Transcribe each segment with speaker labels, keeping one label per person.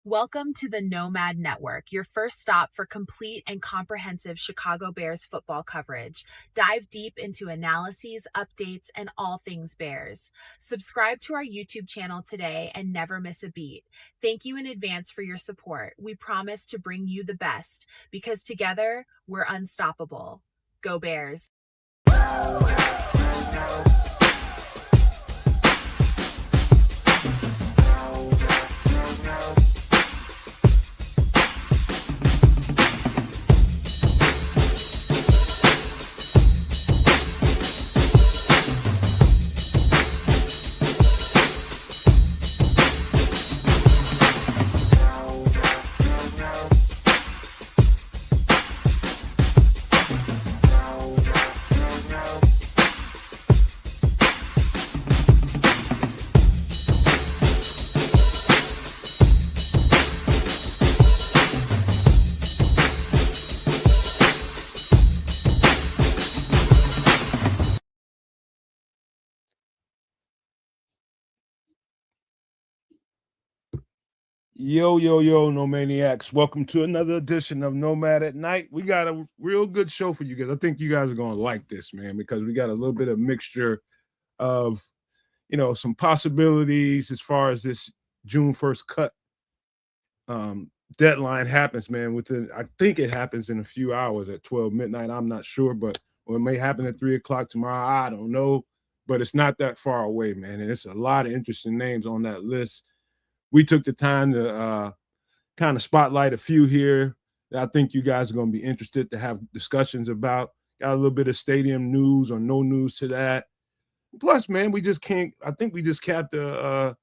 Speaker 1: Welcome to the Nomad Network, your first stop for complete and comprehensive Chicago Bears football coverage. Dive deep into analyses, updates, and all things Bears. Subscribe to our YouTube channel today and never miss a beat. Thank you in advance for your support. We promise to bring you the best because together we're unstoppable. Go Bears!
Speaker 2: Yo, Nomaniacs. Welcome to another edition of Nomad at Night. We got a real good show for you guys. I think you guys are going to like this, man, because we got a little bit of mixture of, some possibilities as far as this June 1st cut deadline happens, man. I think it happens in a few hours at 12 midnight. I'm not sure, or it may happen at 3 o'clock tomorrow. I don't know, but it's not that far away, man. And it's a lot of interesting names on that list. We took the time to kind of spotlight a few here that I think you guys are going to be interested to have discussions about. Got a little bit of stadium news or no news to that. Plus, man, I think we just capped a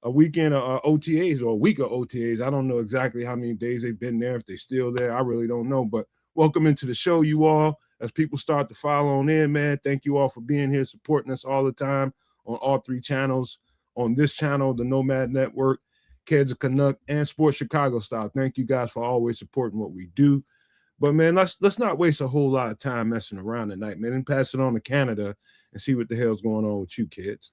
Speaker 2: weekend of OTAs or a week of OTAs. I don't know exactly how many days they've been there, if they're still there. I really don't know. But welcome into the show, you all. As people start to file on in, man, thank you all for being here, supporting us all the time on all three channels. On this channel, the Nomad Network, Kids of Canuck, and Sports Chicago Style. Thank you guys for always supporting what we do. But, man, let's not waste a whole lot of time messing around tonight, man, and pass it on to Canada and see what the hell's going on with you kids.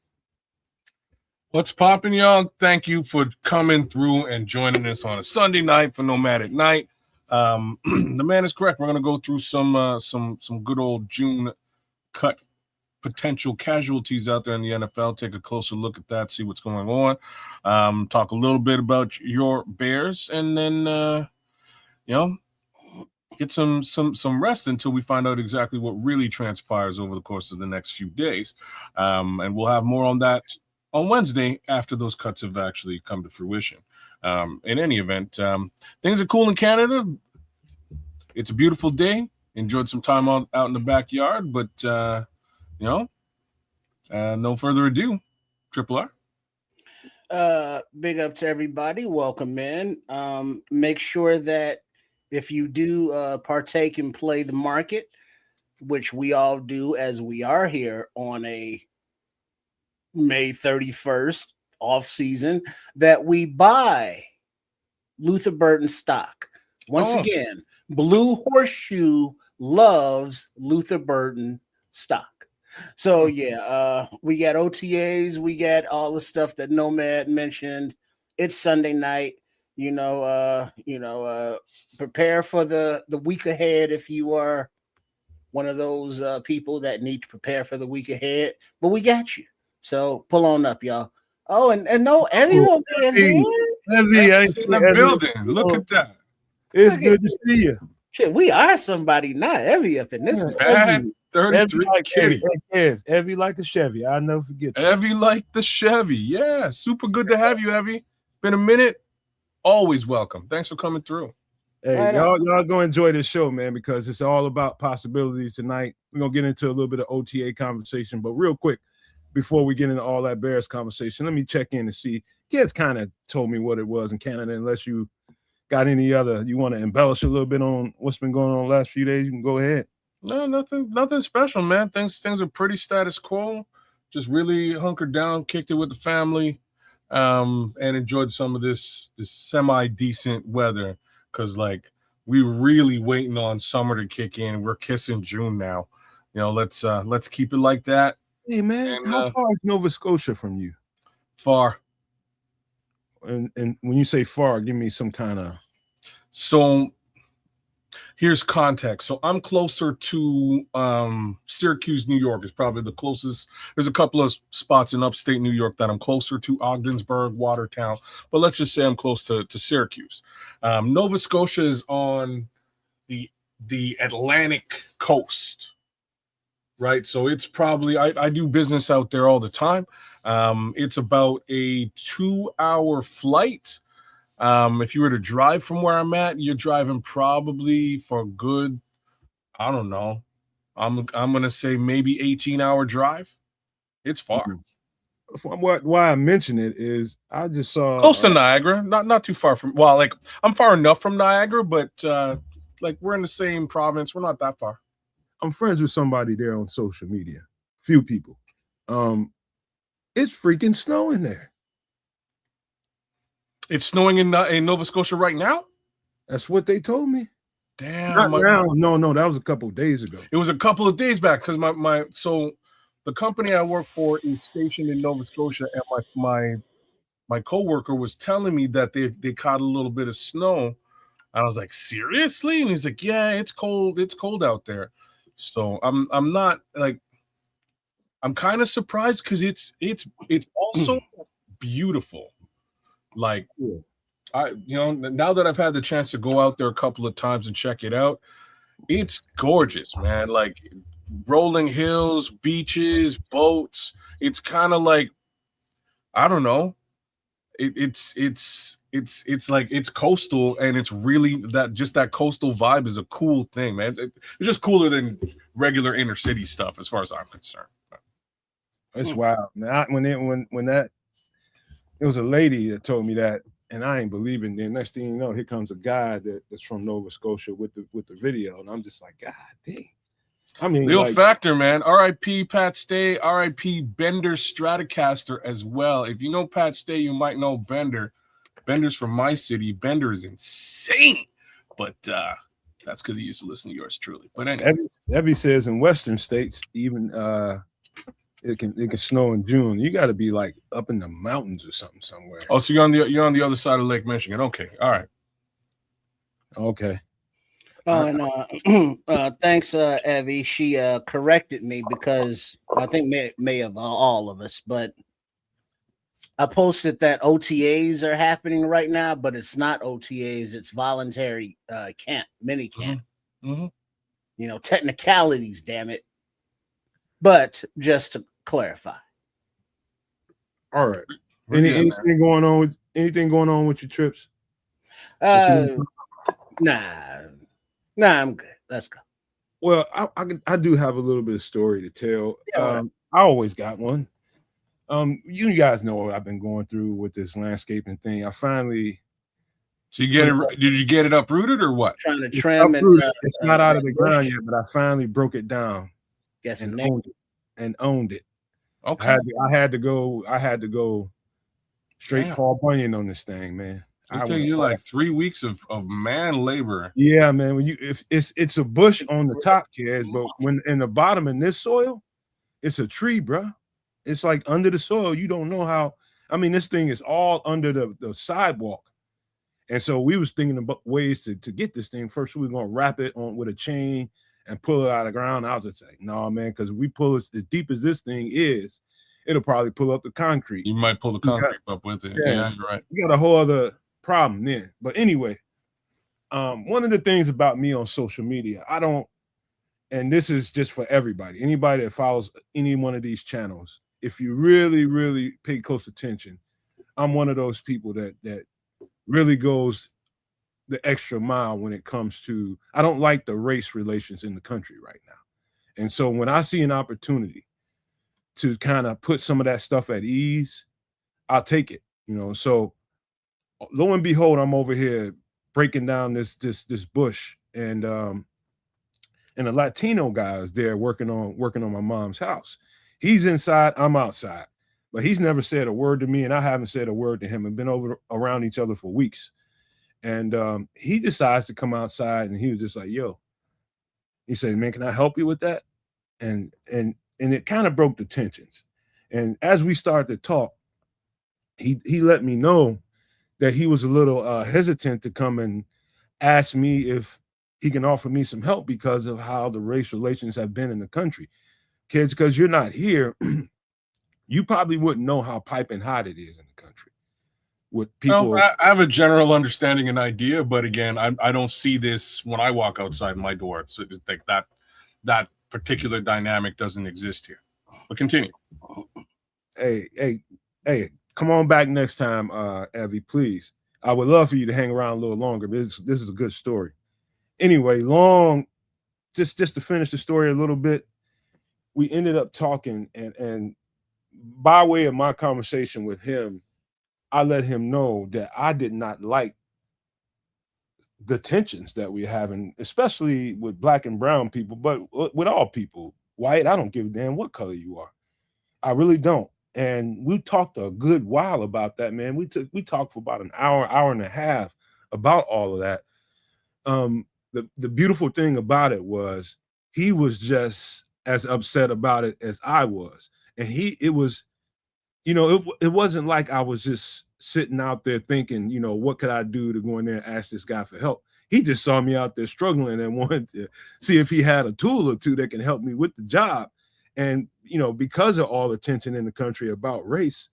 Speaker 3: What's popping, y'all? Thank you for coming through and joining us on a Sunday night for Nomad at Night. The man is correct. We're going to go through some good old June cut potential casualties out there in the NFL. Take a closer look at that, see what's going on. Talk a little bit about your Bears, and then get some rest until we find out exactly what really transpires over the course of the next few days. And we'll have more on that on Wednesday after those cuts have actually come to fruition. In any event, things are cool in Canada. It's a beautiful day. Enjoyed some time out in the backyard, but no further ado, Triple
Speaker 4: R. Big up to everybody. Welcome in. Make sure that if you do partake and play the market, which we all do as we are here on a May 31st off season, that we buy Luther Burton stock. Once again, Blue Horseshoe loves Luther Burton stock. So we got OTAs, we got all the stuff that Nomad mentioned. It's Sunday night, prepare for the week ahead if you are one of those people that need to prepare for the week ahead. But we got you. So pull on up, y'all. Oh, and no, everyone being here.
Speaker 3: Evie, I see the building. Look at that.
Speaker 2: It's good to see you.
Speaker 4: Shit, we are somebody, not Evie up in this.
Speaker 3: 33 kids.
Speaker 2: Evie like a Chevy. I'll never forget that.
Speaker 3: Evie like the Chevy. Yeah, super good to have you, Evie. Been a minute. Always welcome. Thanks for coming through.
Speaker 2: Hey, y'all go enjoy this show, man, because it's all about possibilities tonight. We're going to get into a little bit of OTA conversation, but real quick, before we get into all that Bears conversation, let me check in and see. Kids kind of told me what it was in Canada. Unless you got any other, you want to embellish a little bit on what's been going on the last few days, you can go ahead.
Speaker 3: No, nothing special, man. Things are pretty status quo. Just really hunkered down, kicked it with the family, and enjoyed some of this semi-decent weather. Because, we really waiting on summer to kick in. We're kissing June now. Let's keep it like that.
Speaker 2: Hey, man, how far is Nova Scotia from you?
Speaker 3: Far.
Speaker 2: And when you say far, give me some kind of.
Speaker 3: So here's context. So I'm closer to Syracuse, New York is probably the closest. There's a couple of spots in upstate New York that I'm closer to, Ogdensburg, Watertown, but let's just say I'm close to Syracuse. Nova Scotia is on the Atlantic coast, right? So it's probably, I do business out there all the time. It's about a 2-hour flight. If you were to drive from where I'm at, you're driving probably for a good, I don't know, I'm gonna say maybe 18-hour drive. It's far.
Speaker 2: Why I mention it is I just saw
Speaker 3: Close to Niagara, not too far from. Well, like I'm far enough from Niagara, but like we're in the same province. We're not that far.
Speaker 2: I'm friends with somebody there on social media. Few people. It's freaking snowing there.
Speaker 3: It's snowing in Nova Scotia right now.
Speaker 2: That's what they told me.
Speaker 3: Damn.
Speaker 2: Not now. No, that was a couple of days ago.
Speaker 3: It was a couple of days back because so the company I work for is stationed in Nova Scotia, and my coworker was telling me that they caught a little bit of snow. I was like, seriously? And he's like, yeah, it's cold. It's cold out there. So I'm not like, I'm kind of surprised because it's also beautiful. Like, now that I've had the chance to go out there a couple of times and check it out, it's gorgeous, man. Like rolling hills, beaches, boats. It's kind of like, I don't know. It's like it's coastal, and it's really that coastal vibe is a cool thing, man. It's just cooler than regular inner city stuff, as far as I'm concerned.
Speaker 2: It's wild. Now, when that, it was a lady that told me that, and I ain't believing. Then next thing you know, here comes a guy that's from Nova Scotia with the video, and I'm just like, God dang. I mean,
Speaker 3: Real factor, man. R.I.P. Pat Stay. R.I.P. Bender Stratocaster as well. If you know Pat Stay, you might know Bender. Bender's from my city. Bender is insane, but that's because he used to listen to yours truly. But anyway,
Speaker 2: Evie says in Western states, even it can snow in June. You got to be like up in the mountains or something somewhere.
Speaker 3: Oh, so you're on the other side of Lake Michigan. Okay, all right.
Speaker 2: Okay.
Speaker 4: And thanks, Evie. She corrected me because I think may have all of us, but I posted that OTAs are happening right now, but it's not OTAs. It's voluntary mini camp.
Speaker 3: Mm-hmm.
Speaker 4: Technicalities, damn it. But just to clarify.
Speaker 2: All right. Anything going on with your trips?
Speaker 4: Nah, I'm good. Let's go.
Speaker 2: Well, I do have a little bit of story to tell.
Speaker 4: Yeah,
Speaker 2: I always got one. You guys know what I've been going through with this landscaping thing. I finally.
Speaker 3: So you get it? Did you get it uprooted or what?
Speaker 4: Trying to trim it.
Speaker 2: It's not out of the ground yet, but I finally broke it down and owned it.
Speaker 3: Okay.
Speaker 2: I had to go straight Paul Bunyan on this thing, man.
Speaker 3: It's taking you like 3 weeks of man labor.
Speaker 2: Yeah, man. When it's a bush on the top, kids, but when in the bottom in this soil, it's a tree, bro. It's like under the soil. You don't know how. I mean, this thing is all under the sidewalk, and so we was thinking about ways to get this thing. First, we were gonna wrap it on with a chain and pull it out of the ground. I was just like, no, man, because we pull it as deep as this thing is, it'll probably pull up the concrete.
Speaker 3: You might pull the concrete up with it. Yeah, you're right.
Speaker 2: You got a whole other problem then. But anyway, one of the things about me on social media, I don't, and this is just for everybody, anybody that follows any one of these channels, if you really, really pay close attention, I'm one of those people that really goes the extra mile when it comes to, I don't like the race relations in the country right now. And so when I see an opportunity to kind of put some of that stuff at ease, I'll take it, so lo and behold, I'm over here breaking down this bush, and a Latino guy is there working on my mom's house. He's inside, I'm outside, but he's never said a word to me, and I haven't said a word to him, and been around each other for weeks. And he decides to come outside, and he was just like, yo, he said, man, can I help you with that? And it kind of broke the tensions. And as we started to talk, he let me know that he was a little hesitant to come and ask me if he can offer me some help because of how the race relations have been in the country. Kids, because you're not here, you probably wouldn't know how piping hot it is in the country. With people,
Speaker 3: Well, I have a general understanding and idea, but again, I don't see this when I walk outside my door. So it's like that particular dynamic doesn't exist here. But continue.
Speaker 2: hey, come on back next time, Evie, please. I would love for you to hang around a little longer. This is a good story. Anyway, just to finish the story a little bit, we ended up talking, and by way of my conversation with him, I let him know that I did not like the tensions that we're having, especially with black and brown people, but with all people. White, I don't give a damn what color you are. I really don't. And we talked a good while about that, man. We talked for about an hour and a half about all of that. The beautiful thing about it was he was just as upset about it as I was. And it was, it wasn't like I was just sitting out there thinking, what could I do to go in there and ask this guy for help? He just saw me out there struggling and wanted to see if he had a tool or two that can help me with the job. And, because of all the tension in the country about race,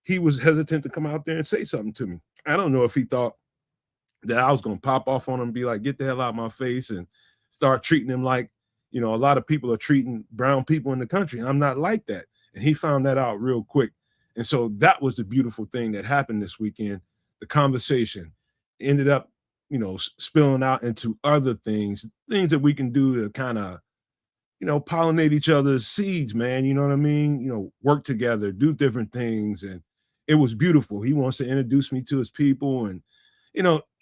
Speaker 2: he was hesitant to come out there and say something to me. I don't know if he thought that I was going to pop off on him and be like, get the hell out of my face, and start treating him like, a lot of people are treating brown people in the country. I'm not like that. And he found that out real quick. And so that was the beautiful thing that happened this weekend. The conversation ended up, spilling out into other things that we can do to kind of, pollinate each other's seeds, man. You know what I mean? Work together, do different things. And it was beautiful. He wants to introduce me to his people. And,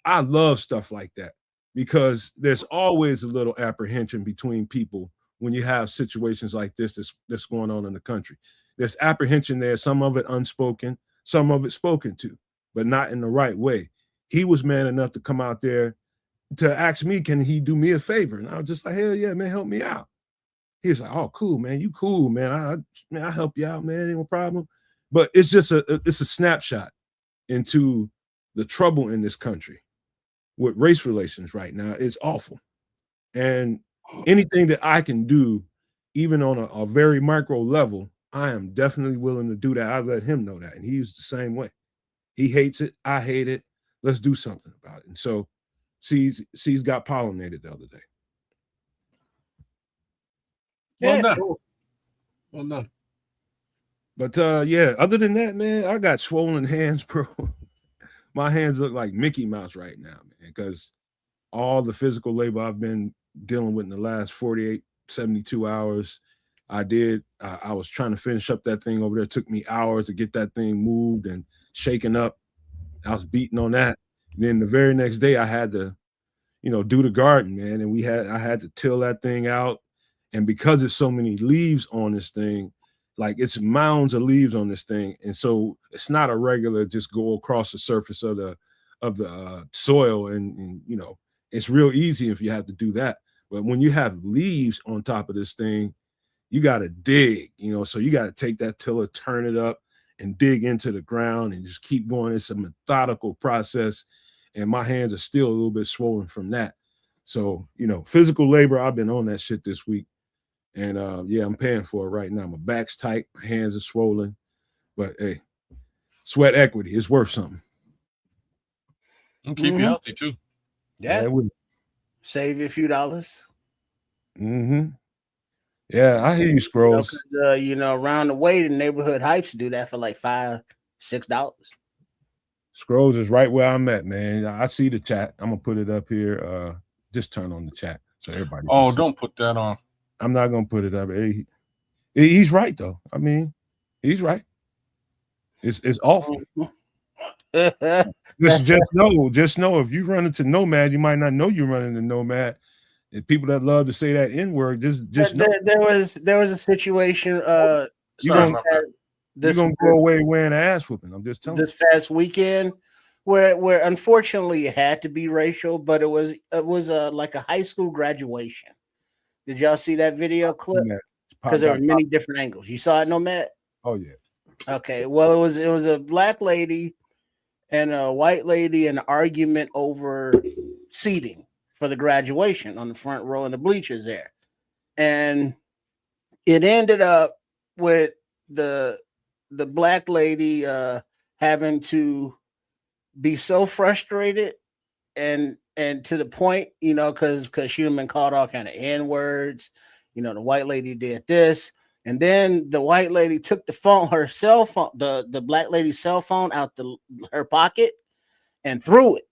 Speaker 2: I love stuff like that, because there's always a little apprehension between people when you have situations like this that's going on in the country. There's apprehension there, some of it unspoken, some of it spoken to, but not in the right way. He was man enough to come out there to ask me, can he do me a favor? And I was just like, hell yeah, man, help me out. He was like, oh, cool, man. You cool, man. I'll help you out, man. Ain't no problem. But it's just it's a snapshot into the trouble in this country with race relations right now. Is awful. And anything that I can do, even on a very micro level, I am definitely willing to do that. I let him know that. And he's the same way. He hates it. I hate it. Let's do something about it. And so C's got pollinated the other day.
Speaker 3: Well done. Well done.
Speaker 2: But yeah, other than that, man, I got swollen hands, bro. My hands look like Mickey Mouse right now, man, because all the physical labor I've been dealing with in the last 48, 72 hours, I was trying to finish up that thing over there. It took me hours to get that thing moved and shaken up. I was beating on that. And then the very next day I had to, do the garden, man. And I had to till that thing out. And because there's so many leaves on this thing, like it's mounds of leaves on this thing. And so it's not a regular just go across the surface of the soil. And it's real easy if you have to do that. But when you have leaves on top of this thing, you got to dig, so you got to take that tiller, turn it up and dig into the ground and just keep going. It's a methodical process. And my hands are still a little bit swollen from that. So, physical labor, I've been on that shit this week. And yeah, I'm paying for it right now. My back's tight, my hands are swollen. But hey, sweat equity is worth something.
Speaker 3: And keep you healthy too.
Speaker 4: Yeah. Save you a few dollars.
Speaker 2: Mm-hmm. Yeah, I hear you, Scrolls.
Speaker 4: Around the way, the neighborhood hypes do that for like $5, $6.
Speaker 2: Scrolls is right where I'm at, man. I see the chat. I'm gonna put it up here. Just turn on the chat so everybody.
Speaker 3: Oh, don't put that on.
Speaker 2: I'm not gonna put it up. He's right though. I mean, he's right. It's awful. just know if you run into Nomad, you might not know you're running into Nomad. And people that love to say that N-word, just know.
Speaker 4: There was a situation.
Speaker 2: You're gonna go away wearing an ass whooping. I'm just telling you.
Speaker 4: This past weekend, where unfortunately it had to be racial, but it was like a high school graduation. Did y'all see that video clip? Because there were many different angles. You saw it, Nomad?
Speaker 2: Oh yeah.
Speaker 4: Okay. Well, it was a black lady and a white lady an argument over seating for the graduation on the front row in the bleachers there. And it ended up with the black lady having to be so frustrated and to the point, because she had been called all kind of N-words. The white lady did this, and then the white lady took her cell phone, the black lady's cell phone out her pocket and threw it,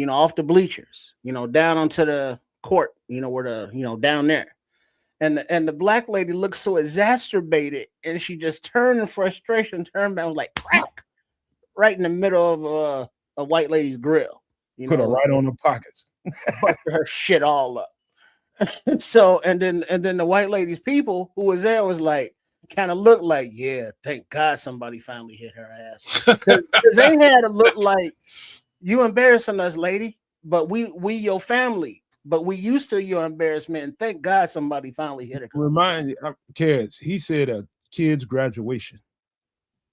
Speaker 4: off the bleachers, down onto the court, where down there. And the black lady looked so exacerbated, and she just turned in frustration, turned back, was like crack, right in the middle of a white lady's grill.
Speaker 2: Put her right on the pockets.
Speaker 4: Busted her shit all up. So and then the white lady's people who was there was like, kind of looked like, yeah, thank God somebody finally hit her ass. Because they had to look like, you embarrassing us, lady, but we your family. But we used to your embarrassment, and thank God somebody finally hit her.
Speaker 2: Remind you, kids, he said a kid's graduation.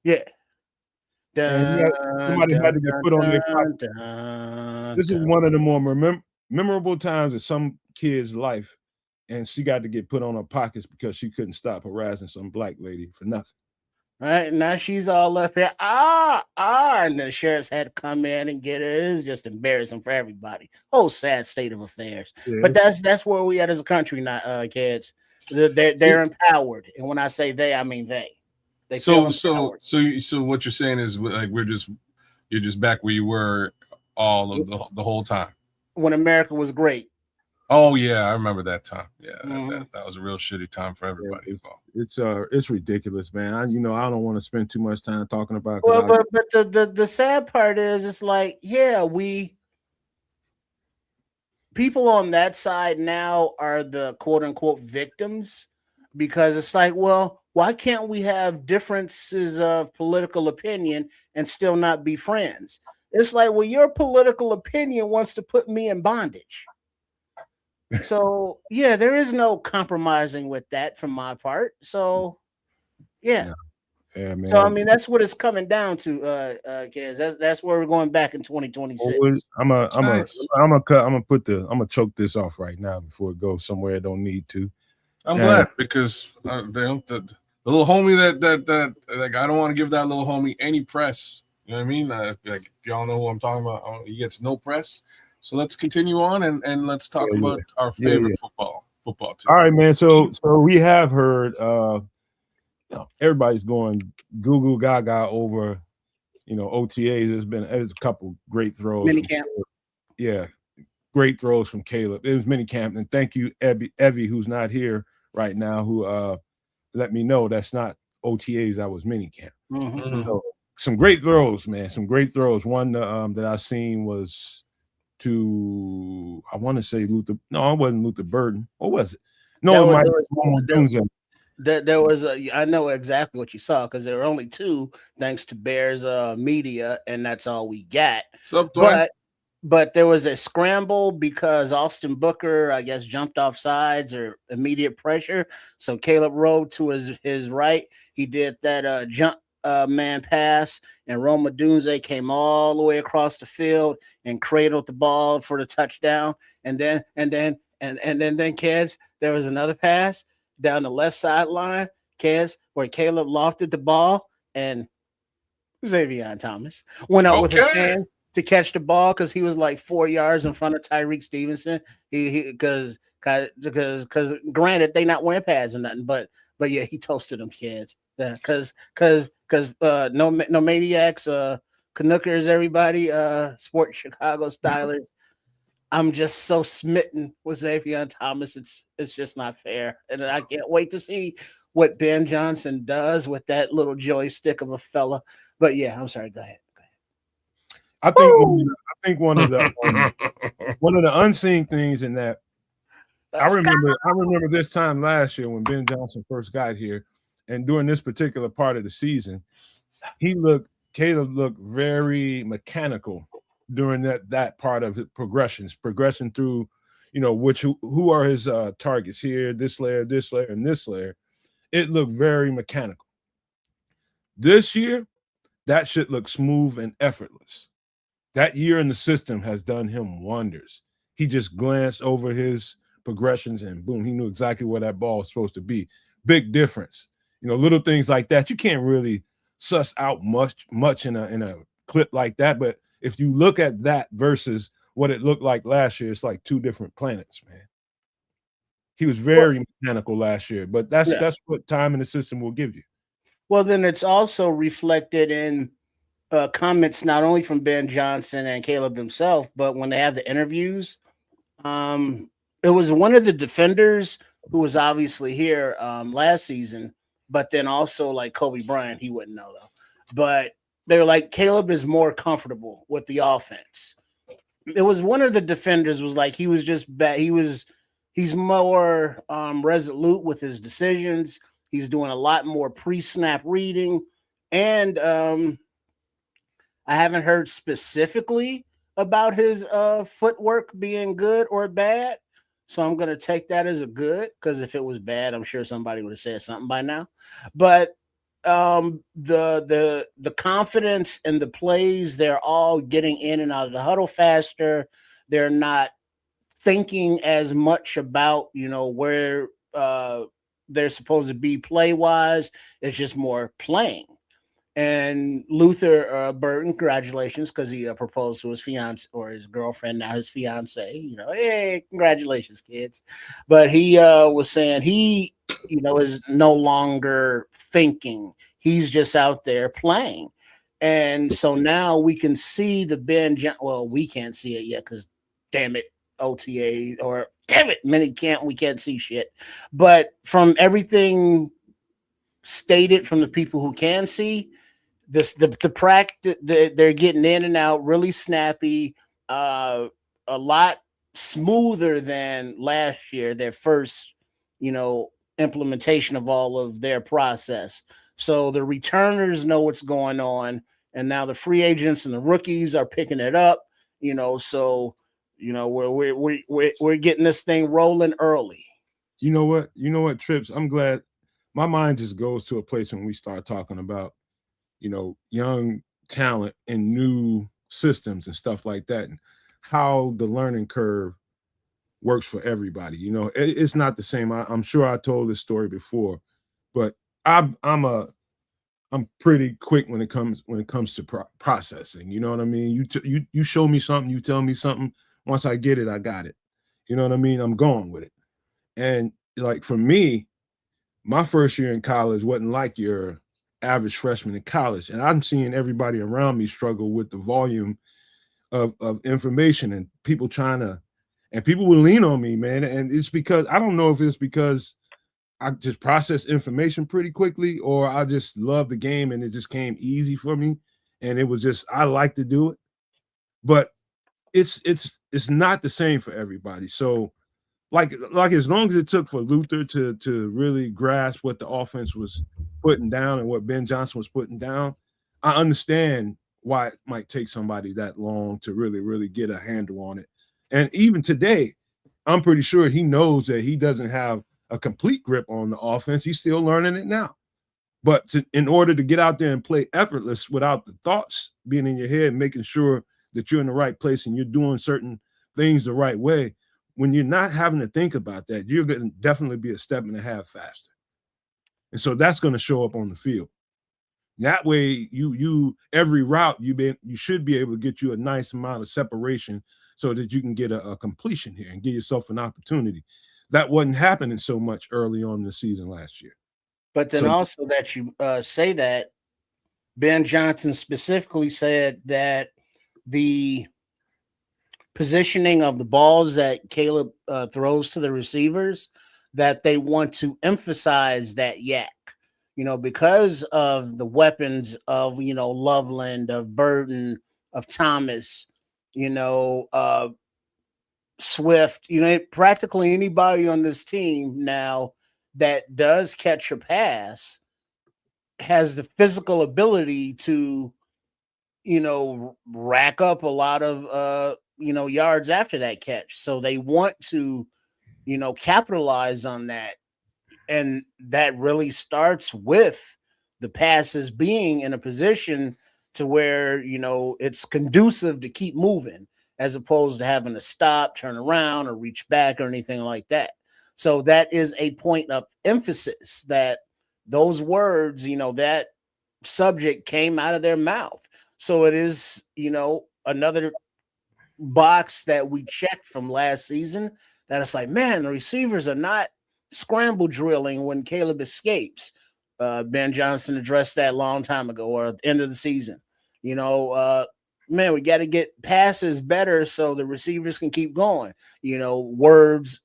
Speaker 4: Yeah.
Speaker 2: Somebody had to get put on their pocket. This is one of the more memorable times in some kid's life, and she got to get put on her pockets because she couldn't stop harassing some black lady for nothing.
Speaker 4: Right now she's all up here, and the sheriffs had to come in and get her. It's just embarrassing for everybody. Whole sad state of affairs. Yeah. But that's where we at as a country now, kids. They're empowered, and when I say they, I mean they.
Speaker 3: So what you're saying is like you're just back where you were all of the whole time
Speaker 4: when America was great.
Speaker 3: Oh yeah, I remember that time. Yeah, that was a real shitty time for everybody.
Speaker 2: It's ridiculous, man. I don't want to spend too much time talking about.
Speaker 4: Well, but the sad part is, it's like, yeah, people on that side now are the quote unquote victims, because it's like, well, why can't we have differences of political opinion and still not be friends? It's like, well, your political opinion wants to put me in bondage. So yeah, there is no compromising with that from my part. So yeah, man. So I mean, that's what it's coming down to, kids. That's where we're going back in 2026.
Speaker 2: I'm gonna choke this off right now before it goes somewhere it don't need to.
Speaker 3: I'm glad, because the little homie that like, I don't want to give that little homie any press. You know what I mean? Like, if y'all know who I'm talking about, he gets no press. So let's continue on and let's talk about our favorite football team.
Speaker 2: All right, man. So we have heard everybody's going goo gaga over OTAs. There's a couple great throws.
Speaker 4: Minicamp.
Speaker 2: Yeah, great throws from Caleb. It was minicamp, and thank you, Evie, who's not here right now, who let me know that's not OTAs. That was minicamp.
Speaker 4: Mm-hmm.
Speaker 2: So, some great throws, man. Some great throws. One that I seen was to, I want to say Luther. No, it wasn't Luther Burden. What was it? No,
Speaker 4: there was I know exactly what you saw, because there were only two, thanks to Bears media, and that's all we got. But there was a scramble because Austin Booker, I guess, jumped off sides or immediate pressure. So Caleb rode to his right. He did that jump man pass, and Rome Odunze came all the way across the field and cradled the ball for the touchdown. And then kids, there was another pass down the left sideline, kids, where Caleb lofted the ball, and Xavier Thomas went out with his hands to catch the ball, because he was like 4 yards in front of Tyreek Stevenson. Because granted, they not wearing pads or nothing, but yeah, he toasted them, kids. Yeah, because no maniacs, Canuckers, everybody, Sport Chicago Stylers. I'm just so smitten with Xavier Thomas. It's just not fair, and I can't wait to see what Ben Johnson does with that little joystick of a fella. But yeah, I'm sorry. Go ahead.
Speaker 2: I think one of the unseen things in that, I remember this time last year when Ben Johnson first got here, and during this particular part of the season, Caleb looked very mechanical during that part of his progression through, who are his targets here, this layer, and this layer. It looked very mechanical. This year, that shit looked smooth and effortless. That year in the system has done him wonders. He just glanced over his progressions and boom, he knew exactly where that ball was supposed to be. Big difference. Little things like that. You can't really suss out much in a clip like that. But if you look at that versus what it looked like last year, it's like two different planets, man. He was very mechanical last year, but that's what time in the system will give you.
Speaker 4: Well, then it's also reflected in comments not only from Ben Johnson and Caleb himself, but when they have the interviews, it was one of the defenders who was obviously here last season, but then also like Kobe Bryant, he wouldn't know though. But they were like, Caleb is more comfortable with the offense. It was one of the defenders was like, he was just bad. He's more resolute with his decisions. He's doing a lot more pre-snap reading. And I haven't heard specifically about his footwork being good or bad. So I'm going to take that as a good, because if it was bad, I'm sure somebody would have said something by now. But the confidence and the plays, they're all getting in and out of the huddle faster. They're not thinking as much about, where they're supposed to be play wise. It's just more playing. And Luther Burton, congratulations, because he proposed to his fiance or his girlfriend, now his fiance. Hey, congratulations, kids. But he was saying he, is no longer thinking. He's just out there playing. And so now we can see the well, we can't see it yet because, damn it, OTA or damn it, we can't see shit. But from everything stated from the people who can see, the practice, they're getting in and out really snappy, a lot smoother than last year, their first implementation of all of their process. So the returners know what's going on, and now the free agents and the rookies are picking it up. So we're getting this thing rolling early.
Speaker 2: You know what, Trips? I'm glad my mind just goes to a place when we start talking about young talent and new systems and stuff like that, and how the learning curve works for everybody. It's not the same. I'm sure I told this story before, but I'm pretty quick when it comes to processing. You know what I mean? You show me something, you tell me something. Once I get it, I got it. You know what I mean? I'm going with it. And like for me, my first year in college wasn't like your average freshman in college, and I'm seeing everybody around me struggle with the volume of information and people people will lean on me, man. And it's because I don't know if it's because I just process information pretty quickly, or I just love the game and it just came easy for me, and it was just I like to do it. But it's not the same for everybody. So like as long as it took for Luther to really grasp what the offense was putting down and what Ben Johnson was putting down, I understand why it might take somebody that long to really, really get a handle on it. And even today, I'm pretty sure he knows that he doesn't have a complete grip on the offense. He's still learning it now. But in order to get out there and play effortless without the thoughts being in your head, making sure that you're in the right place and you're doing certain things the right way, when you're not having to think about that, you're going to definitely be a step and a half faster. And so that's going to show up on the field. That way, you every route you should be able to get you a nice amount of separation so that you can get a completion here and give yourself an opportunity. That wasn't happening so much early on in the season last year.
Speaker 4: But then also that you say that, Ben Johnson specifically said that the positioning of the balls that Caleb throws to the receivers, that they want to emphasize that yak, because of the weapons of, Loveland, of Burton, of Thomas, Swift, practically anybody on this team now that does catch a pass has the physical ability to, rack up a lot of, yards after that catch. So they want to, capitalize on that. And that really starts with the passes being in a position to where, you know, it's conducive to keep moving as opposed to having to stop, turn around, or reach back or anything like that. So that is a point of emphasis that those words, you know, that subject came out of their mouth. So it is, you know, another box that we checked from last season that it's like, man, the receivers are not scramble drilling when Caleb escapes. Ben Johnson addressed that long time ago or at the end of the season. You know, man, we got to get passes better so the receivers can keep going. You know, words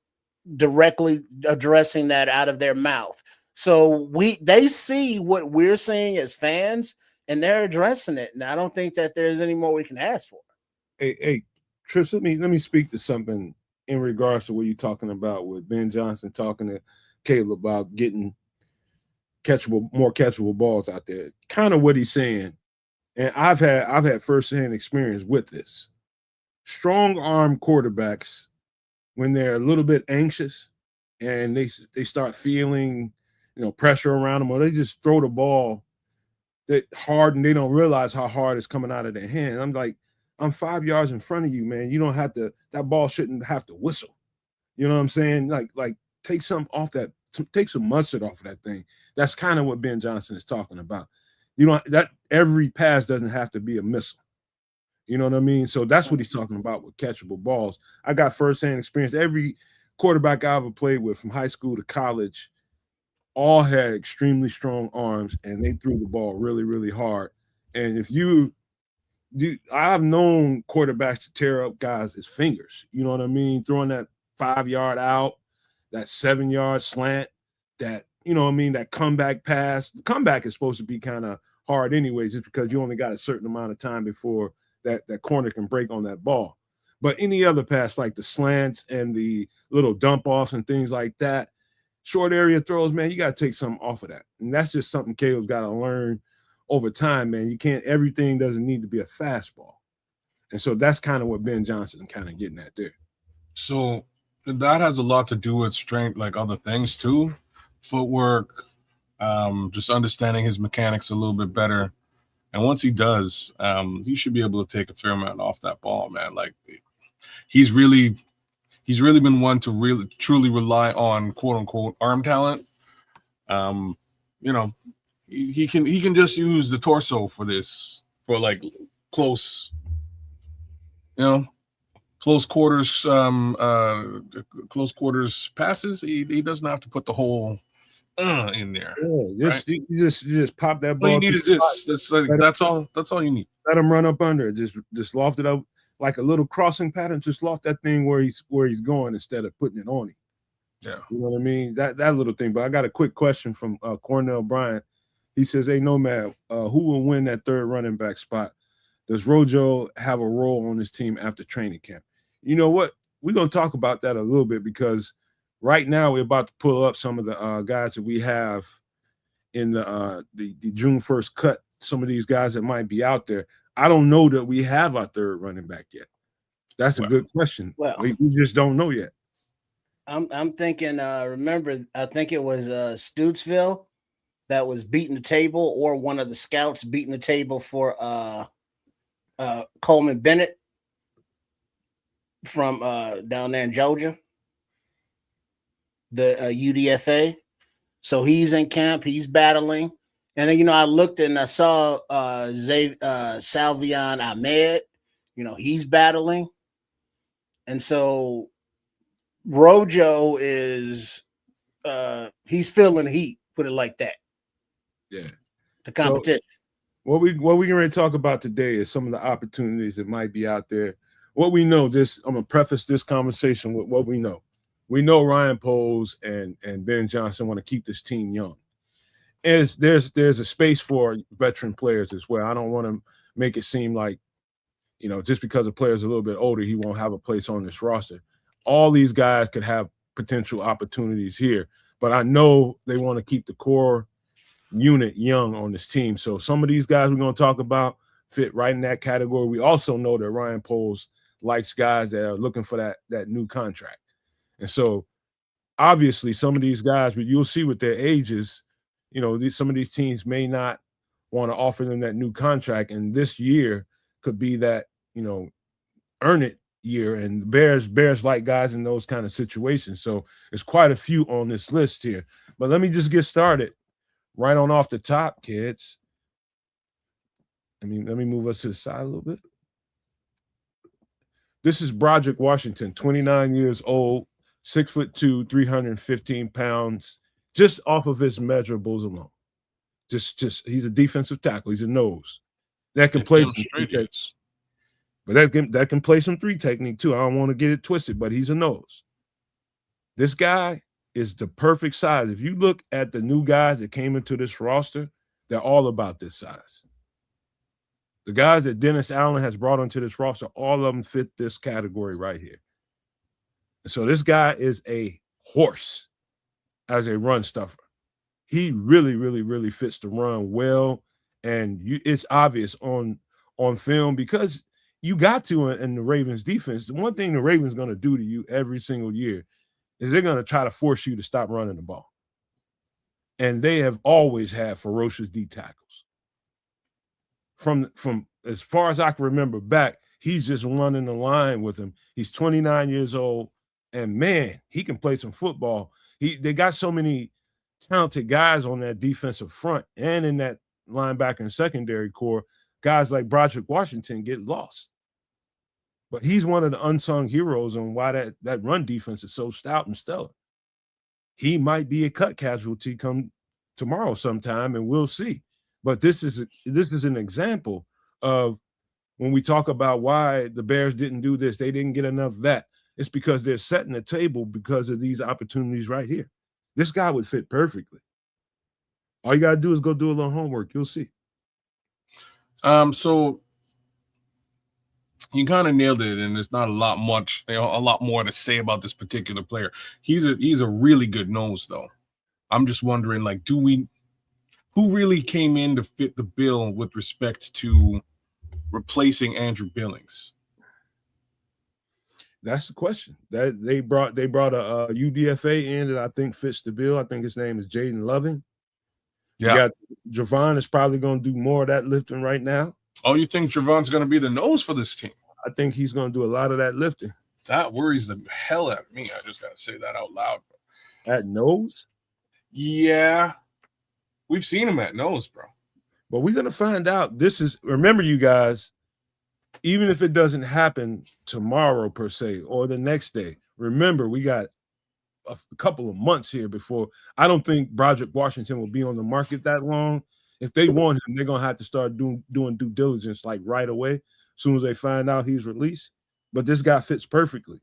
Speaker 4: directly addressing that out of their mouth. So they see what we're seeing as fans and they're addressing it. And I don't think that there's any more we can ask for.
Speaker 2: Hey, Trips, let me speak to something in regards to what you're talking about with Ben Johnson talking to Caleb about getting more catchable balls out there. Kind of what he's saying. And I've had firsthand experience with this. Strong arm quarterbacks, when they're a little bit anxious and they start feeling, you know, pressure around them, or they just throw the ball that hard and they don't realize how hard it's coming out of their hand. I'm like, I'm 5 yards in front of you, man. You don't have to. That ball shouldn't have to whistle. You know what I'm saying? Like take some off that. Take some mustard off of that thing. That's kind of what Ben Johnson is talking about. You know, that every pass doesn't have to be a missile. You know what I mean? So that's what he's talking about with catchable balls. I got firsthand experience. Every quarterback I ever played with from high school to college all had extremely strong arms, and they threw the ball really, really hard. And I've known quarterbacks to tear up guys' fingers. You know what I mean? Throwing that 5 yard out, that 7 yard slant, that, you know what I mean, that comeback pass. The comeback is supposed to be kind of hard anyways, just because you only got a certain amount of time before that corner can break on that ball. But any other pass, like the slants and the little dump offs and things like that, short area throws, man, you got to take something off of that. And that's just something Caleb's got to learn over time, man. You can't, everything doesn't need to be a fastball. And so that's kind of what Ben Johnson kind of getting at there.
Speaker 3: So that has a lot to do with strength, like other things too, footwork, just understanding his mechanics a little bit better. And once he does, he should be able to take a fair amount off that ball, man. Like he's really been one to really truly rely on quote unquote arm talent. You know, he can just use the torso for this, for like close, you know, close quarters passes. He doesn't have to put the whole in there.
Speaker 2: Yeah,
Speaker 3: right?
Speaker 2: you just pop that ball.
Speaker 3: All you need is this. That's all you need.
Speaker 2: Let him run up under it. Just loft it up like a little crossing pattern. Just loft that thing where he's going instead of putting it on him.
Speaker 3: Yeah,
Speaker 2: you know what I mean. That little thing. But I got a quick question from Cornell Bryant. He says, "Hey, Nomad, who will win that third running back spot? Does Rojo have a role on this team after training camp?" You know what? We're gonna talk about that a little bit because right now we're about to pull up some of the guys that we have in the June 1st cut. Some of these guys that might be out there. I don't know that we have our third running back yet. That's a good question.
Speaker 4: Well,
Speaker 2: we just don't know yet.
Speaker 4: I'm thinking. Remember, I think it was Stutesville that was beating the table, or one of the scouts beating the table for Coleman Bennett from down there in Georgia, the UDFA. So he's in camp, he's battling. And then, I looked and I saw Salvion Ahmed, he's battling. And so Rojo is he's feeling heat, put it like that.
Speaker 2: Yeah.
Speaker 4: The competition.
Speaker 2: So what we're going to talk about today is some of the opportunities that might be out there. What we know, I'm going to preface this conversation with what we know. We know Ryan Poles and Ben Johnson want to keep this team young. And there's a space for veteran players as well. I don't want to make it seem like, just because a player's a little bit older, he won't have a place on this roster. All these guys could have potential opportunities here, but I know they want to keep the core unit young on this team. So some of these guys we're going to talk about fit right in that category. We also know that Ryan Poles likes guys that are looking for that new contract. And so obviously some of these guys, but you'll see with their ages, some of these teams may not want to offer them that new contract, and this year could be that, earn it year. And Bears like guys in those kind of situations. So there's quite a few on this list here. But let me just get started right on off the top, kids. Let me move us to the side a little bit. This is Broderick Washington, 29 years old, 6'2", 315 pounds, just off of his measurables alone. Just he's a defensive tackle. He's a nose. That can play some techniques. But that can play some three technique too. I don't want to get it twisted, but he's a nose. This guy is the perfect size. If you look at the new guys that came into this roster, they're all about this size. The guys that Dennis Allen has brought onto this roster, all of them fit this category right here. So this guy is a horse as a run stuffer. He really, really, really fits the run well, and it's obvious on film because you got to in the Ravens defense. The one thing the Ravens going to do to you every single year is they're going to try to force you to stop running the ball. And they have always had ferocious D tackles. From as far as I can remember back, he's just running the line with him. He's 29 years old, and man, he can play some football. They got so many talented guys on that defensive front and in that linebacker and secondary core. Guys like Broderick Washington get lost. But he's one of the unsung heroes on why that run defense is so stout and stellar. He might be a cut casualty come tomorrow sometime, and we'll see. But this is an example of when we talk about why the Bears didn't do this, they didn't get enough vet. It's because they're setting the table because of these opportunities right here. This guy would fit perfectly. All you got to do is go do a little homework. You'll see.
Speaker 3: So you kind of nailed it, and there's not a lot more to say about this particular player. He's a really good nose, though. I'm just wondering, like, who really came in to fit the bill with respect to replacing Andrew Billings?
Speaker 2: That's the question. That they brought a UDFA in that I think fits the bill. I think his name is Jaden Loving. Yeah, Javon is probably going to do more of that lifting right now.
Speaker 3: Oh, you think Javon's going to be the nose for this team?
Speaker 2: I think he's going to do a lot of that lifting.
Speaker 3: That worries the hell out of me. I just got to say that out loud.
Speaker 2: At nose?
Speaker 3: Yeah. We've seen him at nose, bro.
Speaker 2: But we're going to find out. Remember, you guys, even if it doesn't happen tomorrow per se or the next day, remember, we got a couple of months here before. I don't think Broderick Washington will be on the market that long. If they want him, they're going to have to start doing due diligence like right away, as soon as they find out he's released. But this guy fits perfectly.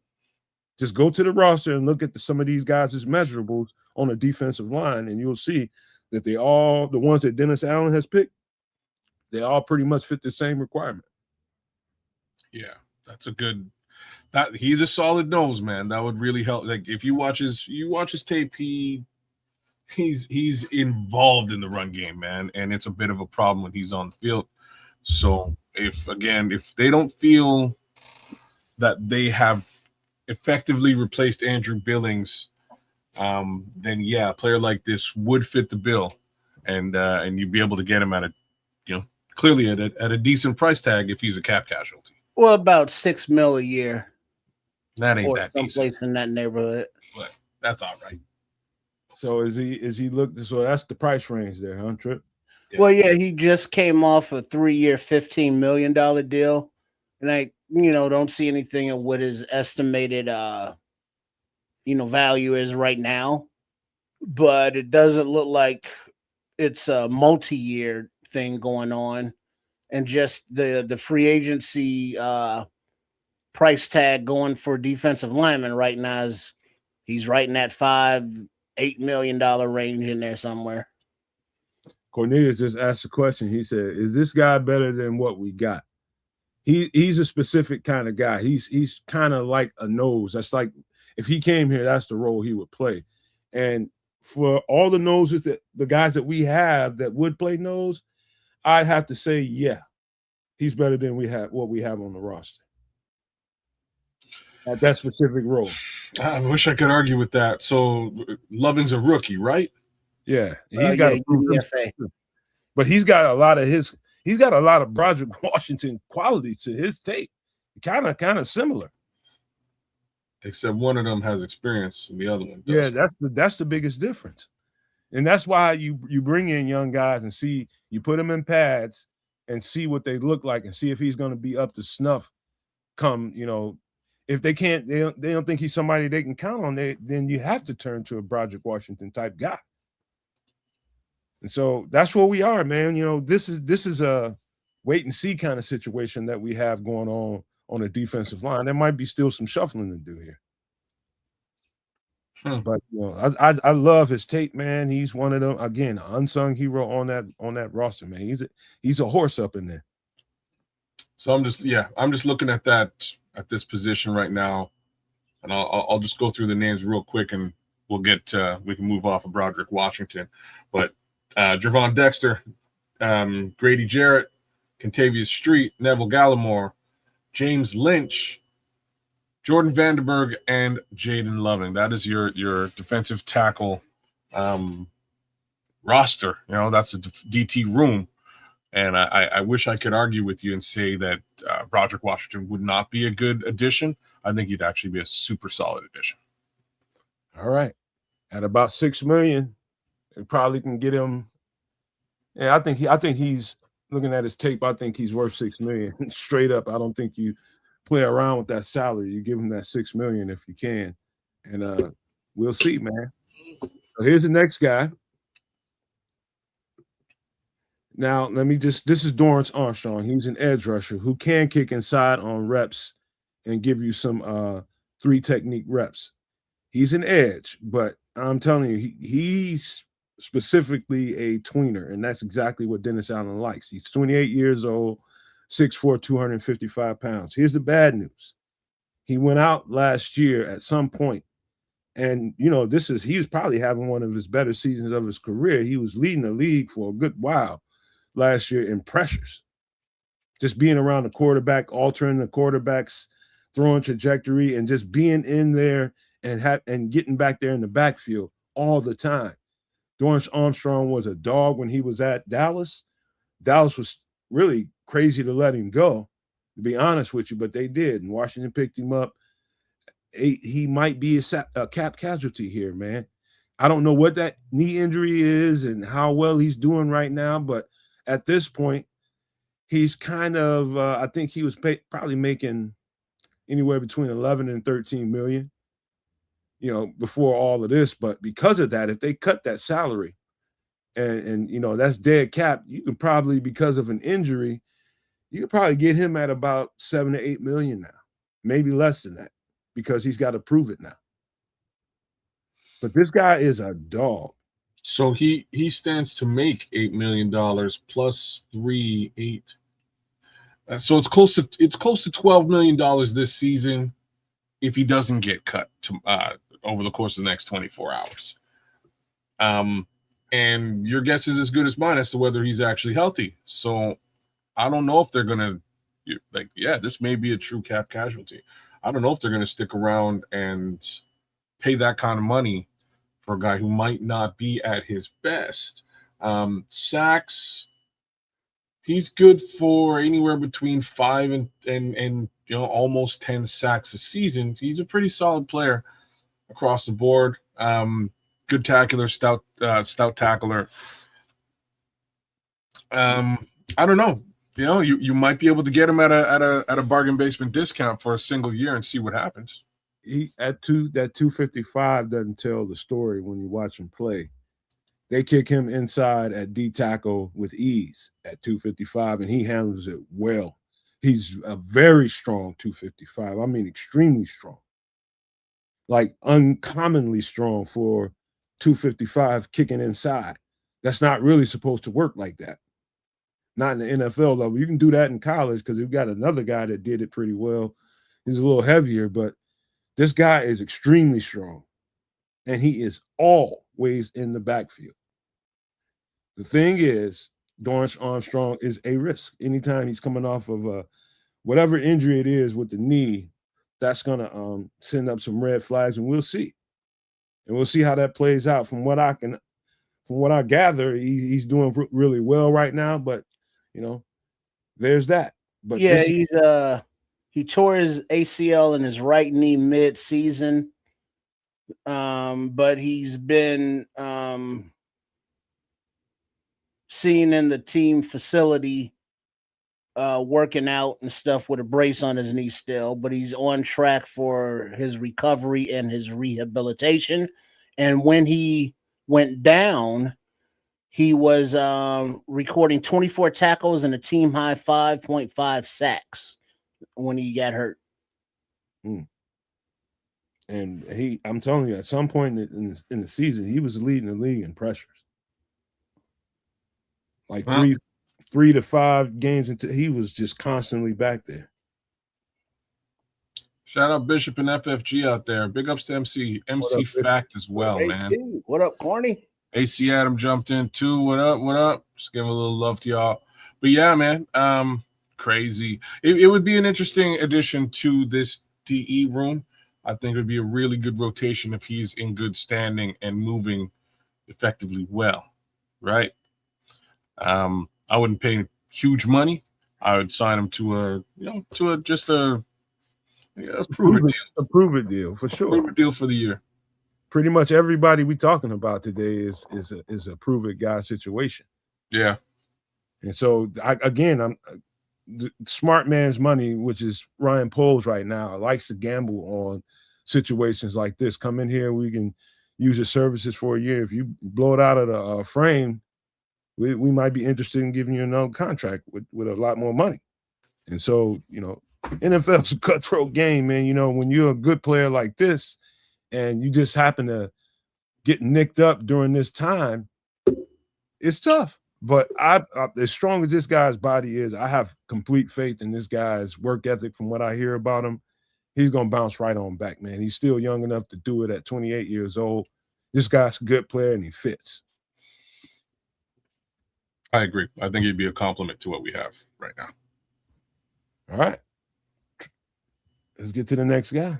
Speaker 2: Just go to the roster and look at some of these guys' measurables on the defensive line, and you'll see that the ones that Dennis Allen has picked, they all pretty much fit the same requirement. Yeah,
Speaker 3: he's a solid nose, man. That would really help. Like if you watch his tape, he's involved in the run game, man, and it's a bit of a problem when he's on the field. So if they don't feel that they have effectively replaced Andrew Billings, then yeah, a player like this would fit the bill, and you'd be able to get him at clearly at a decent price tag if he's a cap casualty.
Speaker 4: Well, about $6 million a year.
Speaker 3: That ain't that
Speaker 4: someplace
Speaker 3: decent
Speaker 4: in that neighborhood.
Speaker 3: But that's all right.
Speaker 2: So so that's the price range there, huh, Trip?
Speaker 4: Yeah. Well, yeah, he just came off a 3-year, $15 million deal. And I, don't see anything in what his estimated value is right now. But it doesn't look like it's a multi-year thing going on. And just the free agency price tag going for defensive lineman right now he's right in that $5-8 million range in there somewhere.
Speaker 2: Cornelius just asked a question. He said, "Is this guy better than what we got?" He's a specific kind of guy. He's kind of like a nose. That's like if he came here, that's the role he would play. And for all the noses the guys that we have that would play nose, I have to say, yeah, he's better than what we have on the roster at that specific role.
Speaker 3: I wish I could argue with that. So Loving's a rookie, right?
Speaker 2: Yeah, he's got
Speaker 4: UDFA.
Speaker 2: But he's got a lot of Broderick Washington qualities to his tape. Kind of similar.
Speaker 3: Except one of them has experience and the other one
Speaker 2: Yeah,
Speaker 3: doesn't.
Speaker 2: that's the biggest difference. And that's why you bring in young guys and see, you put them in pads and see what they look like and see if he's going to be up to snuff come, if they can't, they don't think he's somebody they can count on, then you have to turn to a Broderick Washington type guy. And so that's where we are, man. This is a wait and see kind of situation that we have going on a defensive line. There might be still some shuffling to do here. But I love his tape, man. He's one of them, again, an unsung hero on that roster, man. He's a horse up in there.
Speaker 3: So I'm just looking at this position right now, and I'll just go through the names real quick, and we can move off of Broderick Washington. But Javon Dexter, Grady Jarrett, Contavious Street, Neville Gallimore, James Lynch, Jordan Vandenberg, and Jaden Loving. That is your defensive tackle roster. That's a DT room. And I wish I could argue with you and say that Broderick Washington would not be a good addition. I think he'd actually be a super solid addition.
Speaker 2: All right. At about $6 million, it probably can get him. Yeah, I think he's looking at his tape. I think he's worth $6 million straight up. I don't think you play around with that salary. You give him that $6 million if you can, and we'll see, man. So here's the next guy. Now, this is Dorrance Armstrong. He's an edge rusher who can kick inside on reps and give you some 3 technique reps. He's an edge, but I'm telling you, he's specifically a tweener, and that's exactly what Dennis Allen likes. He's 28 years old, 6'4", 255 pounds. Here's the bad news. He went out last year at some point, and he was probably having one of his better seasons of his career. He was leading the league for a good while last year in pressures, just being around the quarterback, altering the quarterback's throwing trajectory, and just being in there and getting back there in the backfield all the time. Dorrance Armstrong was a dog when he was at Dallas. Dallas was really crazy to let him go, to be honest with you, but they did, and Washington picked him up. He might be a cap casualty here, man. I don't know what that knee injury is and how well he's doing right now, but at this point, he's kind of, I think he was probably making anywhere between 11 and 13 million, before all of this. But because of that, if they cut that salary and that's dead cap, you can probably, because of an injury, you could probably get him at about 7 to 8 million now, maybe less than that, because he's got to prove it now. But this guy is a dog.
Speaker 3: So he stands to make $8 million plus 3, 8. So it's close to $12 million this season if he doesn't get cut over the course of the next 24 hours. And your guess is as good as mine as to whether he's actually healthy. So I don't know if they're gonna this may be a true cap casualty. I don't know if they're gonna stick around and pay that kind of money for a guy who might not be at his best. Sacks, he's good for anywhere between 5 and almost 10 sacks a season. He's a pretty solid player across the board. Good tackler, stout tackler. I don't know. You might be able to get him at a bargain basement discount for a single year and see what happens.
Speaker 2: That 255 doesn't tell the story when you watch him play. They kick him inside at D tackle with ease at 255, and he handles it well. He's a very strong 255. I mean, extremely strong, like uncommonly strong for 255 kicking inside. That's not really supposed to work like that. Not in the NFL level. You can do that in college because we've got another guy that did it pretty well. He's a little heavier, but this guy is extremely strong, and he is always in the backfield. The thing is, Dorrance Armstrong is a risk. Anytime he's coming off of whatever injury it is with the knee, that's going to send up some red flags, and we'll see. And we'll see how that plays out. From what from what I gather, he's doing really well right now. But there's that. But
Speaker 4: yeah, he tore his ACL in his right knee mid-season, but he's been seen in the team facility working out and stuff with a brace on his knee still, but he's on track for his recovery and his rehabilitation. And when he went down, he was recording 24 tackles and a team high 5.5 sacks when he got hurt.
Speaker 2: And I'm telling you, at some point in the season, he was leading the league in pressures. Like 3 to 5 games into, he was just constantly back there.
Speaker 3: Shout out Bishop and FFG out there. Big ups to MC Fact as well, man.
Speaker 4: What up, Corny?
Speaker 3: AC Adam jumped in too. What up? What up? Just giving a little love to y'all. But yeah, man, crazy. It would be an interesting addition to this DE room. I think it would be a really good rotation if he's in good standing and moving effectively well, right? I wouldn't pay huge money. I would sign him to a
Speaker 2: prove it deal for sure.
Speaker 3: Prove it deal for the year.
Speaker 2: Pretty much everybody we talking about today is a prove it guy situation.
Speaker 3: Yeah.
Speaker 2: And so I'm the smart man's money, which is Ryan Poles right now, likes to gamble on situations like this. Come in here, we can use your services for a year. If you blow it out of the frame, we might be interested in giving you another contract with a lot more money. And so, NFL's a cutthroat game, man. When you're a good player like this and you just happen to get nicked up during this time, it's tough. But I as strong as this guy's body is, I have complete faith in this guy's work ethic. From what I hear about him, he's going to bounce right on back, man. He's still young enough to do it at 28 years old. This guy's a good player, and he fits.
Speaker 3: I agree. I think he'd be a compliment to what we have right now.
Speaker 2: All right. Let's get to the next guy.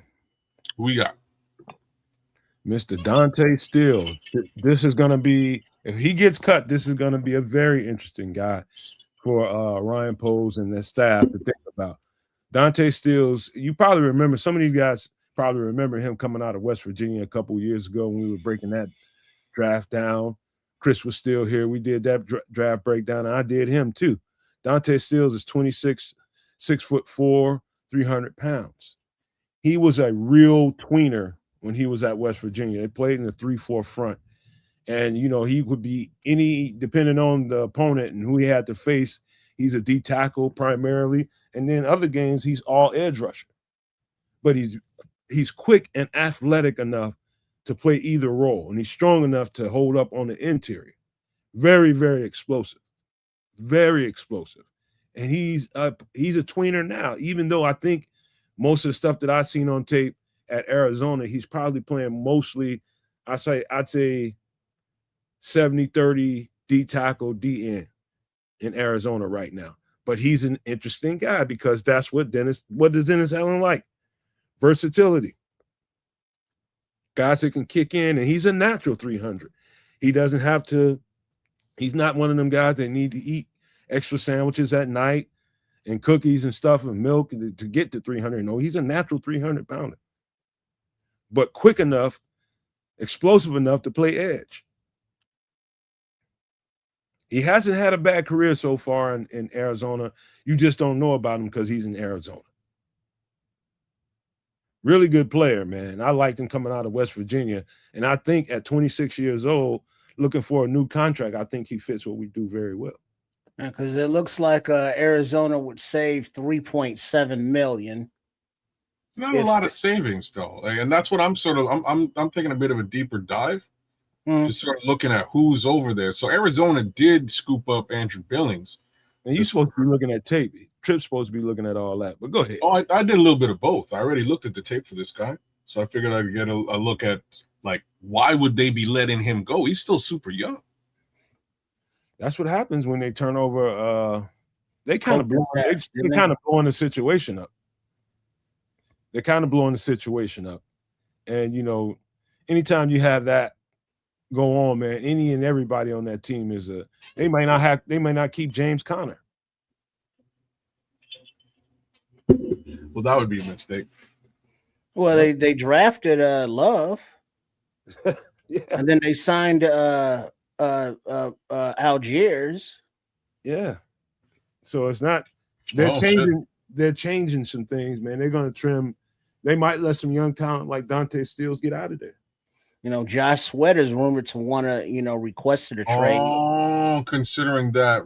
Speaker 3: Who we got?
Speaker 2: Mr. Dante Steele. This is going to be, if he gets cut, this is going to be a very interesting guy for Ryan Poles and their staff to think about. Dante Steele's, you probably remember, some of these guys probably remember him coming out of West Virginia a couple years ago when we were breaking that draft down. Chris was still here. We did that draft breakdown, and I did him too. Dante Steele is 26, 6'4", 300 pounds. He was a real tweener when he was at West Virginia. They played in the 3-4 front. And, he would be depending on the opponent and who he had to face, he's a D tackle primarily. And then other games, he's all edge rusher. But he's quick and athletic enough to play either role. And he's strong enough to hold up on the interior. Very, very explosive. Very explosive. And he's a tweener now, even though I think most of the stuff that I've seen on tape at Arizona, he's probably playing mostly, I'd say 70-30 D tackle, D end in Arizona right now. But he's an interesting guy because that's what does Dennis Allen like? Versatility. Guys that can kick in, and he's a natural 300. He doesn't have to, he's not one of them guys that need to eat extra sandwiches at night and cookies and stuff and milk to get to 300. No, he's a natural 300 pounder. But quick enough, explosive enough to play edge. He hasn't had a bad career so far in Arizona. You just don't know about him because he's in Arizona. Really good player, man. I liked him coming out of West Virginia. And I think at 26 years old, looking for a new contract, I think he fits what we do very well.
Speaker 4: Because it looks like Arizona would save $3.7 million.
Speaker 3: It's not a lot of savings though, and that's what I'm taking a bit of a deeper dive, just sort of looking at who's over there. So Arizona did scoop up Andrew Billings.
Speaker 2: And you're supposed to be looking at tape. Tripp's supposed to be looking at all that, but go ahead.
Speaker 3: Oh, I did a little bit of both. I already looked at the tape for this guy, so I figured I'd get a look at, like, why would they be letting him go? He's still super young.
Speaker 2: That's what happens when they turn over. They kind of blowing the situation up. They're kind of blowing the situation up, and anytime you have that go on, man. Any and everybody on that team is a. They may not keep James Conner.
Speaker 3: Well, that would be a mistake.
Speaker 4: Well, they drafted Love,
Speaker 2: Yeah,
Speaker 4: and then they signed Algiers.
Speaker 2: yeah. So it's not. They're changing. They're changing some things, man. They're going to trim. They might let some young talent like Dante Stills get out of there.
Speaker 4: Josh Sweat is rumored to want to, requested a trade.
Speaker 3: Oh, considering that,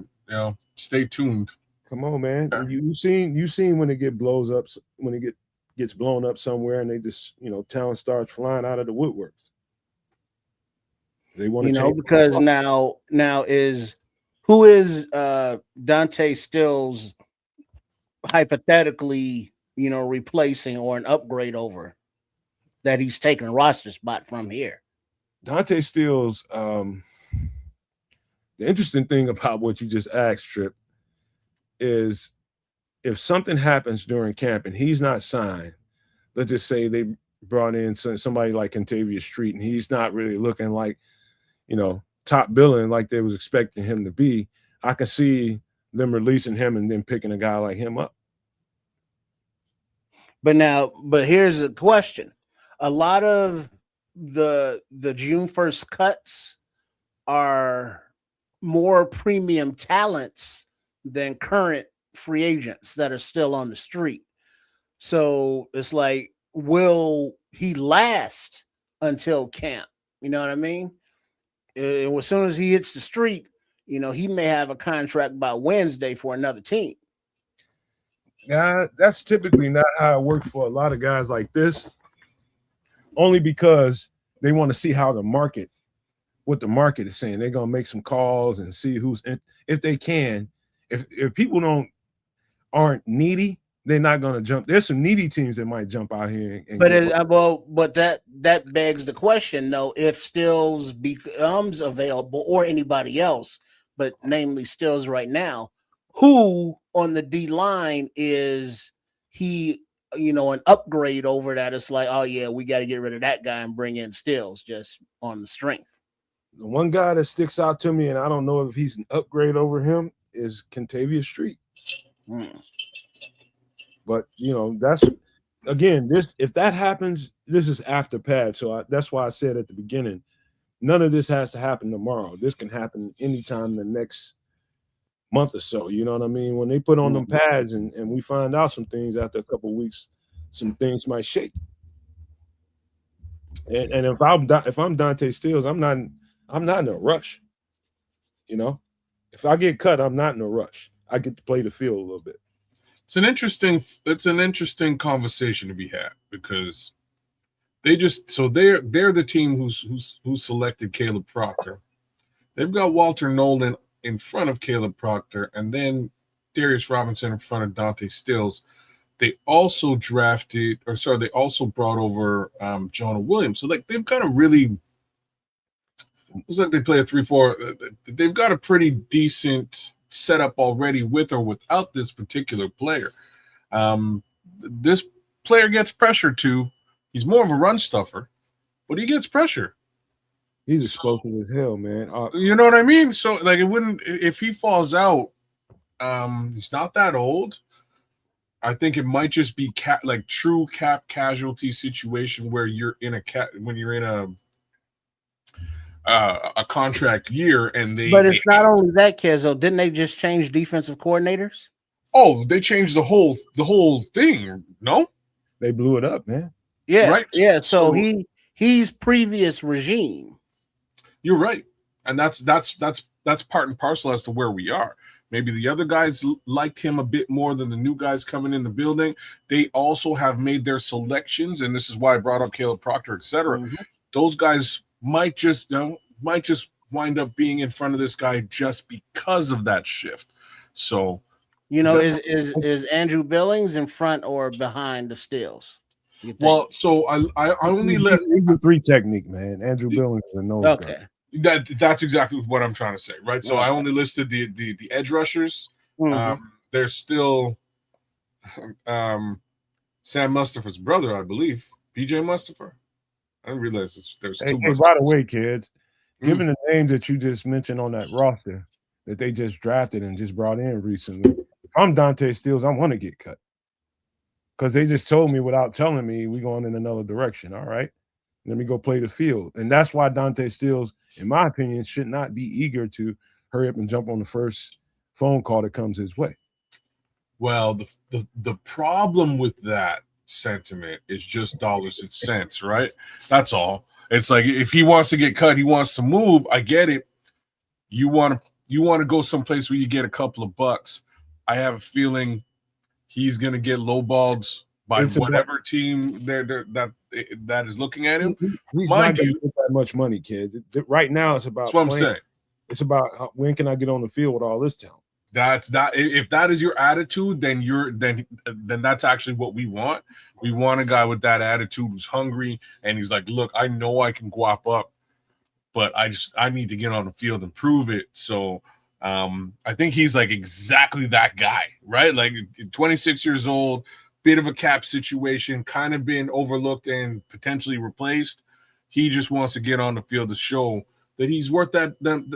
Speaker 3: stay tuned.
Speaker 2: Come on, man. You seen when it gets blown up somewhere, and they just talent starts flying out of the woodworks. They want to
Speaker 4: because now who is Dante Stills hypothetically replacing or an upgrade over that he's taking a roster spot from here?
Speaker 2: Dante Stills. The interesting thing about what you just asked, Trip, is if something happens during camp and he's not signed, let's just say they brought in somebody like Kentavious Street and he's not really looking like, top billing like they was expecting him to be, I can see them releasing him and then picking a guy like him up.
Speaker 4: But here's a question. A lot of the June 1st cuts are more premium talents than current free agents that are still on the street. So it's like, will he last until camp? You know what I mean? And as soon as he hits the street, he may have a contract by Wednesday for another team.
Speaker 2: Yeah, that's typically not how it works for a lot of guys like this. Only because they want to see how what the market is saying. They're gonna make some calls and see who's in, if they can. If people aren't needy, they're not gonna jump. There's some needy teams that might jump out here.
Speaker 4: But that begs the question, though, if Stills becomes available or anybody else, but namely Stills right now, who on the D line is he? An upgrade over that. It's like, oh yeah, we got to get rid of that guy and bring in Stills just on the strength.
Speaker 2: The one guy that sticks out to me, and I don't know if he's an upgrade over him, is Kentavious Street. But that's again, if that happens, this is after pad. So that's why I said at the beginning, none of this has to happen tomorrow. This can happen anytime in the next month or so. You know what I mean? When they put on them pads and we find out some things after a couple of weeks, some things might shake. And if I'm Dante Stills, I'm not in a rush. If I get cut, I'm not in a rush. I get to play the field a little bit.
Speaker 3: It's an interesting conversation to be had because they're the team who selected Caleb Proctor. They've got Walter Nolan in front of Caleb Proctor, and then Darius Robinson in front of Dante Stills. They also brought over Jonah Williams. So they've got a really, looks like they play a 3-4. They've got a pretty decent setup already with or without this particular player. This player gets pressure too. He's more of a run stuffer, but he gets pressure.
Speaker 2: He's explosive as hell, man.
Speaker 3: You know what I mean? So it wouldn't, if he falls out, he's not that old. I think it might just be true cap casualty situation where you're in a contract year and
Speaker 4: But it's not only that, Kezo. Didn't they just change defensive coordinators?
Speaker 3: Oh, they changed the whole thing. No,
Speaker 2: they blew it up, man.
Speaker 4: Yeah,
Speaker 3: right.
Speaker 4: Yeah. So he's previous regime.
Speaker 3: You're right, and that's part and parcel as to where we are. Maybe the other guys liked him a bit more than the new guys coming in the building. They also have made their selections, and this is why I brought up Caleb Proctor, etc. Mm-hmm. Those guys might just wind up being in front of this guy just because of that shift. So,
Speaker 4: is Andrew Billings in front or behind the Stills?
Speaker 3: Well, so I only let
Speaker 2: the 3 technique, man. Andrew Billings is a nose guy.
Speaker 3: That's exactly what I'm trying to say, right? So I only listed the edge rushers.
Speaker 4: Mm-hmm.
Speaker 3: There's still Sam Mustafa's brother, I believe, BJ Mustafa. I didn't realize there's 2.
Speaker 2: Hey, by the way, kids, given the names that you just mentioned on that roster that they just drafted and just brought in recently, if I'm Dante Stills, I want to get cut because they just told me without telling me we're going in another direction. All right, let me go play the field, and that's why Dante Stills, in my opinion, should not be eager to hurry up and jump on the first phone call that comes his way.
Speaker 3: Well, the problem with that sentiment is just dollars and cents, right? That's all. It's like if he wants to get cut, he wants to move. I get it. You want to go someplace where you get a couple of bucks. I have a feeling he's going to get lowballed by whatever team that is looking at him.
Speaker 2: He's not going to get that much money, kid. Right now, it's about.
Speaker 3: That's what I'm saying.
Speaker 2: It's about when can I get on the field with all this talent.
Speaker 3: If that is your attitude, then that's actually what we want. We want a guy with that attitude who's hungry and he's like, look, I know I can guap up, but I need to get on the field and prove it. So I think he's like exactly that guy, right? Like 26 years old, bit of a cap situation, kind of been overlooked and potentially replaced. He just wants to get on the field to show that he's worth that, them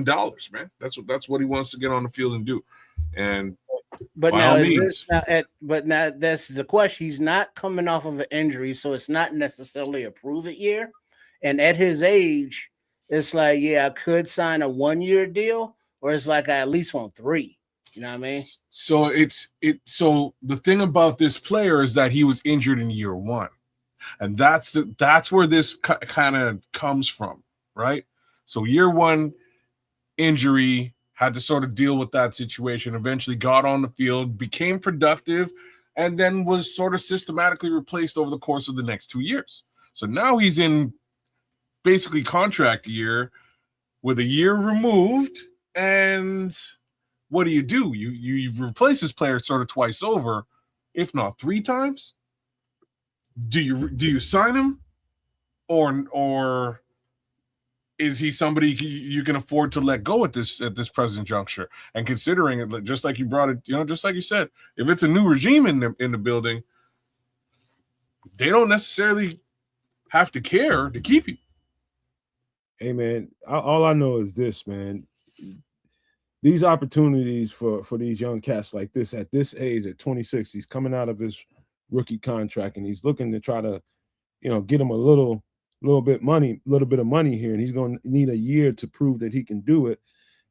Speaker 3: dollars, man. That's what he wants to get on the field and do. And
Speaker 4: but now that's the question. He's not coming off of an injury, so it's not necessarily a prove it year. And at his age, it's like, yeah, I could sign a 1-year deal, or it's like I at least want 3. You know what I mean?
Speaker 3: So so the thing about this player is that he was injured in year 1. And that's where this kind of comes from, right? So year 1 injury, had to sort of deal with that situation, eventually got on the field, became productive, and then was sort of systematically replaced over the course of the next 2 years. So now he's in basically contract year with a year removed, and what do? You replace this player sort of twice over, if not 3 times. Do you sign him, or is he somebody you can afford to let go at this present juncture? And considering it, just like you brought it, just like you said, if it's a new regime in the building, they don't necessarily have to care to keep you.
Speaker 2: Hey man, all I know is this, man. These opportunities for these young cats like this at this age, at 26, he's coming out of his rookie contract and he's looking to try to, get him a little bit of money here, and he's going to need a year to prove that he can do it.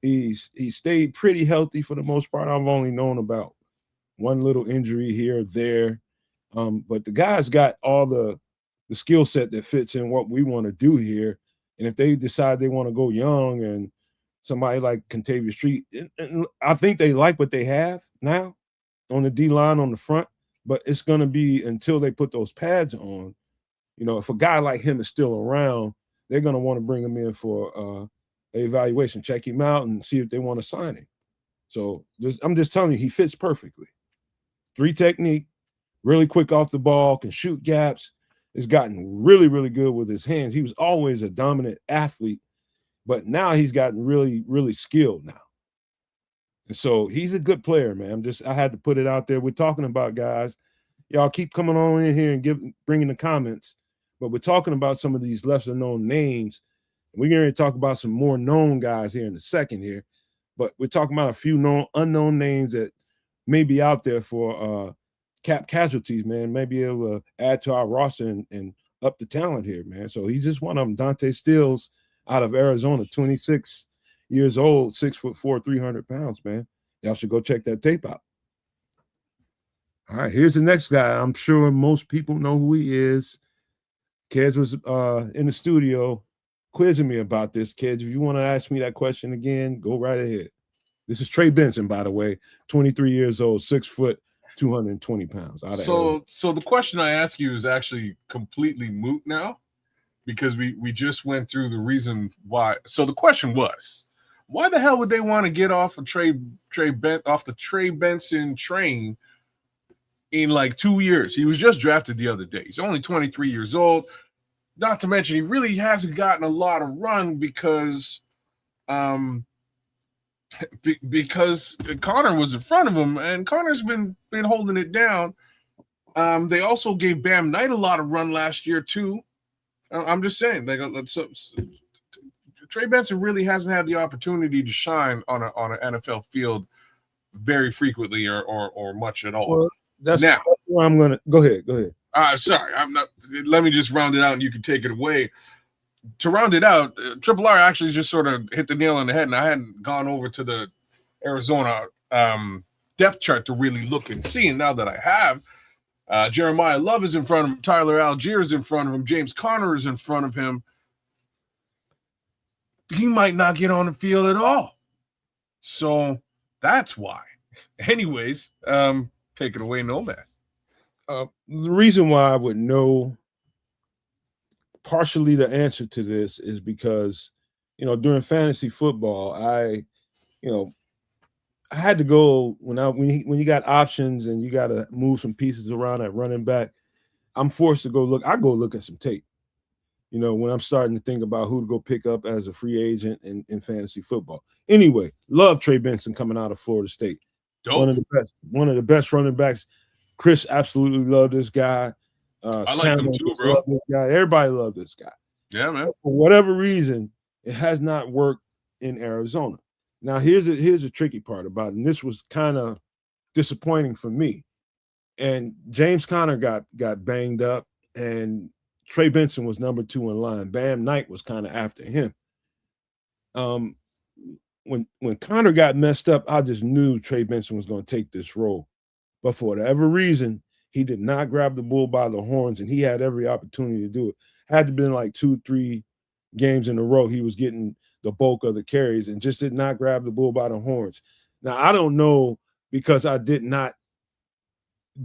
Speaker 2: He's stayed pretty healthy for the most part. I've only known about one little injury here or there, but the guy's got all the skill set that fits in what we want to do here. And if they decide they want to go young and somebody like Contavious Street, and I think they like what they have now on the D line on the front, but it's going to be until they put those pads on. If a guy like him is still around, they're going to want to bring him in for an evaluation, check him out, and see if they want to sign him. So I'm just telling you, he fits perfectly. 3 technique, really quick off the ball, can shoot gaps. Has gotten really, really good with his hands. He was always a dominant athlete, but now he's gotten really, really skilled now. And so he's a good player, man. I had to put it out there. We're talking about guys. Y'all keep coming on in here and bringing the comments. But we're talking about some of these lesser known names. We're going to talk about some more known guys here in a second here. But we're talking about a few unknown names that may be out there for cap casualties, man. Maybe it'll add to our roster and up the talent here, man. So he's just one of them. Dante Stills out of Arizona, 26 years old, 6'4", 300 pounds, man. Y'all should go check that tape out. All right, here's the next guy. I'm sure most people know who he is. Kez was in the studio quizzing me about this. Kez, if you want to ask me that question again, go right ahead. This is Trey Benson, by the way, 23 years old, 6 foot, 220 pounds.
Speaker 3: So the question I ask you is actually completely moot now, because we just went through the reason why. So the question was, why the hell would they want to get off of off the Trey Benson train in like 2 years? He was just drafted the other day. He's only 23 years old. Not to mention, he really hasn't gotten a lot of run because Connor was in front of him, and Connor's been holding it down. They also gave Bam Knight a lot of run last year too. I'm just saying, like, Trey Benson really hasn't had the opportunity to shine on an NFL field very frequently or much at all.
Speaker 2: Well, that's why I'm gonna go ahead.
Speaker 3: Sorry, I'm not. Let me just round it out, and you can take it away. To round it out, Triple R actually just sort of hit the nail on the head, and I hadn't gone over to the Arizona depth chart to really look and see. And now that I have, Jeremiah Love is in front of him, Tyler Algier is in front of him, James Conner is in front of him. He might not get on the field at all. So that's why. Anyways, take it away, Nomad.
Speaker 2: The reason why I would know partially the answer to this is because, during fantasy football, I had to go when you got options and you got to move some pieces around at running back. I'm forced to go look. I go look at some tape. When I'm starting to think about who to go pick up as a free agent in fantasy football. Anyway, love Trey Benson coming out of Florida State.
Speaker 3: Dope.
Speaker 2: One of the best running backs. Chris absolutely loved this guy.
Speaker 3: I like him too, bro.
Speaker 2: Loved this guy. Everybody loved this guy.
Speaker 3: Yeah, man.
Speaker 2: But for whatever reason, it has not worked in Arizona. Now, here's a tricky part about it, and this was kind of disappointing for me. And James Conner got banged up, and Trey Benson was number 2 in line. Bam Knight was kind of after him. When Conner got messed up, I just knew Trey Benson was going to take this role. But for whatever reason, he did not grab the bull by the horns, and he had every opportunity to do it. Had to been like 2-3 games in a row he was getting the bulk of the carries and just did not grab the bull by the horns. Now, I don't know, because I did not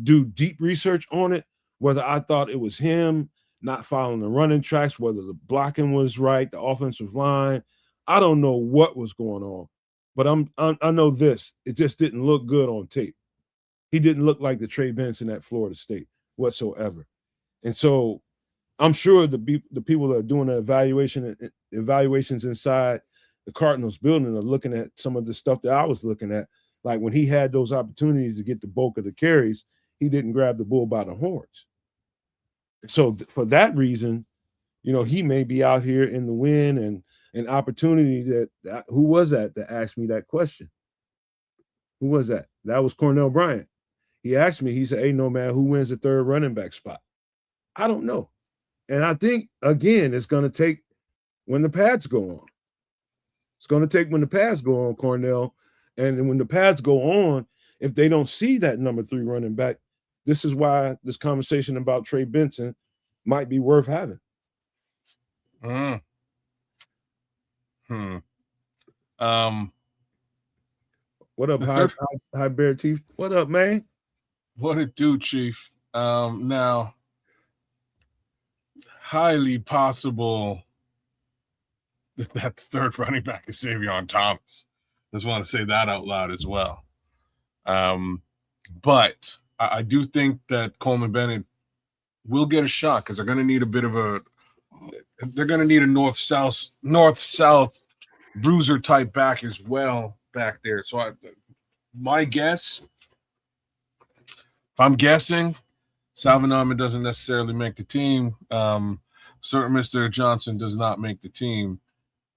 Speaker 2: do deep research on it, whether I thought it was him not following the running tracks, whether the blocking was right, the offensive line. I don't know what was going on, but I know this. It just didn't look good on tape. He didn't look like the Trey Benson at Florida State whatsoever. And so I'm sure the people that are doing the evaluations inside the Cardinals building are looking at some of the stuff that I was looking at. Like when he had those opportunities to get the bulk of the carries, he didn't grab the bull by the horns. So for that reason, he may be out here in the wind and an opportunity that who was that asked me that question? Who was that? That was Cornell Bryant. He asked me, he said, "Hey, Nomad, who wins the third running back spot?" I don't know. And I think, again, it's going to take when the pads go on. It's going to take when the pads go on, Cornell. And when the pads go on, if they don't see that number 3 running back, this is why this conversation about Trey Benson might be worth having. What up, High Bear Chief? What up, man?
Speaker 3: What it do, Chief? Now, highly possible that the third running back is Savion Thomas. Just want to say that out loud as well. But I do think that Coleman Bennett will get a shot because they're going to need a bit of they're going to need a north-south bruiser type back as well back there. So my guess, if I'm guessing, Salvon Ahmed doesn't necessarily make the team. Sir Mr. Johnson does not make the team.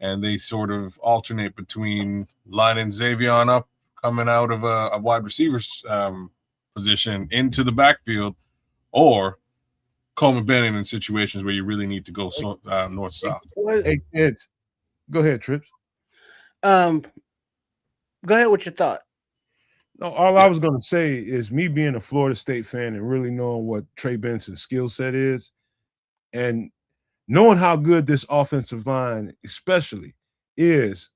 Speaker 3: And they sort of alternate between lining Xavier up, coming out of a wide receiver's position into the backfield, or Coleman Bennett in situations where you really need to go north-south.
Speaker 2: Hey, kids. Go ahead, Trips.
Speaker 4: Go ahead with your thought.
Speaker 2: No, all I was going to say is me being a Florida State fan and really knowing what Trey Benson's skill set is and knowing how good this offensive line especially is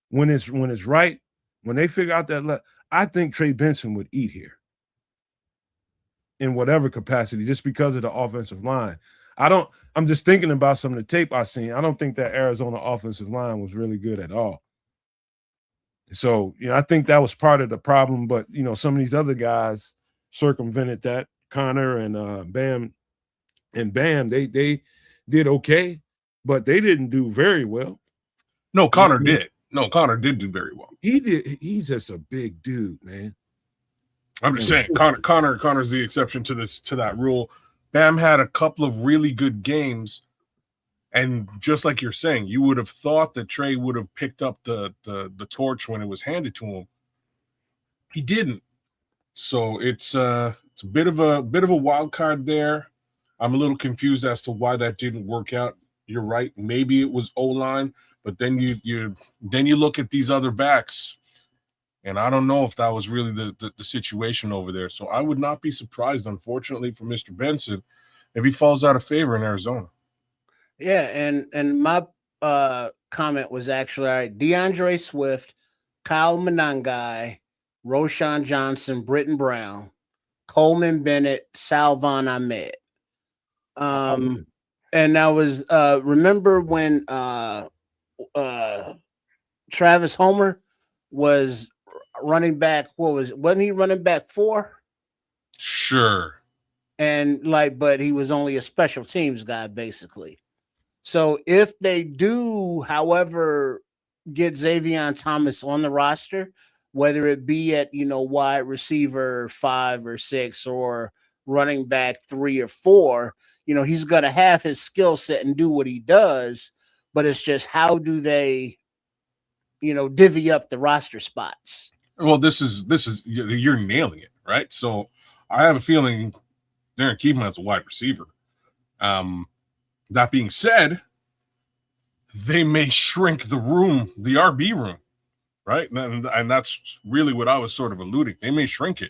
Speaker 2: when it's right, when they figure out that I think Trey Benson would eat here in whatever capacity just because of the offensive line. I'm just thinking about some of the tape I've seen. I don't think that Arizona offensive line was really good at all. So, I think that was part of the problem, but, some of these other guys circumvented that. Connor and Bam, they did okay, but they didn't do very well.
Speaker 3: No, Connor did. No, Connor did do very well.
Speaker 2: He did. He's just a big dude, man.
Speaker 3: I'm just saying, Connor's the exception to that rule. Bam had a couple of really good games, And just like you're saying, you would have thought that Trey would have picked up the torch when it was handed to him. He didn't. So it's a bit of a wild card there. I'm a little confused as to why that didn't work out. You're right. Maybe it was O-line, but then you look at these other backs, and I don't know if that was really the situation over there. So I would not be surprised, unfortunately, for Mr. Benson if he falls out of favor in Arizona.
Speaker 4: Yeah, and my comment was actually, all right, DeAndre Swift, Kyle Monangai, Roshan Johnson, Britton Brown, Coleman Bennett, Salvon Ahmed. And that was remember when Travis Homer was running back, wasn't he running back 4?
Speaker 3: Sure.
Speaker 4: And but he was only a special teams guy, basically. So if they do, however, get Xavier Thomas on the roster, whether it be at wide receiver 5 or 6 or running back 3 or 4, he's going to have his skill set and do what he does. But it's just, how do they, divvy up the roster spots?
Speaker 3: Well, this is you're nailing it, right? So I have a feeling they're going to keep him as a wide receiver. That being said, they may shrink the RB room, right? And that's really what I was sort of alluding. They may shrink it.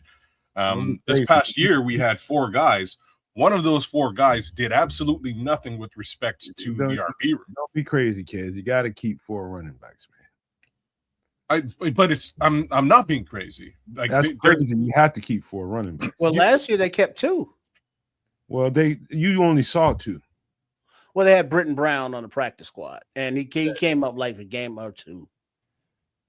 Speaker 3: This past year, we had 4 guys. One of those 4 guys did absolutely nothing with respect to the RB room.
Speaker 2: Don't be crazy, kids. You got to keep 4 running backs, man.
Speaker 3: I'm not being crazy. Like,
Speaker 2: that's crazy. You have to keep 4 running backs.
Speaker 4: Well, last year they kept 2.
Speaker 2: Well, you only saw 2.
Speaker 4: Well, they had Britton Brown on the practice squad, and he came up like a game or 2.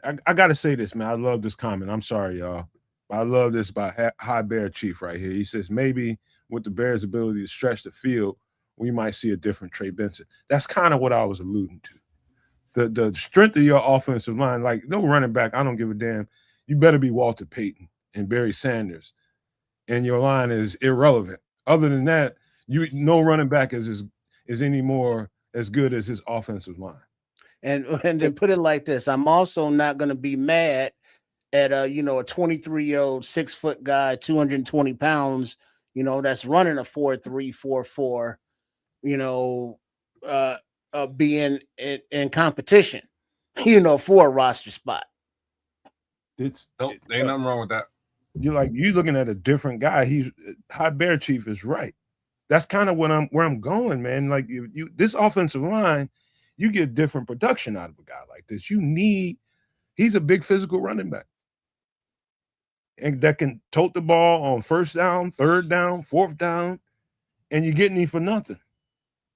Speaker 2: I got to say this, man. I love this comment. I'm sorry, y'all. But I love this by High Bear Chief right here. He says, maybe with the Bears' ability to stretch the field, we might see a different Trey Benson. That's kind of what I was alluding to. The strength of your offensive line, like no running back, I don't give a damn. You better be Walter Payton and Barry Sanders, and your line is irrelevant. Other than that, no running back is any more as good as his offensive line.
Speaker 4: And then put it like this: I'm also not going to be mad at a 23-year-old 6-foot guy, 220 pounds, that's running a 4.3, 4.4, being in competition, for a roster spot.
Speaker 3: Ain't nothing wrong with that.
Speaker 2: You're looking at a different guy. High Bear Chief is right. That's kind of where I'm going, man. Like you this offensive line, you get different production out of a guy like this. He's a big physical running back. And that can tote the ball on 1st down, 3rd down, 4th down, and you're getting him for nothing.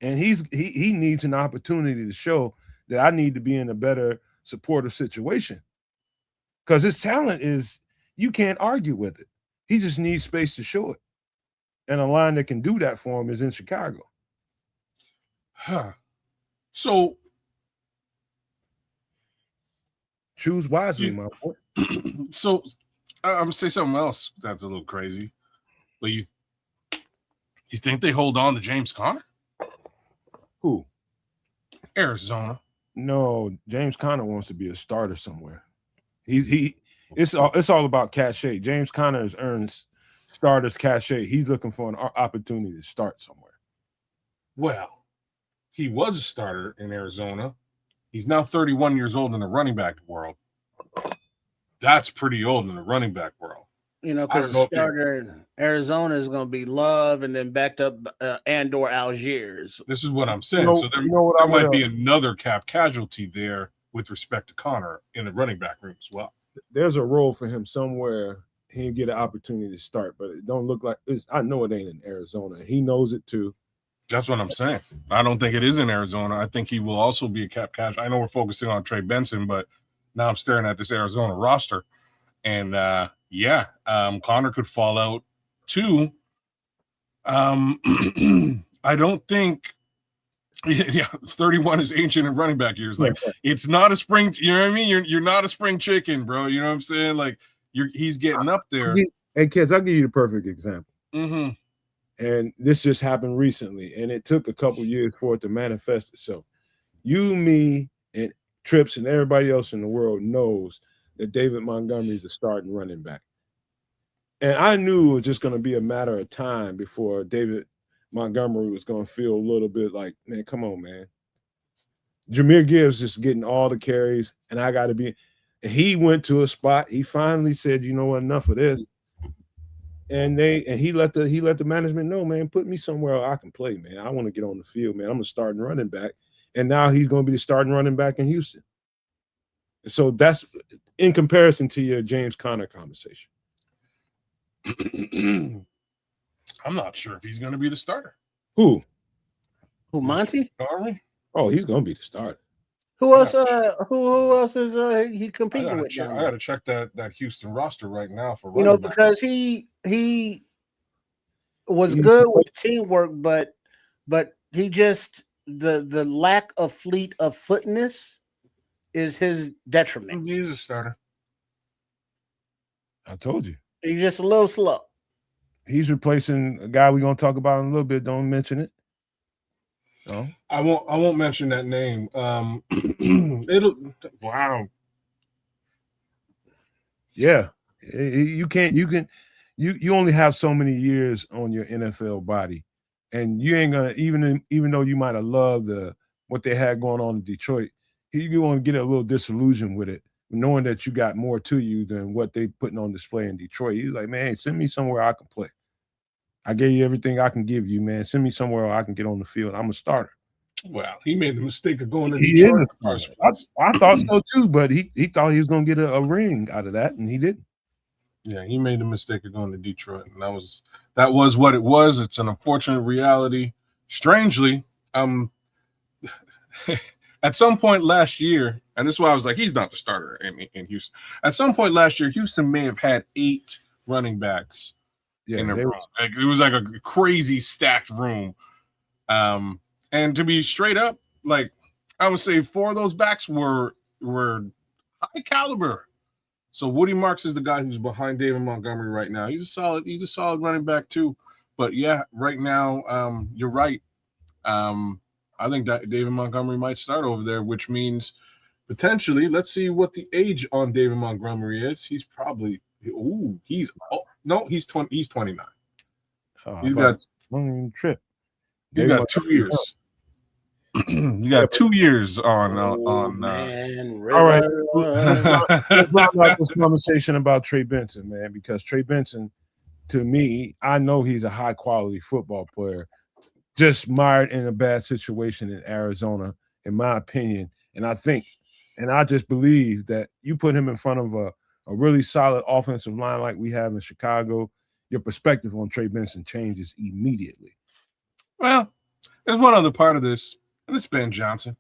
Speaker 2: And he needs an opportunity to show that I need to be in a better supportive situation. Because his talent you can't argue with it. He just needs space to show it. And a line that can do that for him is in Chicago.
Speaker 3: So
Speaker 2: choose wisely, my boy.
Speaker 3: So I'm gonna say something else that's a little crazy. But you think they hold on to James Conner?
Speaker 2: Who?
Speaker 3: Arizona.
Speaker 2: No, James Conner wants to be a starter somewhere. It's all about cachet. James Conner has earned starters cachet. He's looking for an opportunity to start somewhere.
Speaker 3: Well, he was a starter in Arizona. He's now 31 years old in the running back world. That's pretty old in the running back world.
Speaker 4: Because the starter in Arizona is going to be Love and then backed up Andor Algiers.
Speaker 3: This is what I'm saying. So there might be another cap casualty there with respect to Conner in the running back room as well.
Speaker 2: There's a role for him somewhere. He'll get an opportunity to start, but it don't look like I know it ain't in Arizona. He knows it too.
Speaker 3: That's what I'm saying. I don't think it is in Arizona. I think he will also be a cap casualty. I know we're focusing on Trey Benson, but now I'm staring at this Arizona roster. And Conner could fall out too. I don't think 31 is ancient in running back years. Like it's not a spring, you know what I mean? You're not a spring chicken, bro. You know what I'm saying? Like he's getting up there.
Speaker 2: Hey kids, I'll give you the perfect example.
Speaker 3: Mm-hmm.
Speaker 2: And this just happened recently, and it took a couple years for it to manifest itself. You, me, and Trips and everybody else in the world knows that David Montgomery is a starting running back. And I knew it was just going to be a matter of time before David Montgomery was going to feel a little bit like, man, come on, man. Jahmyr Gibbs just getting all the carries, and I got to be. And he went to a spot. He finally said, you know what, enough of this. And he let the management know, man, put me somewhere I can play, man. I want to get on the field, man. I'm a starting running back. And now he's going to be the starting running back in Houston. So that's in comparison to your James Conner conversation.
Speaker 3: I'm not sure if he's going to be the starter.
Speaker 2: Who?
Speaker 4: Monty?
Speaker 2: Oh, he's going to be the starter.
Speaker 4: Who else? Who else is he competing with?
Speaker 3: I got to check that Houston roster right now for
Speaker 4: because he was good with teamwork, but he just the lack of fleet of footness is his detriment.
Speaker 3: He's a starter.
Speaker 2: I told you.
Speaker 4: He's just a little slow.
Speaker 2: He's replacing a guy we're gonna talk about in a little bit. Don't mention it. No,
Speaker 3: I won't mention that name. Wow.
Speaker 2: Yeah, you only have so many years on your NFL body, and you ain't gonna even though you might have loved what they had going on in Detroit, you want to get a little disillusioned with it, knowing that you got more to you than what they putting on display in Detroit. He's like, man, send me somewhere I can play. I gave you everything I can give you, man. Send me somewhere I can get on the field. I'm a starter.
Speaker 3: Well, he made the mistake of going to Detroit.
Speaker 2: I thought so too, but he thought he was going to get a ring out of that, and he didn't.
Speaker 3: Yeah, he made the mistake of going to Detroit, and that was what it was. It's an unfortunate reality. Strangely, at some point last year, and this is why I was like, he's not the starter in Houston. At some point last year, Houston may have had 8 running backs in their room. It was like a crazy stacked room. And to be straight up, like I would say 4 of those backs were high caliber. So Woody Marks is the guy who's behind David Montgomery right now. He's a solid running back too. But yeah, right now, you're right. I think that David Montgomery might start over there, which means potentially, let's see what the age on David Montgomery is. He's probably he's 29. He's got
Speaker 2: trip.
Speaker 3: He's got 2 years. You got 2 years on. All
Speaker 2: right, let's not about this conversation about Trey Benson, man, because Trey Benson, to me, I know he's a high quality football player, just mired in a bad situation in Arizona, in my opinion. And I just believe that you put him in front of a really solid offensive line like we have in Chicago, your perspective on Trey Benson changes immediately.
Speaker 3: Well, there's one other part of this, and it's Ben Johnson.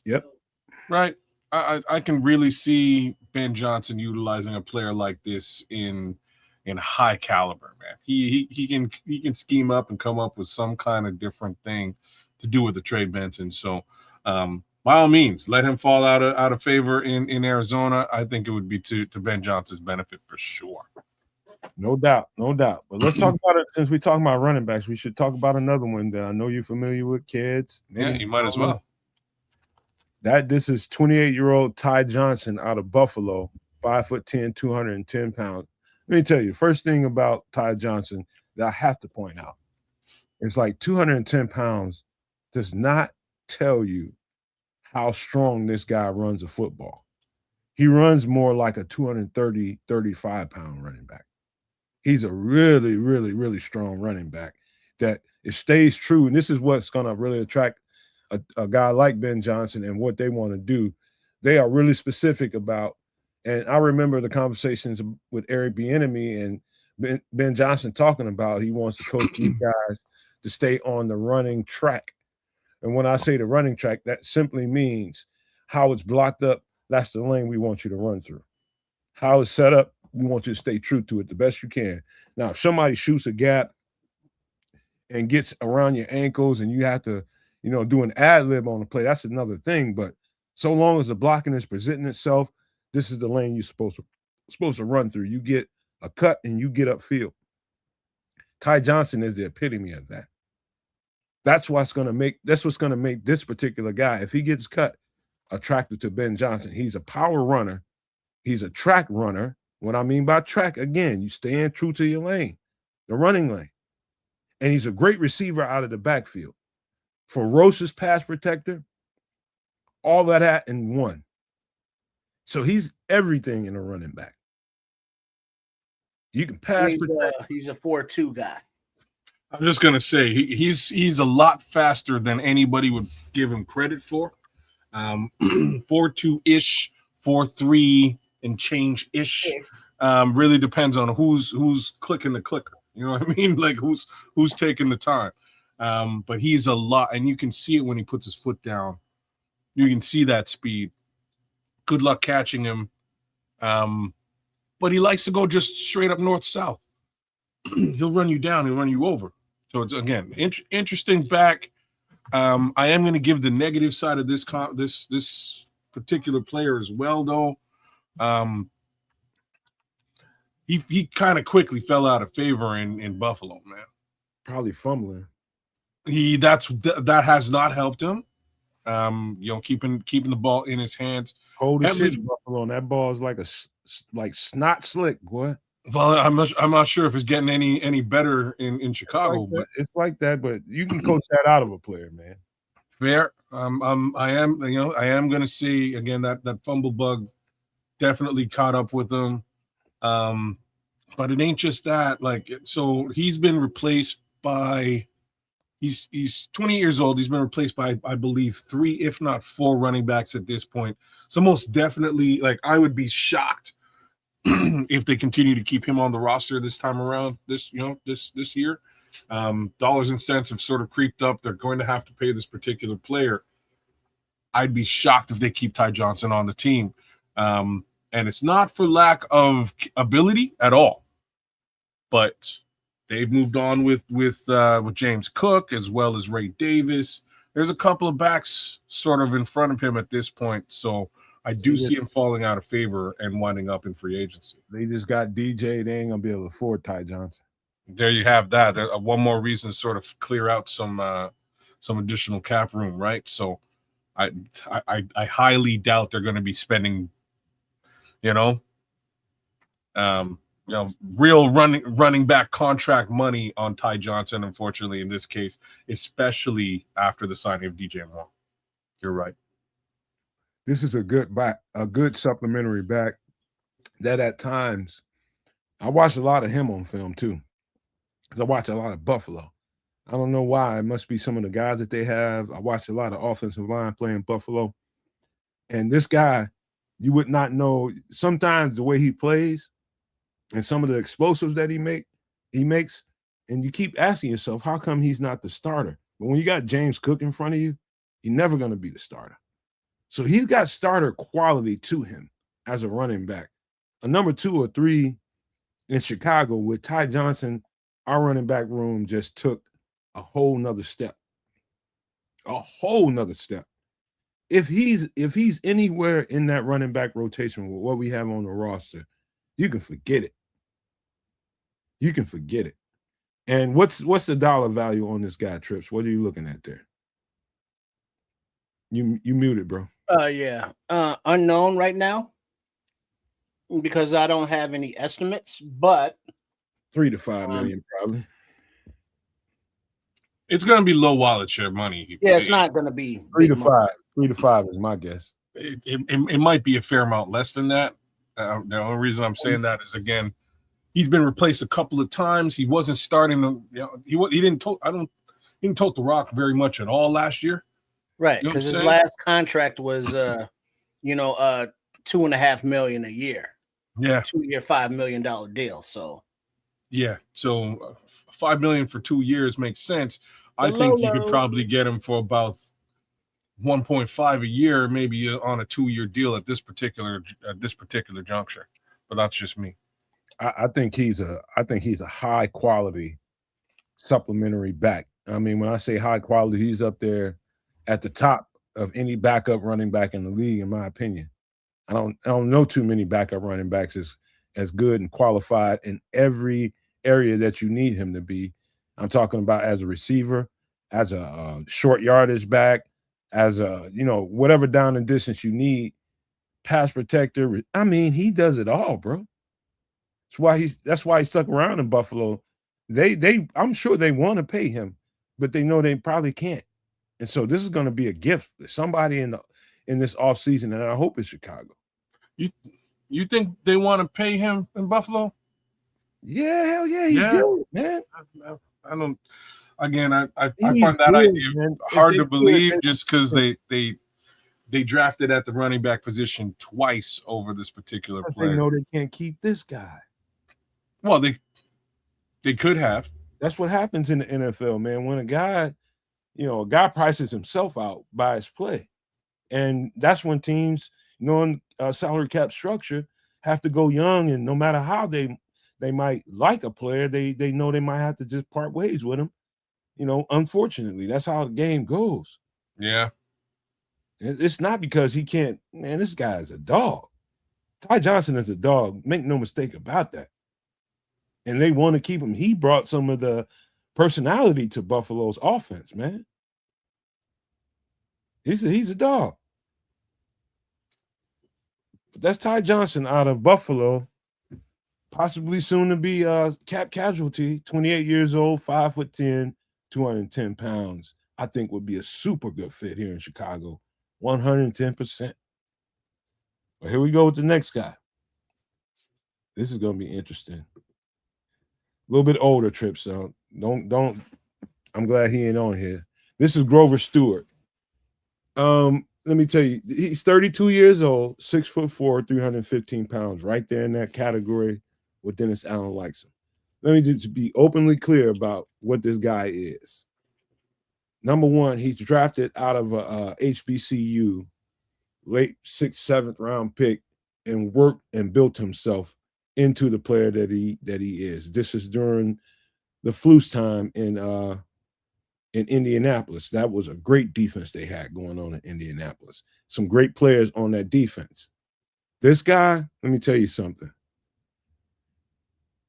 Speaker 2: Yep.
Speaker 3: Right. I can really see Ben Johnson utilizing a player like this in high caliber, man. He can scheme up and come up with some kind of different thing to do with the Trey Benson. So by all means, let him fall out of favor in Arizona. I think it would be to Ben Johnson's benefit for sure.
Speaker 2: No doubt. But let's talk about it. Since we're talking about running backs, we should talk about another one that I know you're familiar with, kids.
Speaker 3: Yeah, you might as well.
Speaker 2: This is 28-year-old Ty Johnson out of Buffalo, 5'10", 210 pounds. Let me tell you, first thing about Ty Johnson that I have to point out, it's like 210 pounds does not tell you how strong this guy runs a football. He runs more like a 230, 35-pound running back. He's a really, really, really strong running back that it stays true. And this is what's going to really attract a guy like Ben Johnson and what they want to do. They are really specific about, and I remember the conversations with Eric Bieniemy and Ben Johnson talking about he wants to coach these guys to stay on the running track. And when I say the running track, that simply means how it's blocked up. That's the lane we want you to run through. How it's set up, we want you to stay true to it the best you can. Now, if somebody shoots a gap and gets around your ankles and you have to, do an ad lib on the play, that's another thing. But so long as the blocking is presenting itself, this is the lane you're supposed to run through. You get a cut and you get upfield. Ty Johnson is the epitome of that. That's what's going to make this particular guy, if he gets cut, attractive to Ben Johnson. He's a power runner. He's a track runner. What I mean by track, again, you staying true to your lane, the running lane. And he's a great receiver out of the backfield. Ferocious pass protector, all of that in one. So he's everything in a running back. You can pass protect.
Speaker 4: He's a 4.2 guy.
Speaker 3: I'm just gonna say he's a lot faster than anybody would give him credit for. 4.2-ish, 4.3 and change-ish. Really depends on who's clicking the clicker. You know what I mean? Like who's taking the time. But he's a lot, and you can see it when he puts his foot down. You can see that speed. Good luck catching him. But he likes to go just straight up north-south. He'll run you down. He'll run you over. So it's, again, interesting back. I am going to give the negative side of this particular player as well, though. He kind of quickly fell out of favor in Buffalo, man.
Speaker 2: Probably fumbling.
Speaker 3: That has not helped him. Keeping the ball in his hands.
Speaker 2: Hold his shit, Buffalo. And that ball is like snot slick, boy.
Speaker 3: Well, I'm not sure if it's getting any better in Chicago, but
Speaker 2: it's like that. But you can coach that out of a player, man.
Speaker 3: Fair. I am going to see again that fumble bug definitely caught up with him. But it ain't just that. Like, so he's been replaced by. He's 20 years old. He's been replaced by, I believe, 3, if not 4 running backs at this point. So most definitely, like, I would be shocked if they continue to keep him on the roster this time around. This year, dollars and cents have sort of creeped up. They're going to have to pay this particular player. I'd be shocked if they keep Ty Johnson on the team, and it's not for lack of ability at all, but. They've moved on with James Cook as well as Ray Davis. There's a couple of backs sort of in front of him at this point, so I do see him falling out of favor and winding up in free agency.
Speaker 2: They just got DJ. They ain't gonna be able to afford Ty Johnson.
Speaker 3: There you have that. One more reason to sort of clear out some additional cap room, right? So I highly doubt they're going to be spending, real running back contract money on Ty Johnson, unfortunately, in this case, especially after the signing of DJ Moore. You're right.
Speaker 2: This is a good supplementary back that at times I watch a lot of him on film too. Because I watch a lot of Buffalo. I don't know why. It must be some of the guys that they have. I watch a lot of offensive line playing Buffalo. And this guy, you would not know sometimes the way he plays and some of the explosives that he makes, and you keep asking yourself, how come he's not the starter? But when you got James Cook in front of you, he's never going to be the starter. So he's got starter quality to him as a running back. A number 2 or 3 in Chicago with Ty Johnson, our running back room just took a whole nother step. A whole nother step. If he's anywhere in that running back rotation with what we have on the roster, you can forget it. You can forget it. And what's the dollar value on this guy, Trips? What are you looking at there? You muted, bro.
Speaker 4: Yeah. Unknown right now because I don't have any estimates, but
Speaker 2: 3 to 5 million probably.
Speaker 3: It's going to be low wallet share money.
Speaker 4: Yeah, it's not going to be
Speaker 2: 3 to 5. 3 to 5 is my guess.
Speaker 3: It might be a fair amount less than that. The only reason I'm saying that is, again, he's been replaced a couple of times. He wasn't starting. He didn't tote the rock very much at all last year.
Speaker 4: Right, because his last contract was $2.5 million a year.
Speaker 3: Yeah,
Speaker 4: 2-year, $5 million deal. So
Speaker 3: yeah, so $5 million for 2 years makes sense. I think you could probably get him for about 1.5 a year, maybe on a 2-year deal at this particular juncture. But that's just me.
Speaker 2: I think he's a high quality supplementary back. I mean, when I say high quality, he's up there at the top of any backup running back in the league, in my opinion. I don't know too many backup running backs as good and qualified in every area that you need him to be. I'm talking about as a receiver, as a short yardage back, as a whatever down and distance you need, pass protector. I mean, he does it all, bro. That's why he stuck around in Buffalo. I'm sure they want to pay him, but they know they probably can't. And so this is going to be a gift for somebody in this offseason, and I hope it's Chicago.
Speaker 3: You think they want to pay him in Buffalo?
Speaker 2: Yeah, hell yeah, he's good, man.
Speaker 3: I don't. Again, I
Speaker 2: He's
Speaker 3: find that
Speaker 2: good,
Speaker 3: idea
Speaker 2: man.
Speaker 3: hard to believe, just because they drafted at the running back position twice over this particular player.
Speaker 2: They know they can't keep this guy.
Speaker 3: Well, they could have.
Speaker 2: That's what happens in the NFL, man. When a guy prices himself out by his play. And that's when teams, knowing salary cap structure, have to go young. And no matter how they might like a player, they know they might have to just part ways with him. Unfortunately, that's how the game goes.
Speaker 3: Yeah.
Speaker 2: It's not because he can't. Man, this guy is a dog. Ty Johnson is a dog. Make no mistake about that. And they want to keep him. He brought some of the personality to Buffalo's offense, man. He's a dog. But that's Ty Johnson out of Buffalo, possibly soon to be a cap casualty. 28 years old, 5'10", 210 pounds. I think would be a super good fit here in Chicago. 110%. But here we go with the next guy. This is going to be interesting. A little bit older trip, so don't. I'm glad he ain't on here. This is Grover Stewart. Let me tell you, he's 32 years old, 6'4", 315 pounds, right there in that category where Dennis Allen likes him. Let me just be openly clear about what this guy is. Number one, he's drafted out of a HBCU, late 6th, 7th round pick, and worked and built himself into the player that he is. This is during the Flus time in Indianapolis. That was a great defense they had going on in Indianapolis. Some great players on that defense. This guy, let me tell you something.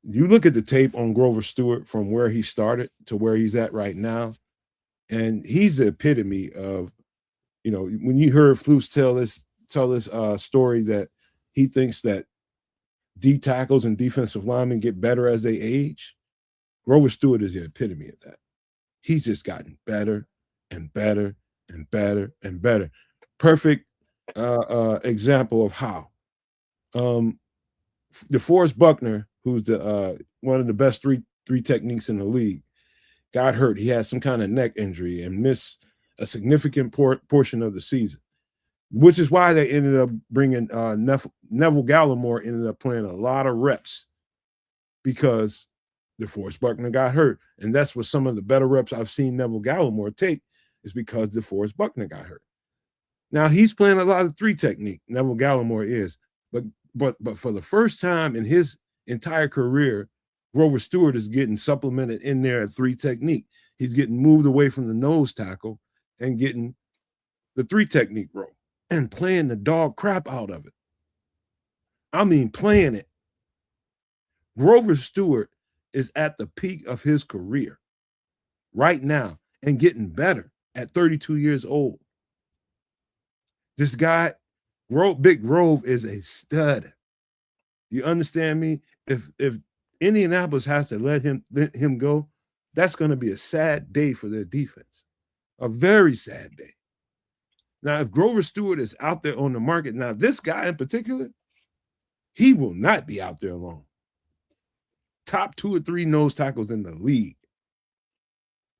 Speaker 2: You look at the tape on Grover Stewart from where he started to where he's at right now, and he's the epitome of, when you heard Flus tell this story that he thinks that D tackles and defensive linemen get better as they age, Grover Stewart is the epitome of that. He's just gotten better and better and better and better. Perfect example of how. DeForest Buckner, who's the one of the best three techniques in the league, got hurt. He had some kind of neck injury and missed a significant portion of the season, which is why they ended up bringing Neville Gallimore ended up playing a lot of reps because DeForest Buckner got hurt. And that's what some of the better reps I've seen Neville Gallimore take is because DeForest Buckner got hurt. Now he's playing a lot of three technique, Neville Gallimore is, but for the first time in his entire career, Grover Stewart is getting supplemented in there at three technique. He's getting moved away from the nose tackle and getting the three technique role and playing the dog crap out of it. I mean, playing it. Grover Stewart is at the peak of his career right now and getting better at 32 years old. This guy, Big Grove, is a stud. You understand me? If Indianapolis has to let him go, that's going to be a sad day for their defense. A very sad day. Now, if Grover Stewart is out there on the market, now this guy in particular, he will not be out there long. Top 2 or 3 nose tackles in the league.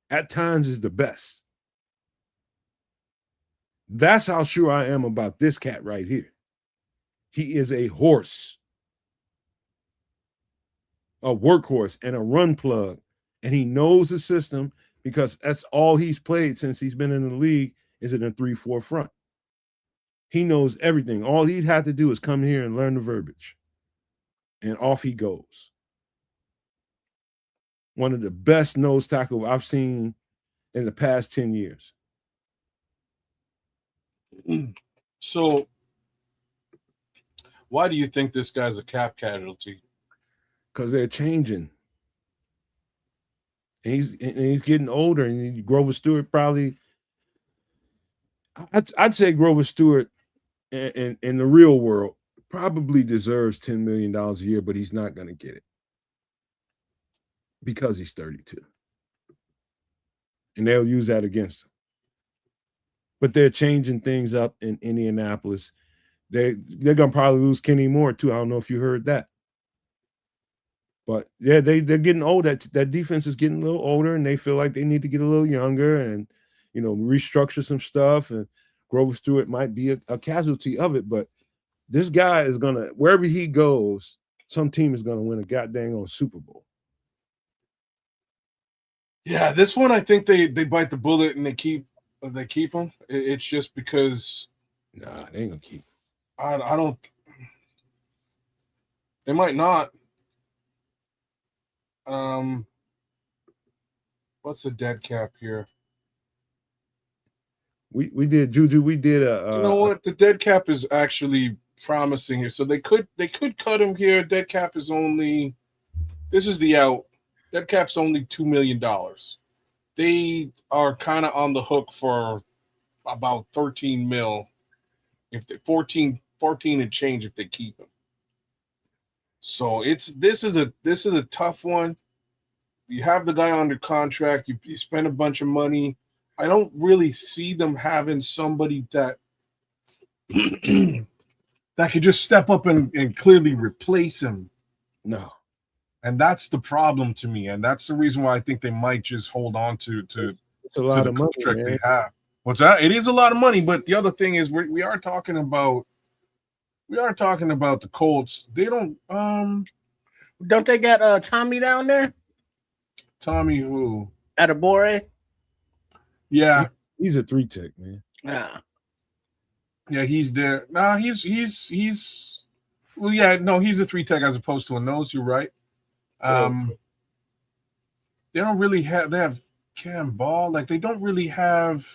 Speaker 2: At times is the best. That's how sure I am about this cat right here. He is a horse, a workhorse, and a run plug. And he knows the system because that's all he's played since he's been in the league is in a 3-4 front. He knows everything. All he'd have to do is come here and learn the verbiage. And off he goes. One of the best nose tackle I've seen in the past 10 years.
Speaker 3: So why do you think this guy's a cap casualty?
Speaker 2: Because they're changing. And he's getting older, and Grover Stewart probably. I'd say Grover Stewart in the real world probably deserves $10 million a year, but he's not going to get it because he's 32. And they'll use that against him. But they're changing things up in Indianapolis. They're going to probably lose Kenny Moore, too. I don't know if you heard that. But, yeah, they're getting old. That defense is getting a little older, and they feel like they need to get a little younger and, restructure some stuff. And Grover Stewart might be a casualty of it, but this guy is going to, wherever he goes, some team is going to win a goddamn Super Bowl.
Speaker 3: Yeah, this one I think they bite the bullet and they keep him. It's just because
Speaker 2: nah, they ain't gonna keep him.
Speaker 3: I don't. They might not. What's the dead cap here?
Speaker 2: We did Juju. We did a.
Speaker 3: You know what? The dead cap is actually promising here. So they could cut him here. Dead cap is only. This is the out. Dead cap's only $2 million. They are kind of on the hook for about 13 mil. If they 14 and change if they keep him. So this is a tough one. You have the guy under contract. You spend a bunch of money. I don't really see them having somebody that that could just step up and clearly replace him.
Speaker 2: No.
Speaker 3: And that's the problem to me. And that's the reason why I think they might just hold on to
Speaker 2: it's a lot of money,
Speaker 3: contract
Speaker 2: man.
Speaker 3: they have. What's that? It is a lot of money, but the other thing is we are talking about the Colts. They don't
Speaker 4: they got Tommy down there?
Speaker 3: Tommy who?
Speaker 4: Adebore?
Speaker 3: Yeah.
Speaker 2: He's a 3-tech, man.
Speaker 3: Yeah, he's there. Nah, he's well, yeah, no, he's a 3-tech as opposed to a nose, you're right. They don't really have. They have Cam Ball. Like they don't really have.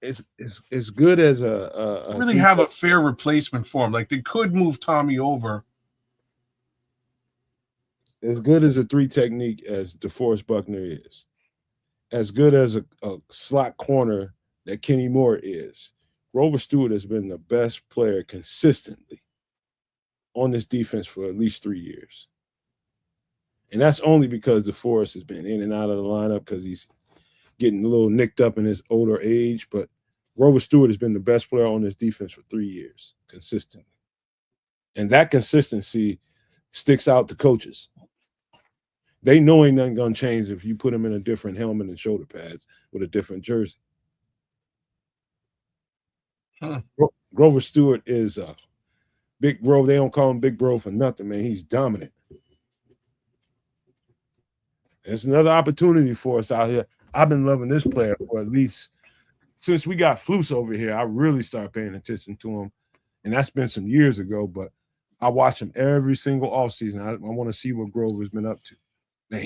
Speaker 2: It's good as a
Speaker 3: really have a fair replacement for him. Like they could move Tommy over.
Speaker 2: As good as a 3 technique as DeForest Buckner is, as good as a slot corner that Kenny Moore is, Grover Stewart has been the best player consistently on this defense for at least 3 years. And that's only because DeForest has been in and out of the lineup because he's getting a little nicked up in his older age. But Grover Stewart has been the best player on this defense for 3 years consistently. And that consistency sticks out to coaches. They know ain't nothing going to change if you put him in a different helmet and shoulder pads with a different jersey. Grover Stewart is Big Bro. They don't call him Big Bro for nothing, man. He's dominant. It's another opportunity for us out here. I've been loving this player for at least since we got Flus over here. I really started paying attention to him, and that's been some years ago. But I watch him every single offseason. I want to see what Grover's been up to. And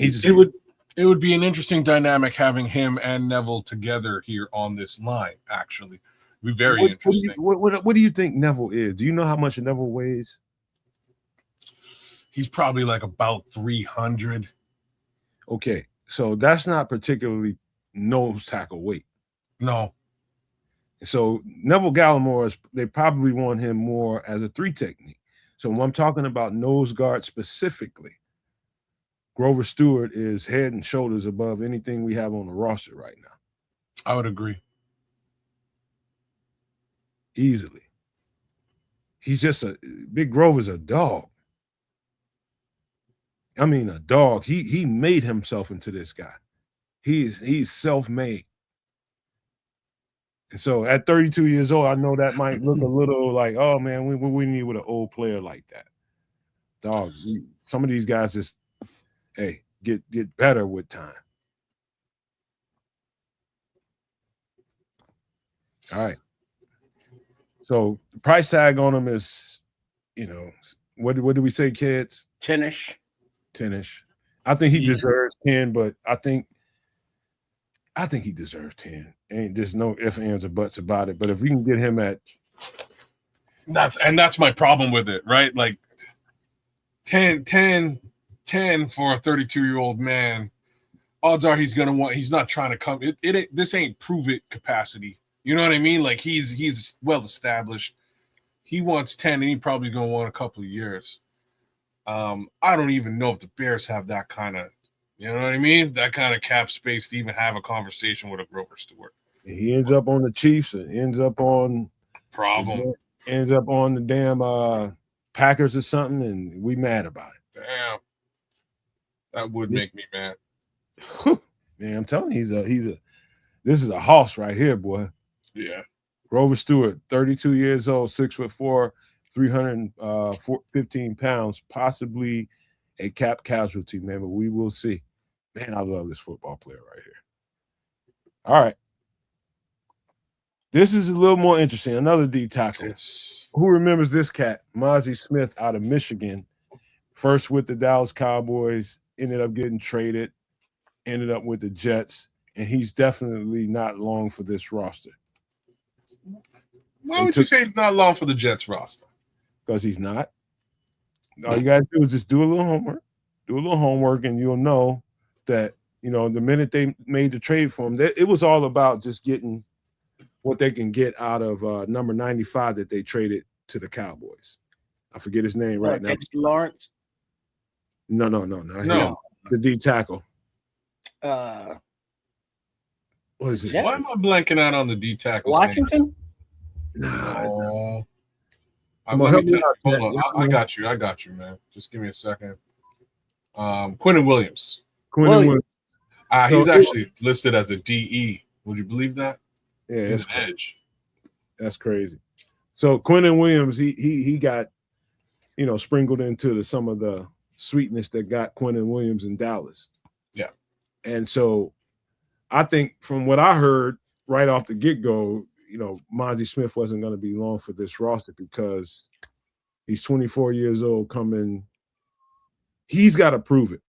Speaker 3: it would be an interesting dynamic having him and Neville together here on this line. Actually, it'd be very interesting.
Speaker 2: What do you think Neville is? Do you know how much Neville weighs?
Speaker 3: He's probably like about 300.
Speaker 2: Okay, so that's not particularly nose tackle weight.
Speaker 3: No.
Speaker 2: So Neville Gallimore, they probably want him more as a 3 technique. So when I'm talking about nose guard specifically, Grover Stewart is head and shoulders above anything we have on the roster right now.
Speaker 3: I would agree.
Speaker 2: Easily. He's just Big Grover's a dog. I mean, a dog. He made himself into this guy. He's self-made. And so at 32 years old, I know that might look a little like, oh man, we need with an old player like that. Dog, some of these guys just, hey, get better with time. All right. So the price tag on him is, what do we say, kids?
Speaker 4: 10-ish.
Speaker 2: 10-ish. I think he deserves 10, but I think he deserves 10. There's no ifs, ands, or buts about it. But if we can get him at
Speaker 3: that's my problem with it, right? Like 10 for a 32-year-old man odds are he's gonna want. He's not trying to come. This ain't prove it capacity. You know what I mean? Like he's well established. He wants 10, and he probably gonna want a couple of years. I don't even know if the Bears have that kind of, you know what I mean? That kind of cap space to even have a conversation with a Grover Stewart.
Speaker 2: He ends up on the Chiefs and ends up on the damn Packers or something, and we mad about it.
Speaker 3: Damn, that would make me mad.
Speaker 2: Man, I'm telling you, this is a hoss right here, boy.
Speaker 3: Yeah.
Speaker 2: Grover Stewart, 32 years old, 6'4", 315 pounds, possibly a cap casualty, man, but we will see. Man, I love this football player right here. All right. This is a little more interesting. Another D tackle.
Speaker 3: Yes.
Speaker 2: Who remembers this cat? Mozzie Smith out of Michigan. First with the Dallas Cowboys, ended up getting traded, ended up with the Jets, and he's definitely not long for this roster.
Speaker 3: Why would you say he's not long for the Jets roster?
Speaker 2: Because he's not. All you gotta do is just do a little homework, and you'll know that, you know, the minute they made the trade for him, it was all about just getting what they can get out of number 95 that they traded to the Cowboys. I forget his name right now.
Speaker 4: Lawrence?
Speaker 2: No. The D tackle.
Speaker 4: What
Speaker 2: is it?
Speaker 3: Why am I blanking out on the D tackle?
Speaker 4: Washington?
Speaker 3: No.
Speaker 2: Hold
Speaker 3: on. I got you, man. Just give me a second. Quinnen Williams.
Speaker 2: Williams.
Speaker 3: He's actually listed as a DE. Would you believe that?
Speaker 2: Yeah,
Speaker 3: he's an edge.
Speaker 2: That's crazy. So Quinnen Williams, he got, you know, sprinkled into some of the sweetness that got Quinnen Williams in Dallas.
Speaker 3: Yeah.
Speaker 2: And so I think from what I heard right off the get-go, you know, Mozzie Smith wasn't going to be long for this roster because he's 24 years old coming. He's got to prove it.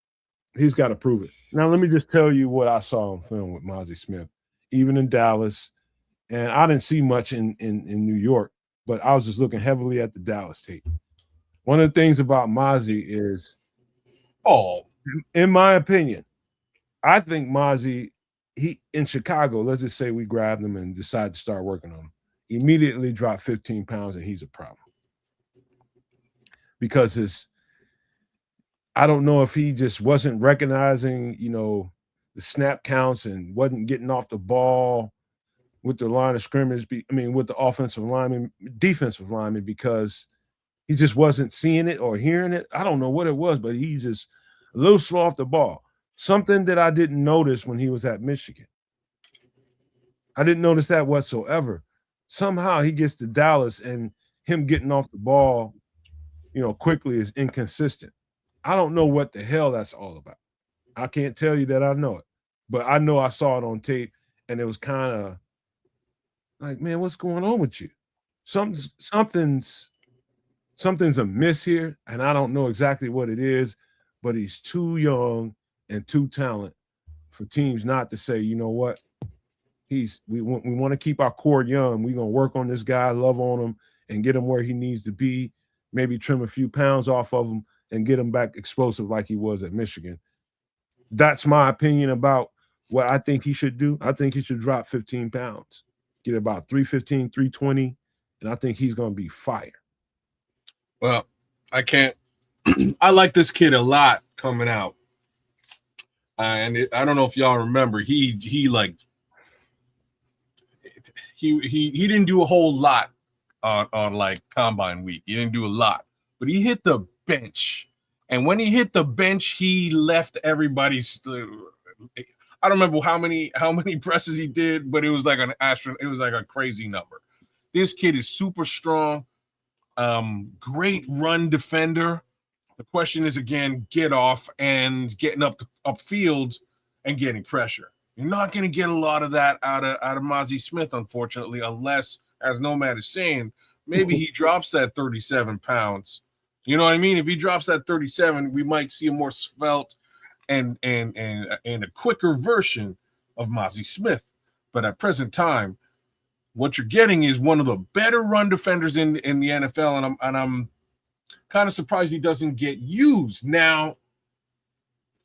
Speaker 2: Now, let me just tell you what I saw on film with Mozzie Smith, even in Dallas. And I didn't see much in New York, but I was just looking heavily at the Dallas tape. One of the things about Mozzie is, in my opinion, I think Mozzie, he in Chicago, let's just say we grabbed him and decided to start working on him, immediately dropped 15 pounds, and he's a problem. Because I don't know if he just wasn't recognizing, you know, the snap counts and wasn't getting off the ball with the line of scrimmage, with the defensive lineman, because he just wasn't seeing it or hearing it. I don't know what it was, but he's just a little slow off the ball. Something that I didn't notice when he was at Michigan. I didn't notice that whatsoever. Somehow he gets to Dallas and him getting off the ball, you know, quickly is inconsistent. I don't know what the hell that's all about. I can't tell you that I know it, but I know I saw it on tape, and it was kind of like, man, what's going on with you? Something's amiss here, and I don't know exactly what it is, but he's too young and too talented for teams not to say, you know what, we want to keep our core young. We're gonna work on this guy, love on him, and get him where he needs to be. Maybe trim a few pounds off of him and get him back explosive like he was at Michigan. That's my opinion about what I think he should do. I think he should drop 15 pounds, get about 315, 320, and I think he's going to be fire.
Speaker 3: Well, I like this kid a lot coming out. I don't know if y'all remember, he didn't do a whole lot on like combine week. He didn't do a lot, but he hit the bench. And when he hit the bench, he left everybody's. I don't remember how many presses he did, but it was like it was like a crazy number. This kid is super strong, great run defender. The question is, again, get off and getting upfield and getting pressure. You're not going to get a lot of that out of Mozzie Smith, unfortunately, unless, as Nomad is saying, maybe he drops that 37 pounds. You know what I mean? If he drops that 37, we might see a more svelte and a quicker version of Mozzie Smith. But at present time, what you're getting is one of the better run defenders in the NFL, and I'm kind of surprised he doesn't get used. Now,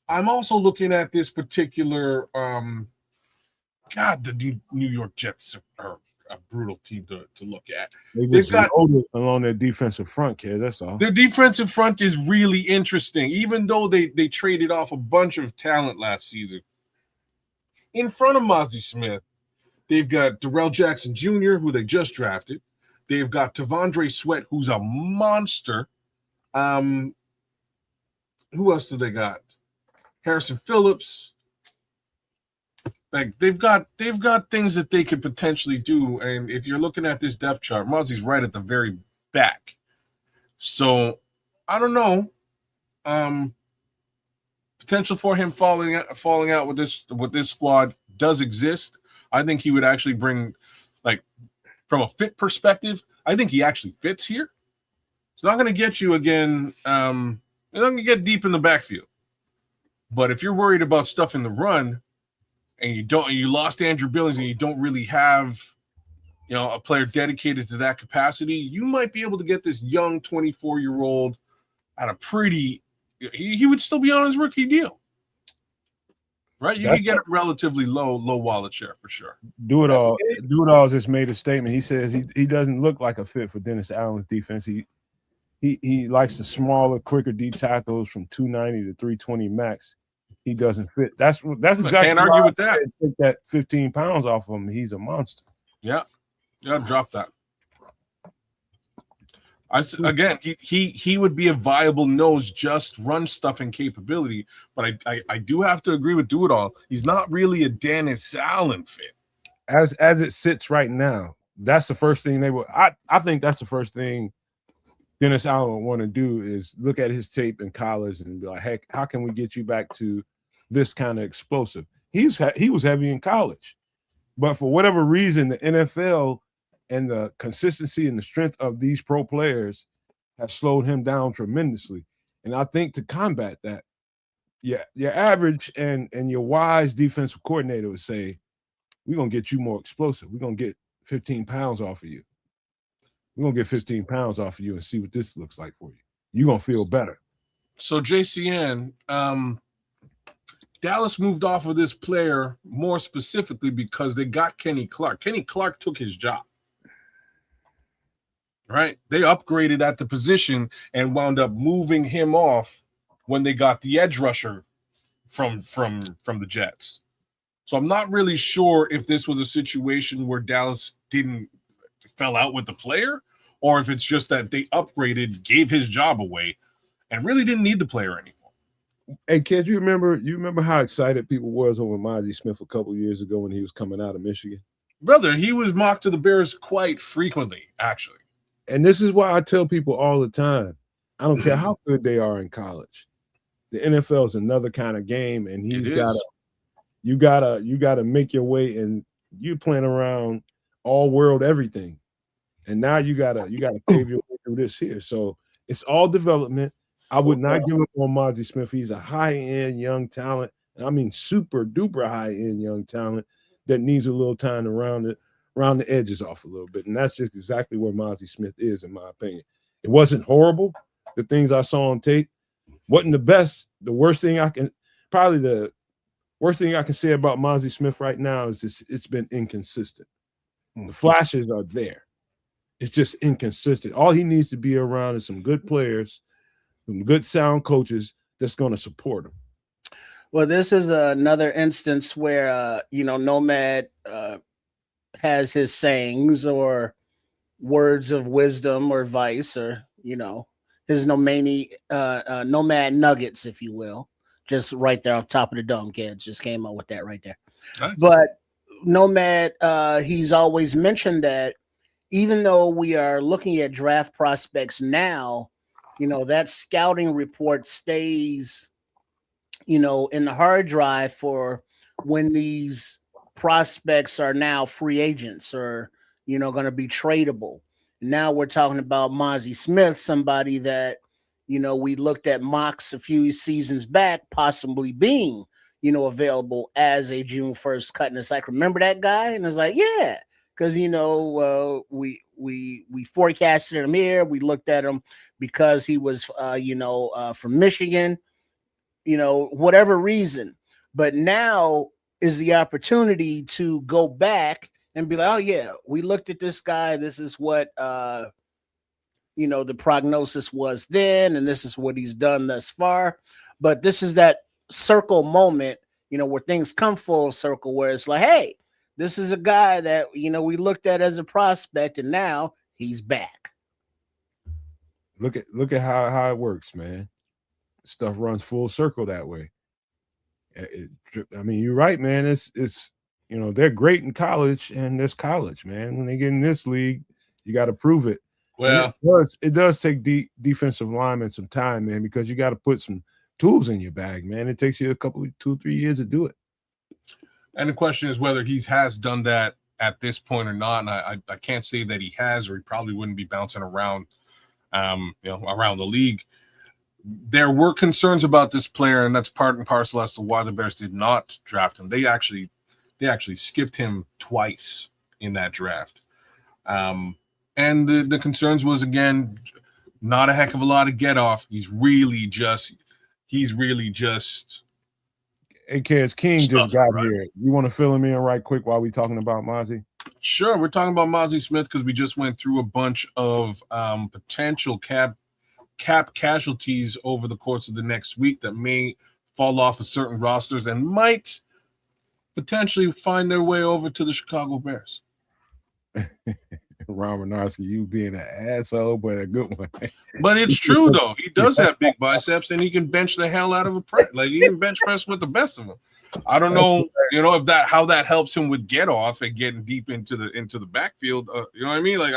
Speaker 3: I'm also looking at this particular God, the New York Jets are a brutal team to look at.
Speaker 2: They
Speaker 3: They've
Speaker 2: just
Speaker 3: got
Speaker 2: loaded along their defensive front, kid. That's all.
Speaker 3: their defensive front is really interesting, even though they traded off a bunch of talent last season. In front of Mozzie Smith, they've got Darrell Jackson Jr., who they just drafted. They've got Tavondre Sweat, who's a monster. Who else do they got? Harrison Phillips. Like they've got things that they could potentially do, and if you're looking at this depth chart, Mozzie's right at the very back. So I don't know. Potential for him falling out with this squad does exist. I think he would actually bring, like, from a fit perspective, I think he actually fits here. It's not going to get you again. It's not going to get deep in the backfield. But if you're worried about stuff in the run, and you lost Andrew Billings, and you don't really have, a player dedicated to that capacity, you might be able to get this young 24-year-old at a pretty. He would still be on his rookie deal, right? You can get a relatively low wallet share for sure.
Speaker 2: Do it all just made a statement. He says he doesn't look like a fit for Dennis Allen's defense. He likes the smaller, quicker D tackles from 290 to 320 max. He doesn't fit. That's exactly.
Speaker 3: Can't argue with that.
Speaker 2: Take that 15 pounds off of him. He's a monster.
Speaker 3: Yeah, drop that. Again, he would be a viable nose, just run stuffing capability. But I do have to agree with Do It All. He's not really a Dennis Allen fit.
Speaker 2: As it sits right now, that's the first thing they would. I think that's the first thing Dennis Allen would want to do is look at his tape in college and be like, "Heck, how can we get you back to this kind of explosive?" He was heavy in college, but for whatever reason, the NFL and the consistency and the strength of these pro players have slowed him down tremendously. And I think to combat that, your average and your wise defensive coordinator would say, "We're gonna get you more explosive. We're gonna get 15 pounds off of you. We're gonna get 15 pounds off of you and see what this looks like for you. You're gonna feel better."
Speaker 3: So JCN, Dallas moved off of this player more specifically because they got Kenny Clark. Kenny Clark took his job. Right? They upgraded at the position and wound up moving him off when they got the edge rusher from the Jets. So I'm not really sure if this was a situation where Dallas fell out with the player, or if it's just that they upgraded, gave his job away, and really didn't need the player anymore.
Speaker 2: Hey, kid, you remember how excited people was over Mozzie Smith a couple years ago when he was coming out of Michigan?
Speaker 3: Brother, he was mocked to the Bears quite frequently, actually.
Speaker 2: And this is why I tell people all the time, I don't care how good they are in college. The NFL is another kind of game, and you gotta make your way, and you're playing around all world everything. And now you gotta pave your way through this here. So it's all development. I would not give up on Mozzie Smith. He's a high-end young talent, and I mean super duper high-end young talent that needs a little time to round the edges off a little bit. And that's just exactly where Mozzie Smith is, in my opinion. It wasn't horrible. The things I saw on tape wasn't the best. The worst thing I can say about Mozzie Smith right now is it's been inconsistent. The flashes are there. It's just inconsistent. All he needs to be around is some good players, some good sound coaches that's going to support him.
Speaker 4: Well, this is another instance where, Nomad has his sayings or words of wisdom or advice, or, his Nomad nuggets, if you will. Just right there off top of the dome, kids. Just came up with that right there. Nice. But Nomad, he's always mentioned that even though we are looking at draft prospects now, that scouting report stays, in the hard drive for when these prospects are now free agents or, going to be tradable. Now we're talking about Mozzie Smith, somebody that, we looked at mocks a few seasons back, possibly being, available as a June 1st cut. And it's like, remember that guy? And it's like, yeah, because, we forecasted him here. We looked at him because he was, from Michigan. whatever reason. But now is the opportunity to go back and be like, oh yeah, we looked at this guy. This is what the prognosis was then, and this is what he's done thus far. But this is that circle moment, where things come full circle, where it's like, hey, this is a guy that we looked at as a prospect, and now he's back.
Speaker 2: Look at how it works, man. Stuff runs full circle that way. I mean, you're right, man. It's they're great in college, and this college, man. When they get in this league, you got to prove it.
Speaker 3: Well,
Speaker 2: it does take defensive linemen some time, man, because you got to put some tools in your bag, man. It takes you 2-3 years to do it.
Speaker 3: And the question is whether he has done that at this point or not. And I can't say that he has, or he probably wouldn't be bouncing around, around the league. There were concerns about this player, and that's part and parcel as to why the Bears did not draft him. They actually skipped him twice in that draft. And the concerns was, again, not a heck of a lot of get off. He's really just
Speaker 2: Hey, Kez, King just got here. You want to fill him in right quick while we talking about Mazi?
Speaker 3: Sure. We're talking about Mazi Smith because we just went through a bunch of potential cap casualties over the course of the next week that may fall off of certain rosters and might potentially find their way over to the Chicago Bears.
Speaker 2: Ron Renarski, you being an asshole, but a good one.
Speaker 3: But it's true, though. He does have big biceps, and he can bench the hell out of a press. Like, he can bench press with the best of them. I don't know, how that helps him with get off and getting deep into the backfield. You know what I mean? Like,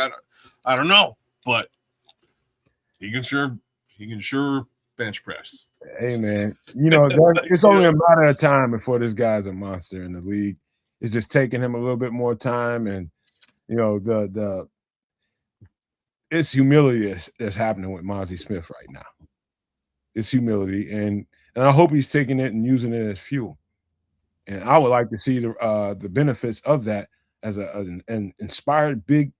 Speaker 3: I don't know, but he can sure bench press.
Speaker 2: Hey, man, it's only a matter of time before this guy's a monster in the league. It's just taking him a little bit more time, and it's humility that's happening with Mazi Smith right now. It's humility, and I hope he's taking it and using it as fuel. And I would like to see the benefits of that as an inspired big.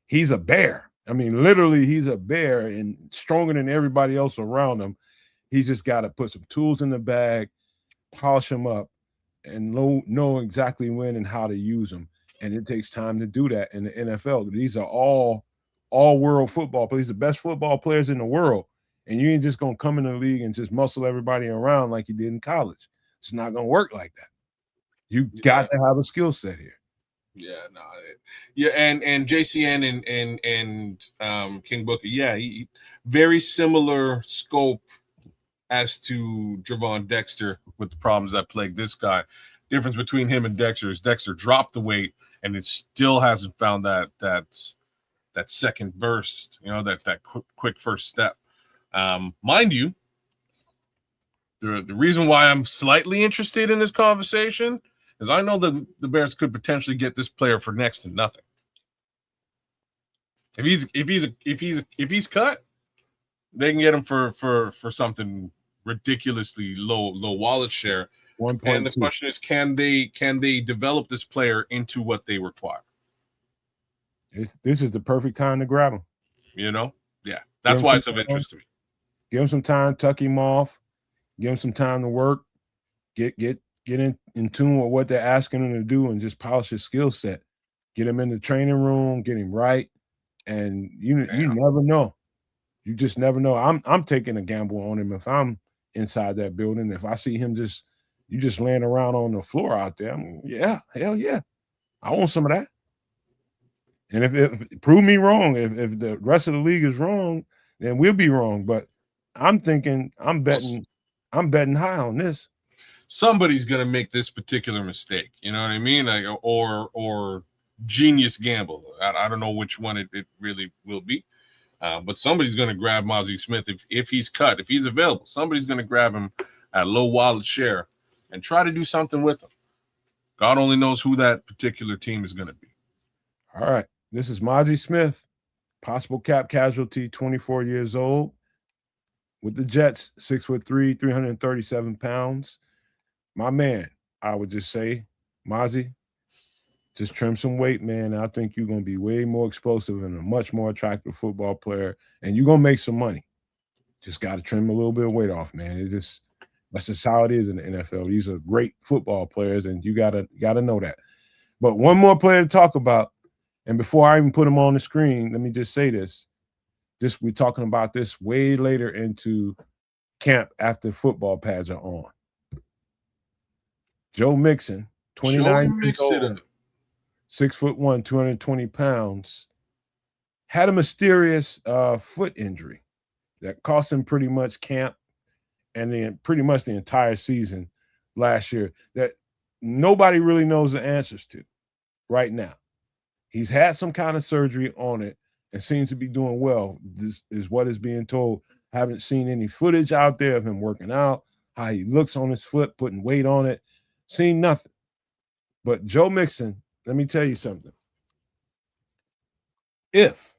Speaker 2: He's a bear. I mean, literally, he's a bear and stronger than everybody else around him. He's just got to put some tools in the bag, polish them up, and know exactly when and how to use them. And it takes time to do that in the NFL. These are all world football players, the best football players in the world. And you ain't just going to come in the league and just muscle everybody around like you did in college. It's not going to work like that. You got to have a skill set here.
Speaker 3: And JCN and King Booker, he very similar scope as to Javon Dexter with the problems that plagued this guy. Difference between him and Dexter is Dexter dropped the weight, and it still hasn't found that second burst, that quick first step. Mind you, the reason why I'm slightly interested in this conversation is I know that the Bears could potentially get this player for next to nothing. If he's cut, they can get him for something ridiculously low wallet share.
Speaker 2: 1.2.
Speaker 3: And the question is, can they develop this player into what they require?
Speaker 2: This is the perfect time to grab him.
Speaker 3: That's why it's of interest to me.
Speaker 2: Give him some time, tuck him off, give him some time to work, get in tune with what they're asking him to do, and just polish his skill set. Get him in the training room, get him right, and you never know. You just never know. I'm taking a gamble on him if I'm inside that building. If I see him just laying around on the floor out there, hell yeah, I want some of that. And if prove me wrong, if the rest of the league is wrong, then we'll be wrong. But I'm betting high on this.
Speaker 3: Somebody's gonna make this particular mistake. You know what I mean? Like, or genius gamble. I don't know which one it really will be. But somebody's gonna grab Mazi Smith if he's cut, if he's available. Somebody's gonna grab him at low wallet share and try to do something with him. God only knows who that particular team is gonna be.
Speaker 2: All right. This is Mazi Smith, possible cap casualty, 24 years old, with the Jets, 6'3", 337 pounds. My man, I would just say, Mazi, just trim some weight, man. I think you're going to be way more explosive and a much more attractive football player, and you're going to make some money. Just got to trim a little bit of weight off, man. That's just how it is in the NFL. These are great football players, and you gotta know that. But one more player to talk about, and before I even put him on the screen, let me just say this. We're talking about this way later into camp after football pads are on. Joe Mixon, 29 years old, 6'1", 220 pounds, had a mysterious foot injury that cost him pretty much camp and then pretty much the entire season last year that nobody really knows the answers to right now. He's had some kind of surgery on it and seems to be doing well. This is what is being told. Haven't seen any footage out there of him working out, how he looks on his foot, putting weight on it. Seen nothing. But Joe Mixon, let me tell you something. If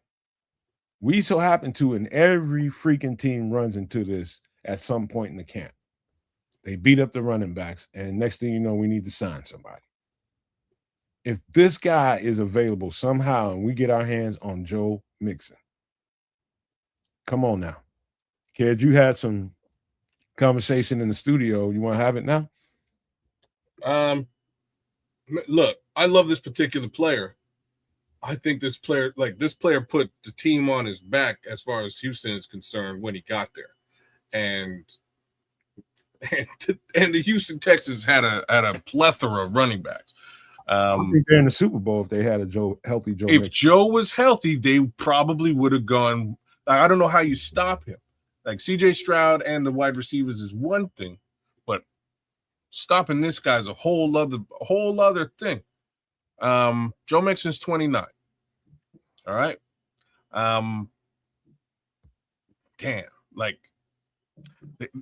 Speaker 2: we so happen to, and every freaking team runs into this at some point in the camp, they beat up the running backs, and next thing you know, we need to sign somebody. If this guy is available somehow and we get our hands on Joe Mixon, come on now. Kid, you had some conversation in the studio. You want to have it now?
Speaker 3: Look, I love this particular player. I think this player put the team on his back as far as Houston is concerned when he got there. And the Houston Texans had a plethora of running backs.
Speaker 2: I think they're in the Super Bowl if they had a healthy Joe.
Speaker 3: If Joe was healthy, they probably would have gone. I don't know how you stop him. Like CJ Stroud and the wide receivers is one thing, but stopping this guy is a whole other thing. Joe Mixon's 29. All right. Damn. Like,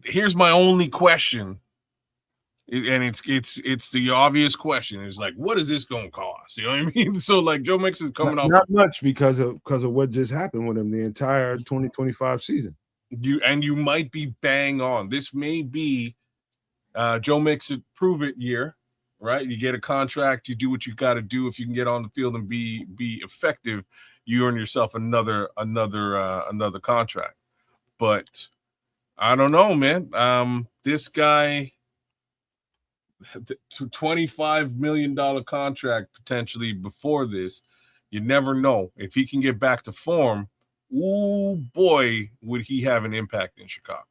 Speaker 3: here's my only question. And it's the obvious question. It's like, what is this going to cost? You know what I mean? So like Joe Mixon's coming off
Speaker 2: not much because of what just happened with him the entire 2025 season.
Speaker 3: You might be bang on. This may be Joe Mixon prove it year, right? You get a contract, you do what you got to do. If you can get on the field and be effective, you earn yourself another contract. But I don't know, man. This guy, $25 million contract potentially before this. You never know if he can get back to form. Oh boy, would he have an impact in Chicago?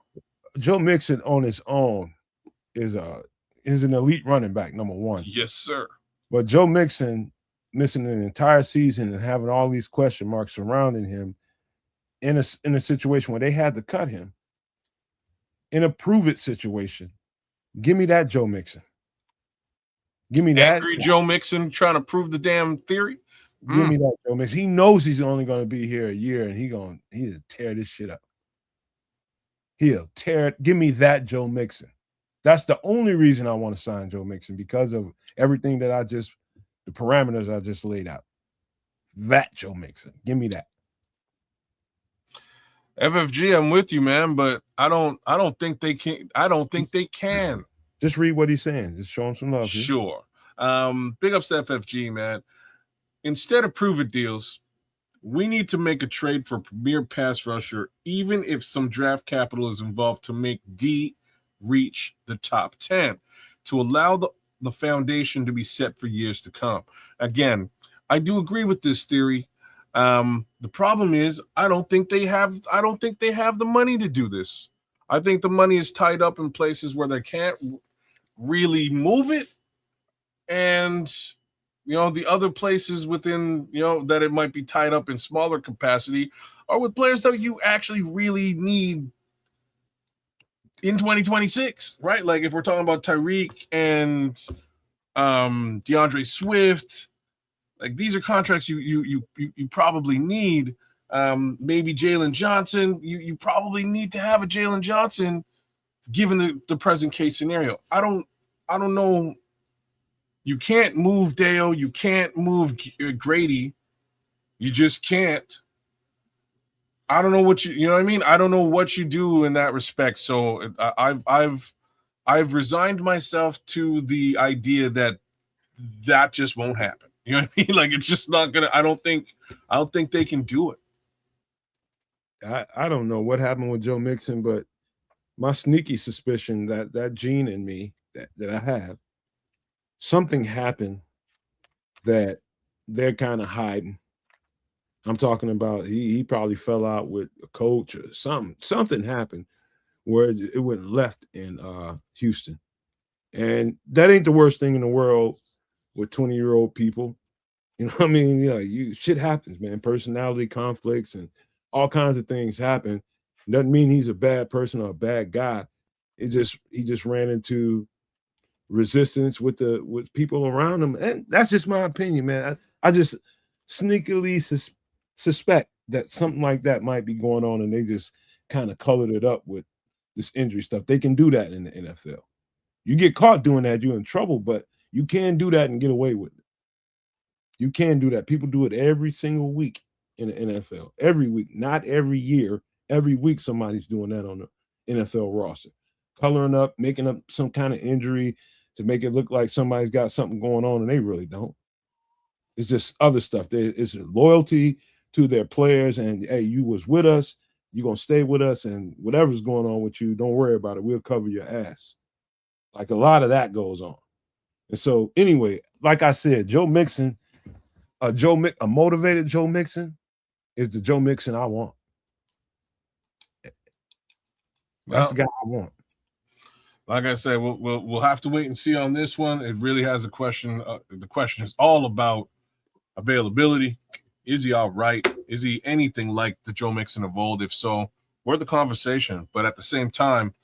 Speaker 2: Joe Mixon on his own is an elite running back, number one.
Speaker 3: Yes, sir.
Speaker 2: But Joe Mixon missing an entire season and having all these question marks surrounding him in a situation where they had to cut him in a prove it situation. Give me that Joe Mixon. Give me that.
Speaker 3: Angry Joe Mixon trying to prove the damn theory.
Speaker 2: Give me that Joe Mixon. He knows he's only going to be here a year, and he'll tear this shit up. He'll tear it. Give me that Joe Mixon. That's the only reason I want to sign Joe Mixon, because of everything that the parameters I just laid out. That Joe Mixon. Give me that.
Speaker 3: FFG, I'm with you, man, but I don't think they can. I don't think they can.
Speaker 2: Just read what he's saying. Just show him some love.
Speaker 3: Sure. Big ups to FFG, man. Instead of prove-it deals, we need to make a trade for a premier pass rusher, even if some draft capital is involved, to make D reach the top 10, to allow the foundation to be set for years to come. Again, I do agree with this theory. The problem is I don't think they have the money to do this. I think the money is tied up in places where they can't really move it, and the other places within that it might be tied up in smaller capacity are with players that you actually really need in 2026, right? Like if we're talking about Tyreek and DeAndre Swift, like these are contracts you probably need. Maybe Jalen Johnson, you probably need to have a Jalen Johnson given the present case scenario. I don't know. You can't move Dale. You can't move Grady. You just can't. I don't know what you know what I mean? I don't know what you do in that respect. So I've resigned myself to the idea that just won't happen. You know what I mean? Like it's just not gonna. I don't think they can do it.
Speaker 2: I don't know what happened with Joe Mixon, but my sneaky suspicion that gene in me that I have, something happened that they're kind of hiding. I'm talking about he probably fell out with a coach or something. Something happened where it went left in Houston. And that ain't the worst thing in the world with 20-year-old people. You know what I mean? Yeah, shit happens, man. Personality conflicts and all kinds of things happen. Doesn't mean he's a bad person or a bad guy. He just ran into resistance with people around him. And that's just my opinion, man. I just sneakily suspect that something like that might be going on, and they just kind of colored it up with this injury stuff. They can do that in the NFL. You get caught doing that, you're in trouble, but you can do that and get away with it. You can do that. People do it every single week in the NFL. Every week, not every year. Every week, somebody's doing that on the NFL roster, coloring up, making up some kind of injury to make it look like somebody's got something going on, and they really don't. It's just other stuff. It's loyalty to their players, and hey, you was with us, you're gonna stay with us, and whatever's going on with you, don't worry about it. We'll cover your ass. Like a lot of that goes on. And so, anyway, like I said, Joe Mixon, a motivated Joe Mixon is the Joe Mixon I want. That's the guy I want.
Speaker 3: Like I said, we'll have to wait and see on this one. It really has a question. The question is all about availability. Is he all right? Is he anything like the Joe Mixon of old? If so, we're the conversation. But at the same time,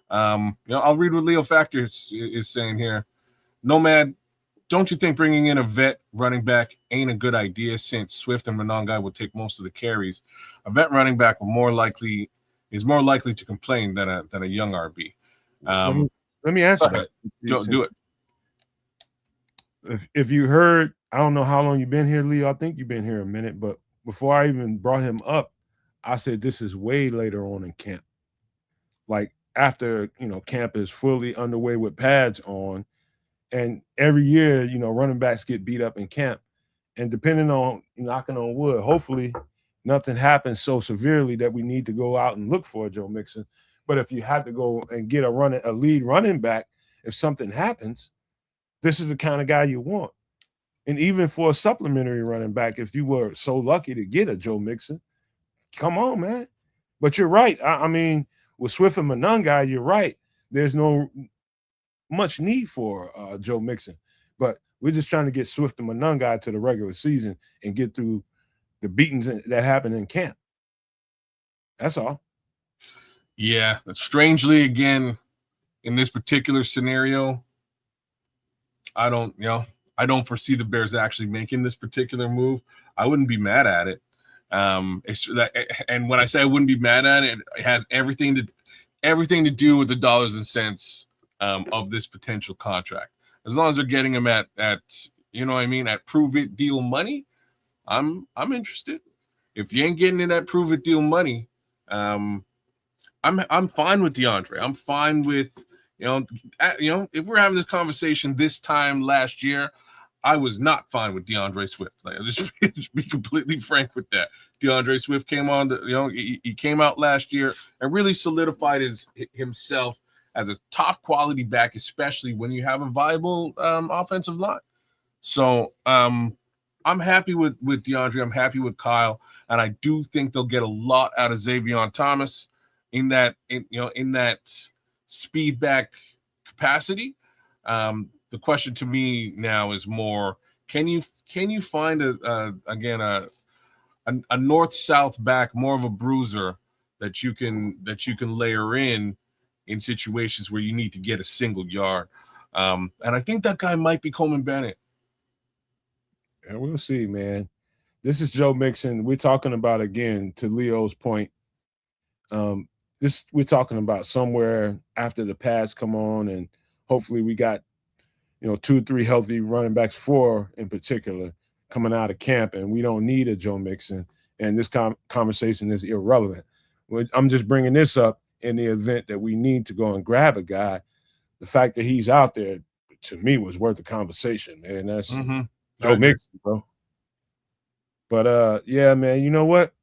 Speaker 3: I'll read what Leo Factor is saying here. Nomad, don't you think bringing in a vet running back ain't a good idea since Swift and Monongai will take most of the carries? A vet running back is more likely to complain than a young RB.
Speaker 2: Let me answer that.
Speaker 3: Do it.
Speaker 2: If you heard, I don't know how long you've been here, Leo. I think you've been here a minute, but before I even brought him up, I said this is way later on in camp. Like after camp is fully underway with pads on, and every year, running backs get beat up in camp. And depending on knocking on wood, hopefully nothing happens so severely that we need to go out and look for a Joe Mixon. But if you have to go and get a lead running back, if something happens, this is the kind of guy you want. And even for a supplementary running back, if you were so lucky to get a Joe Mixon, come on, man. But you're right. I mean, with Swift and Monongai, you're right. There's no much need for Joe Mixon. But we're just trying to get Swift and Monongai to the regular season and get through the beatings that happen in camp. That's all.
Speaker 3: Yeah. Strangely, again, in this particular scenario, I don't foresee the Bears actually making this particular move. I wouldn't be mad at it. And when I say I wouldn't be mad at it, it has everything to do with the dollars and cents of this potential contract. As long as they're getting him at prove it deal money, I'm interested. If you ain't getting in that prove it deal money, I'm fine with DeAndre. I'm fine with if we're having this conversation this time last year, I was not fine with DeAndre Swift. Like, just be completely frank with that. DeAndre Swift came on, he came out last year and really solidified himself as a top quality back, especially when you have a viable offensive line. So I'm happy with DeAndre. I'm happy with Kyle, and I do think they'll get a lot out of Xavier Thomas in that speed back capacity. The question to me now is more: can you find a north-south back, more of a bruiser that you can layer in situations where you need to get a single yard? And I think that guy might be Coleman Bennett.
Speaker 2: And we'll see, man. This is Joe Mixon. We're talking about, again, to Leo's point. We're talking about somewhere after the pads come on, and hopefully we got 2-3 healthy running backs, 4 in particular, coming out of camp, and we don't need a Joe Mixon. And this conversation is irrelevant. I'm just bringing this up in the event that we need to go and grab a guy. The fact that he's out there, to me, was worth the conversation, man. That's Joe Mixon, bro. But yeah, man, you know what?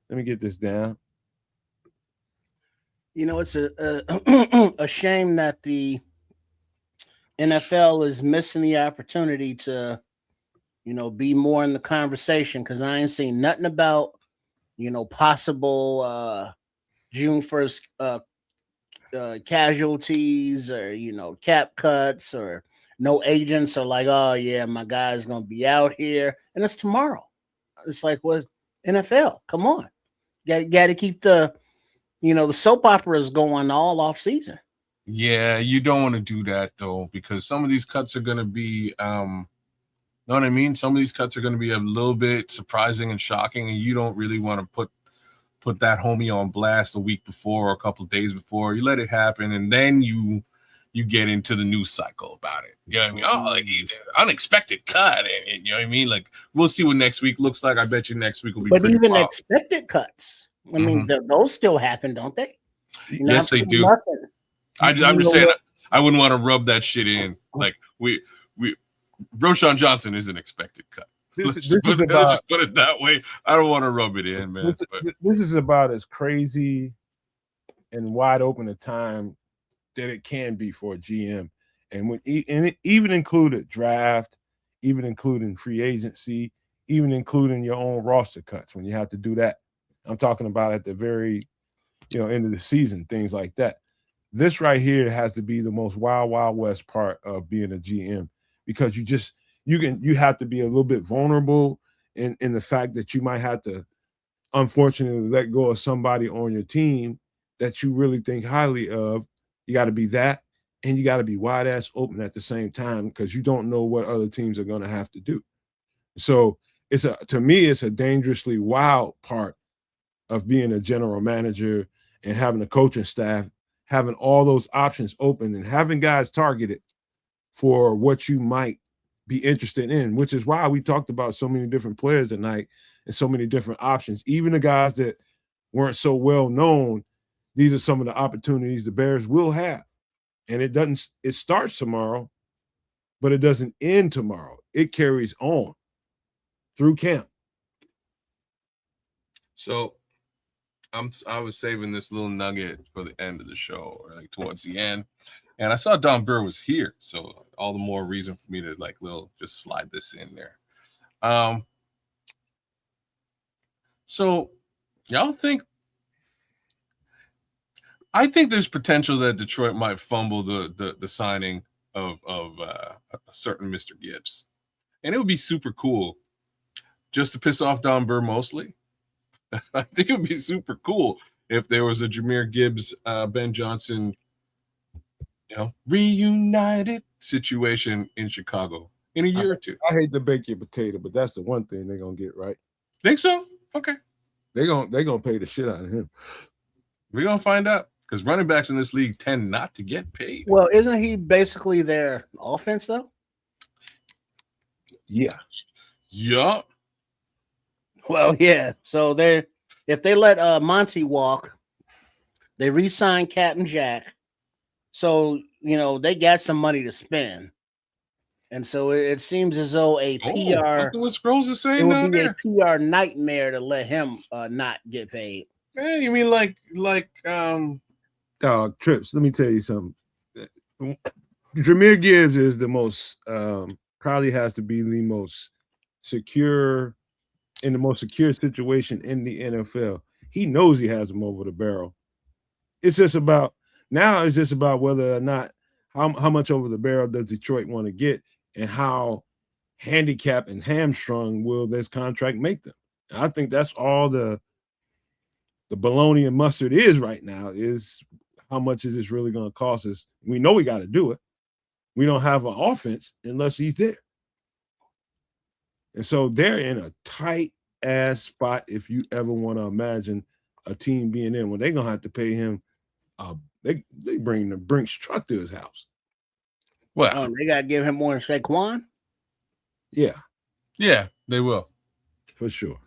Speaker 2: Let me get this down.
Speaker 4: It's a shame that the NFL is missing the opportunity to, be more in the conversation, because I ain't seen nothing about, possible June 1st casualties, or, cap cuts, or no agents are like, oh yeah, my guy's gonna be out here, and it's tomorrow. It's like, what? NFL, come on, got to keep the the soap operas going all off season.
Speaker 3: Yeah, you don't want to do that though, because some of these cuts are going to be, know what I mean? Some of these cuts are going to be a little bit surprising and shocking, and you don't really want to put that homie on blast a week before or a couple of days before. You let it happen, and then you get into the news cycle about it. You know what I mean? Oh, like unexpected cut, and you know what I mean? Like, we'll see what next week looks like. I bet you next week will be.
Speaker 4: But even
Speaker 3: wild.
Speaker 4: expected cuts, I mean, those still happen, don't they?
Speaker 3: Yes, they do. I'm just saying, I wouldn't want to rub that shit in. Like we Roshan Johnson is an expected cut. Let's just put it that way. I don't want to rub it in, man.
Speaker 2: This is about as crazy and wide open a time that it can be for a GM, and it even included draft, even including free agency, even including your own roster cuts when you have to do that. I'm talking about at the very, end of the season, things like that. This right here has to be the most wild west part of being a GM, because you have to be a little bit vulnerable in the fact that you might have to, unfortunately, let go of somebody on your team that you really think highly of. You got to be that, and you got to be wide ass open at the same time, because you don't know what other teams are going to have to do. So to me, it's a dangerously wild part of being a general manager and having a coaching staff, having all those options open and having guys targeted for what you might be interested in, which is why we talked about so many different players tonight and so many different options. Even the guys that weren't so well known, these are some of the opportunities the Bears will have. And it starts tomorrow, but it doesn't end tomorrow. It carries on through camp.
Speaker 3: So I was saving this little nugget for the end of the show, or like towards the end, and I saw Don Burr was here, so all the more reason for me to just slide this in there. So y'all think? I think there's potential that Detroit might fumble the signing of a certain Mr. Gibbs, and it would be super cool just to piss off Don Burr mostly. I think it would be super cool if there was a Jahmyr Gibbs, Ben Johnson, reunited situation in Chicago in a year or two.
Speaker 2: I hate to bake your potato, but that's the one thing they're gonna get right.
Speaker 3: Think so? Okay.
Speaker 2: They're gonna pay the shit out of him.
Speaker 3: We're gonna find out, because running backs in this league tend not to get paid.
Speaker 4: Well, isn't he basically their offense though?
Speaker 2: Yeah.
Speaker 3: Yeah.
Speaker 4: Well, yeah. So if they let Monty walk, they re-sign Captain Jack. So they got some money to spend, and so it seems as though a PR.
Speaker 3: What Scrolls is saying?
Speaker 4: It would be a PR nightmare to let him not get paid.
Speaker 3: Man, you mean like
Speaker 2: Dog Trips? Let me tell you something. Jahmyr Gibbs is the most probably has to be the most secure. In the most secure situation in the NFL. He knows he has him over the barrel. It's just about whether or not how much over the barrel does Detroit want to get, and how handicapped and hamstrung will this contract make them. I think that's all the bologna and mustard is right now, is how much is this really going to cost us? We know we got to do it. We don't have an offense unless he's there. And so they're in a tight ass spot if you ever want to imagine a team being in when they're gonna have to pay him. They bring the Brinks truck to his house.
Speaker 3: Well,
Speaker 4: they gotta give him more than Saquon.
Speaker 2: Yeah,
Speaker 3: they will
Speaker 2: for sure.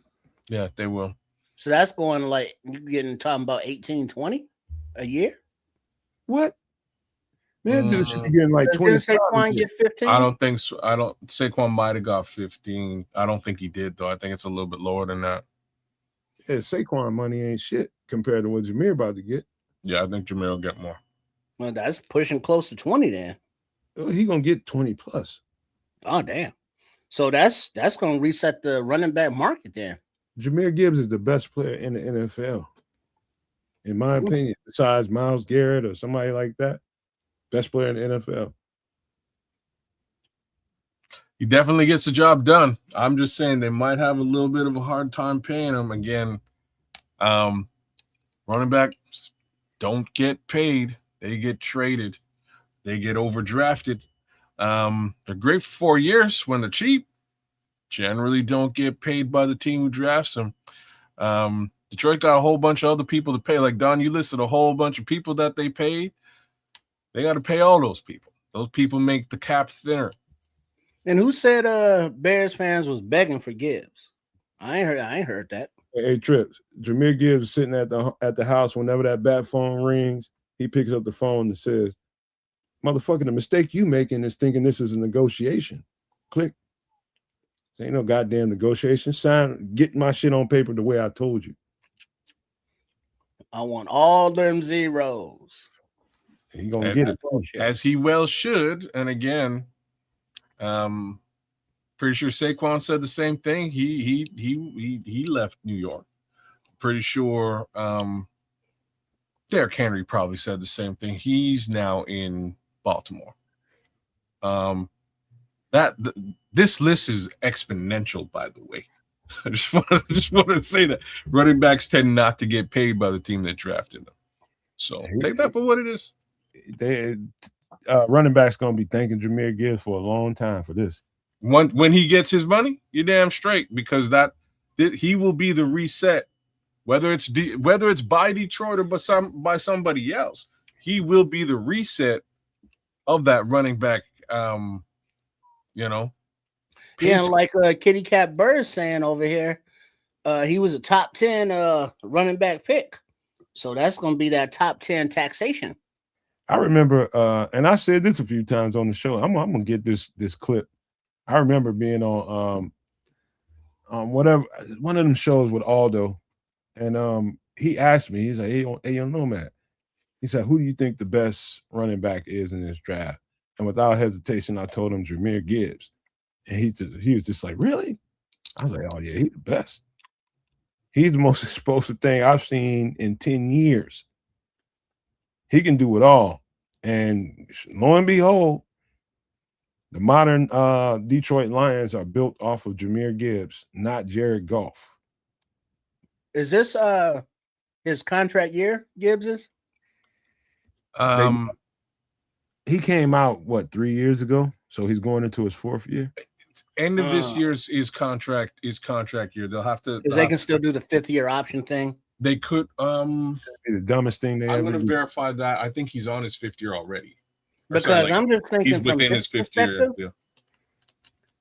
Speaker 3: Yeah, they will.
Speaker 4: So that's going you're talking about 18-20 a year.
Speaker 2: What? Man, dude should be getting like 20.
Speaker 4: Saquon get 15?
Speaker 3: I don't think so. Saquon might have got 15. I don't think he did though. I think it's a little bit lower than that.
Speaker 2: Yeah, Saquon money ain't shit compared to what Jahmyr about to get.
Speaker 3: Yeah, I think Jameer will get more.
Speaker 4: Well, that's pushing close to 20 then.
Speaker 2: He gonna get 20 plus.
Speaker 4: Oh damn! So that's gonna reset the running back market then.
Speaker 2: Jameer Gibbs is the best player in the NFL, in my opinion, besides Myles Garrett or somebody like that. Best player in the NFL.
Speaker 3: He definitely gets the job done. I'm just saying they might have a little bit of a hard time paying him again. Running backs don't get paid; they get traded, they get overdrafted. They're great for 4 years when they're cheap. Generally, don't get paid by the team who drafts them. Detroit got a whole bunch of other people to pay. Like Don, you listed a whole bunch of people that they paid. They got to pay all those people. Those people make the cap thinner.
Speaker 4: And who said Bears fans was begging for Gibbs? I ain't heard that.
Speaker 2: Hey, Trips, Jameer Gibbs sitting at the house whenever that bat phone rings, he picks up the phone and says, "Motherfucker, the mistake you making is thinking this is a negotiation." Click. This ain't no goddamn negotiation. Sign, get my shit on paper the way I told you.
Speaker 4: I want all them zeros.
Speaker 2: He gonna get it
Speaker 3: as he well should. And again, pretty sure Saquon said the same thing. He left New York. Pretty sure Derrick Henry probably said the same thing. He's now in Baltimore. This list is exponential, by the way. I just want to say that running backs tend not to get paid by the team that drafted them. So take that for what it is.
Speaker 2: Running back's gonna be thanking Jameer Gibbs for a long time for this.
Speaker 3: When he gets his money, you're damn straight, because he will be the reset, whether it's by Detroit or by somebody else. He will be the reset of that running back.
Speaker 4: Yeah, like Kitty Cat Bird saying over here, he was a top 10 running back pick. So that's going to be that top 10 taxation.
Speaker 2: I remember, and I said this a few times on the show. I'm gonna get this clip. I remember being on whatever one of them shows with Aldo, and he asked me, he's like, "Hey, Nomad," he said, "Who do you think the best running back is in this draft?" And without hesitation, I told him Jameer Gibbs, and he was just like, "Really?" I was like, "Oh yeah, he's the best. He's the most explosive thing I've seen in 10 years. He can do it all." And lo and behold, the modern Detroit Lions are built off of Jameer Gibbs, not Jared Goff.
Speaker 4: Is this his contract year, Gibbs's?
Speaker 2: He came out 3 years ago, so he's going into his 4th year.
Speaker 3: End of this year's is contract year. They'll have to.
Speaker 4: Because they can still do the 5th year option thing.
Speaker 3: They could.
Speaker 2: Be the dumbest thing they
Speaker 3: I'm
Speaker 2: ever
Speaker 3: going to
Speaker 2: do.
Speaker 3: verify that. I think he's on his 5th year already.
Speaker 4: Because I'm just thinking
Speaker 3: he's within his 5th year. Yeah.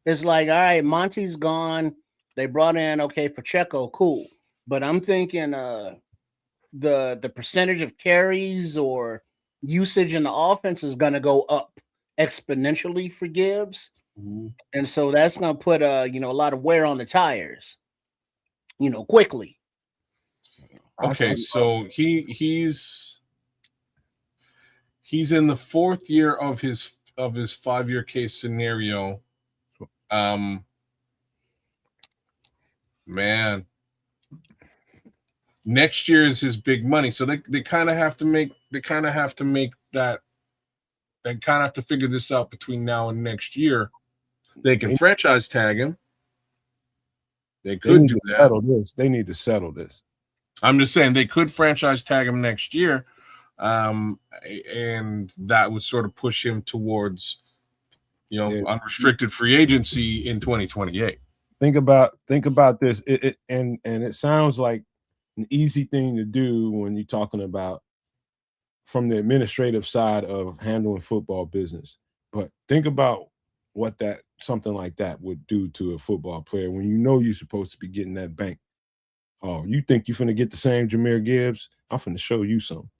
Speaker 4: It's like, all right, Monty's gone. They brought in Pacheco, cool. But I'm thinking the percentage of carries or usage in the offense is going to go up exponentially for Gibbs.
Speaker 3: Mm-hmm.
Speaker 4: And so that's going to put a lot of wear on the tires, quickly.
Speaker 3: Okay, so he's in the 4th year of his 5-year case scenario. Man, next year is his big money, so they kind of have to make that. They kind of have to figure this out between now and next year. They can franchise tag him. They could do that.
Speaker 2: They need to settle this.
Speaker 3: I'm just saying they could franchise tag him next year, and that would sort of push him towards, unrestricted free agency in 2028.
Speaker 2: Think about this. And it sounds like an easy thing to do when you're talking about from the administrative side of handling football business. But think about what something like that would do to a football player when you're supposed to be getting that bank. Oh, you think you're finna get the same Jameer Gibbs? I'm finna show you something.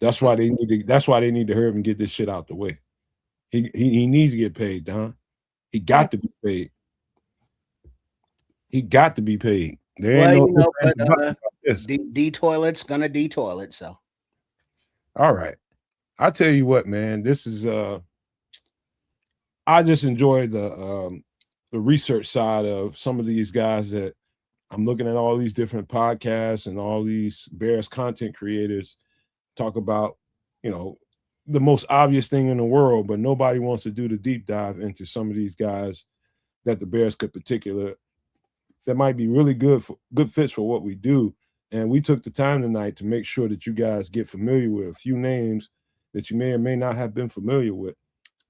Speaker 2: That's why they need to hurry up and get this shit out the way. He needs to get paid, Don. He got to be paid. He got to be paid. There ain't Yes.
Speaker 4: D toilet's gonna D toilet. So
Speaker 2: All right. I tell you what, man, this is I just enjoyed the research side of some of these guys that I'm looking at all these different podcasts and all these Bears content creators talk about, you know, the most obvious thing in the world, but nobody wants to do the deep dive into some of these guys that the Bears could that might be really good fits for what we do. And we took the time tonight to make sure that you guys get familiar with a few names that you may or may not have been familiar with.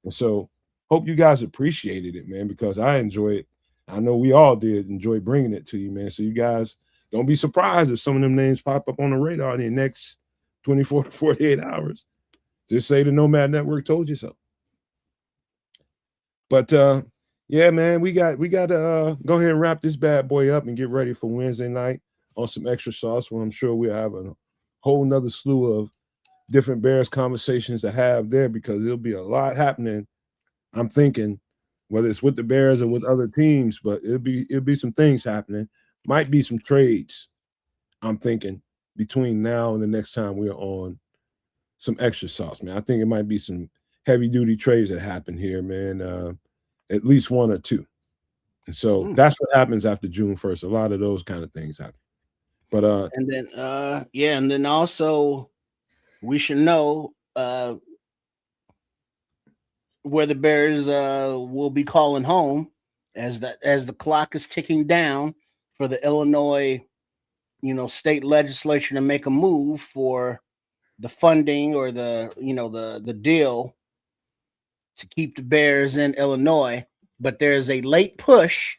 Speaker 2: And so hope you guys appreciated it, man, because I enjoy it. I know we all did enjoy bringing it to you, man. So you guys don't be surprised if some of them names pop up on the radar in the next 24 to 48 hours. Just say the Nomad Network told you so. But yeah, man, we got to go ahead and wrap this bad boy up and get ready for Wednesday night on some extra sauce, where I'm sure we'll have a whole nother slew of different Bears conversations to have there, because there'll be a lot happening. I'm thinking, whether it's with the Bears or with other teams, but it'll be some things happening. Might be some trades, I'm thinking, between now and the next time we're on some extra sauce, man. I think it might be some heavy duty trades that happen here, man. At least one or two. And so that's what happens after June 1st. A lot of those kind of things happen. But
Speaker 4: and then also we should know where the Bears will be calling home as the clock is ticking down for the Illinois, state legislature to make a move for the funding or the deal to keep the Bears in Illinois. But there's a late push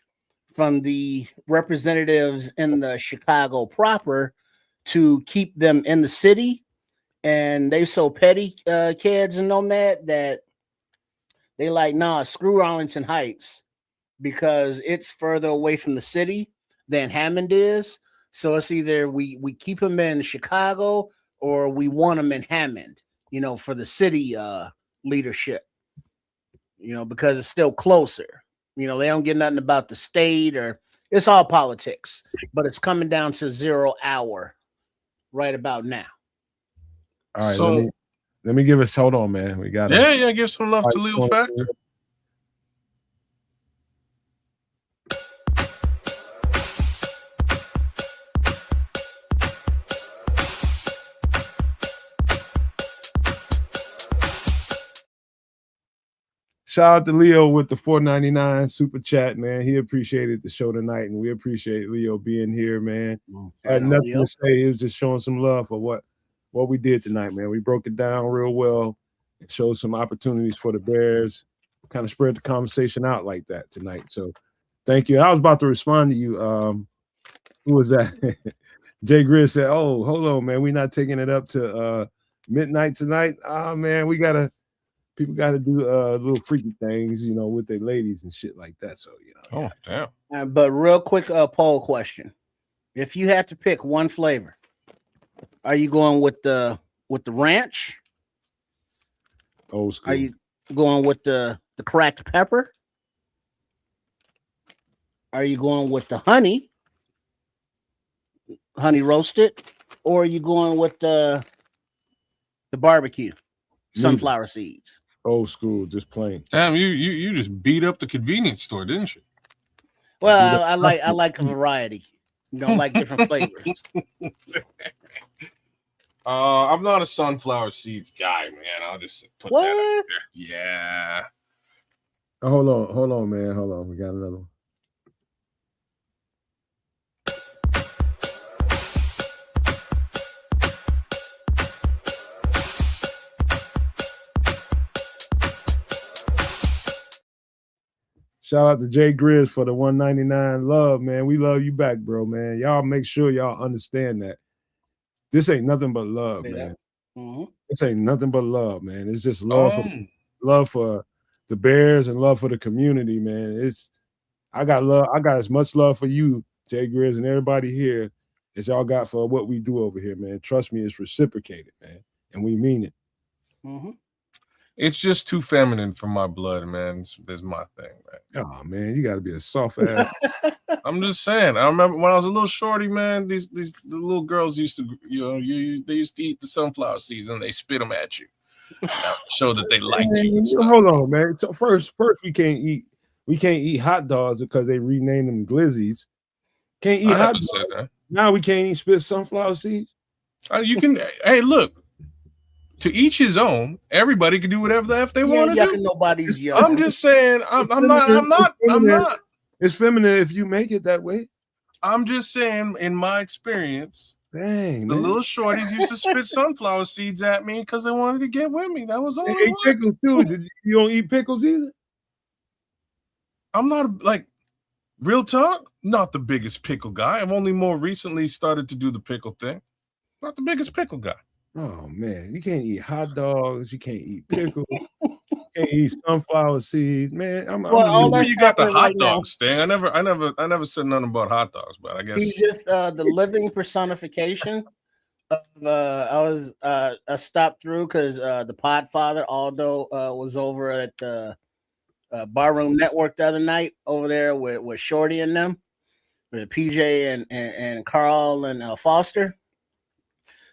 Speaker 4: from the representatives in the Chicago proper to keep them in the city. And they so petty, kids and Nomad, that they like, nah, screw Arlington Heights, because it's further away from the city than Hammond is. So it's either we keep them in Chicago or we want them in Hammond, for the city leadership, because it's still closer. They don't get nothing about the state, or it's all politics, but it's coming down to 0 hour right about now.
Speaker 2: All right, so let me give us, hold on, man. We got
Speaker 3: give some love to Leo Factor.
Speaker 2: Shout out to Leo with the $4.99 super chat, man. He appreciated the show tonight, and we appreciate Leo being here, man. Had nothing to say. He was just showing some love for what we did tonight, man. We broke it down real well and showed some opportunities for the Bears. Kind of spread the conversation out like that tonight. So thank you. I was about to respond to you. Who was that? Jay Grizz said, "Oh, hold on, man. We're not taking it up to midnight tonight. Oh, man, people got to do little freaky things, with their ladies and shit like that. So,
Speaker 3: Oh, damn.
Speaker 4: But real quick poll question. If you had to pick one flavor, are you going with the ranch?
Speaker 2: Old school.
Speaker 4: Are you going with the cracked pepper? Are you going with the honey roasted? Or are you going with the barbecue? Sunflower seeds.
Speaker 2: Old school, just plain.
Speaker 3: Damn, you just beat up the convenience store, didn't you?
Speaker 4: Well, I like a variety. Like different flavors.
Speaker 3: I'm not a sunflower seeds guy, man. I'll just put that out there. Yeah.
Speaker 2: Hold on, man. Hold on. We got another one. Shout out to Jay Grizz for the $1.99 love, man. We love you back, bro, man. Y'all make sure y'all understand that this ain't nothing but love, man.
Speaker 4: Mm-hmm.
Speaker 2: This ain't nothing but love, man. It's just love for the Bears and love for the community, man. I got as much love for you, Jay Grizz, and everybody here as y'all got for what we do over here, man. Trust me, it's reciprocated, man, and we mean it.
Speaker 4: Mm-hmm.
Speaker 3: It's just too feminine for my blood, man. It's my thing, man.
Speaker 2: Oh man, you got to be a soft ass.
Speaker 3: I'm just saying. I remember when I was a little shorty, man. These the little girls used to, they used to eat the sunflower seeds and they spit them at you, show that they liked you. And stuff.
Speaker 2: Hold on, man. So first, we can't eat hot dogs because they renamed them glizzies. Can't eat hot dogs. Now we can't eat spit sunflower seeds.
Speaker 3: You can. Hey, look. To each his own. Everybody can do whatever the F they want to do.
Speaker 4: Nobody's young.
Speaker 3: I'm just saying. I'm not.
Speaker 2: It's feminine if you make it that way.
Speaker 3: I'm just saying. In my experience,
Speaker 2: dang,
Speaker 3: the little shorties used to spit sunflower seeds at me because they wanted to get with me. That was all.
Speaker 2: They ate pickles too. You don't eat pickles either.
Speaker 3: I'm not like real talk. Not the biggest pickle guy. I've only more recently started to do the pickle thing. Not the biggest pickle guy.
Speaker 2: Oh man, you can't eat hot dogs. You can't eat pickles. You can't eat sunflower seeds, man.
Speaker 3: All that you got the hot dogs thing. I never said nothing about hot dogs, but I guess
Speaker 4: he's just the living personification. I stopped through because the Podfather Aldo was over at the Barroom Network the other night over there with Shorty and them, with PJ and Carl and Foster.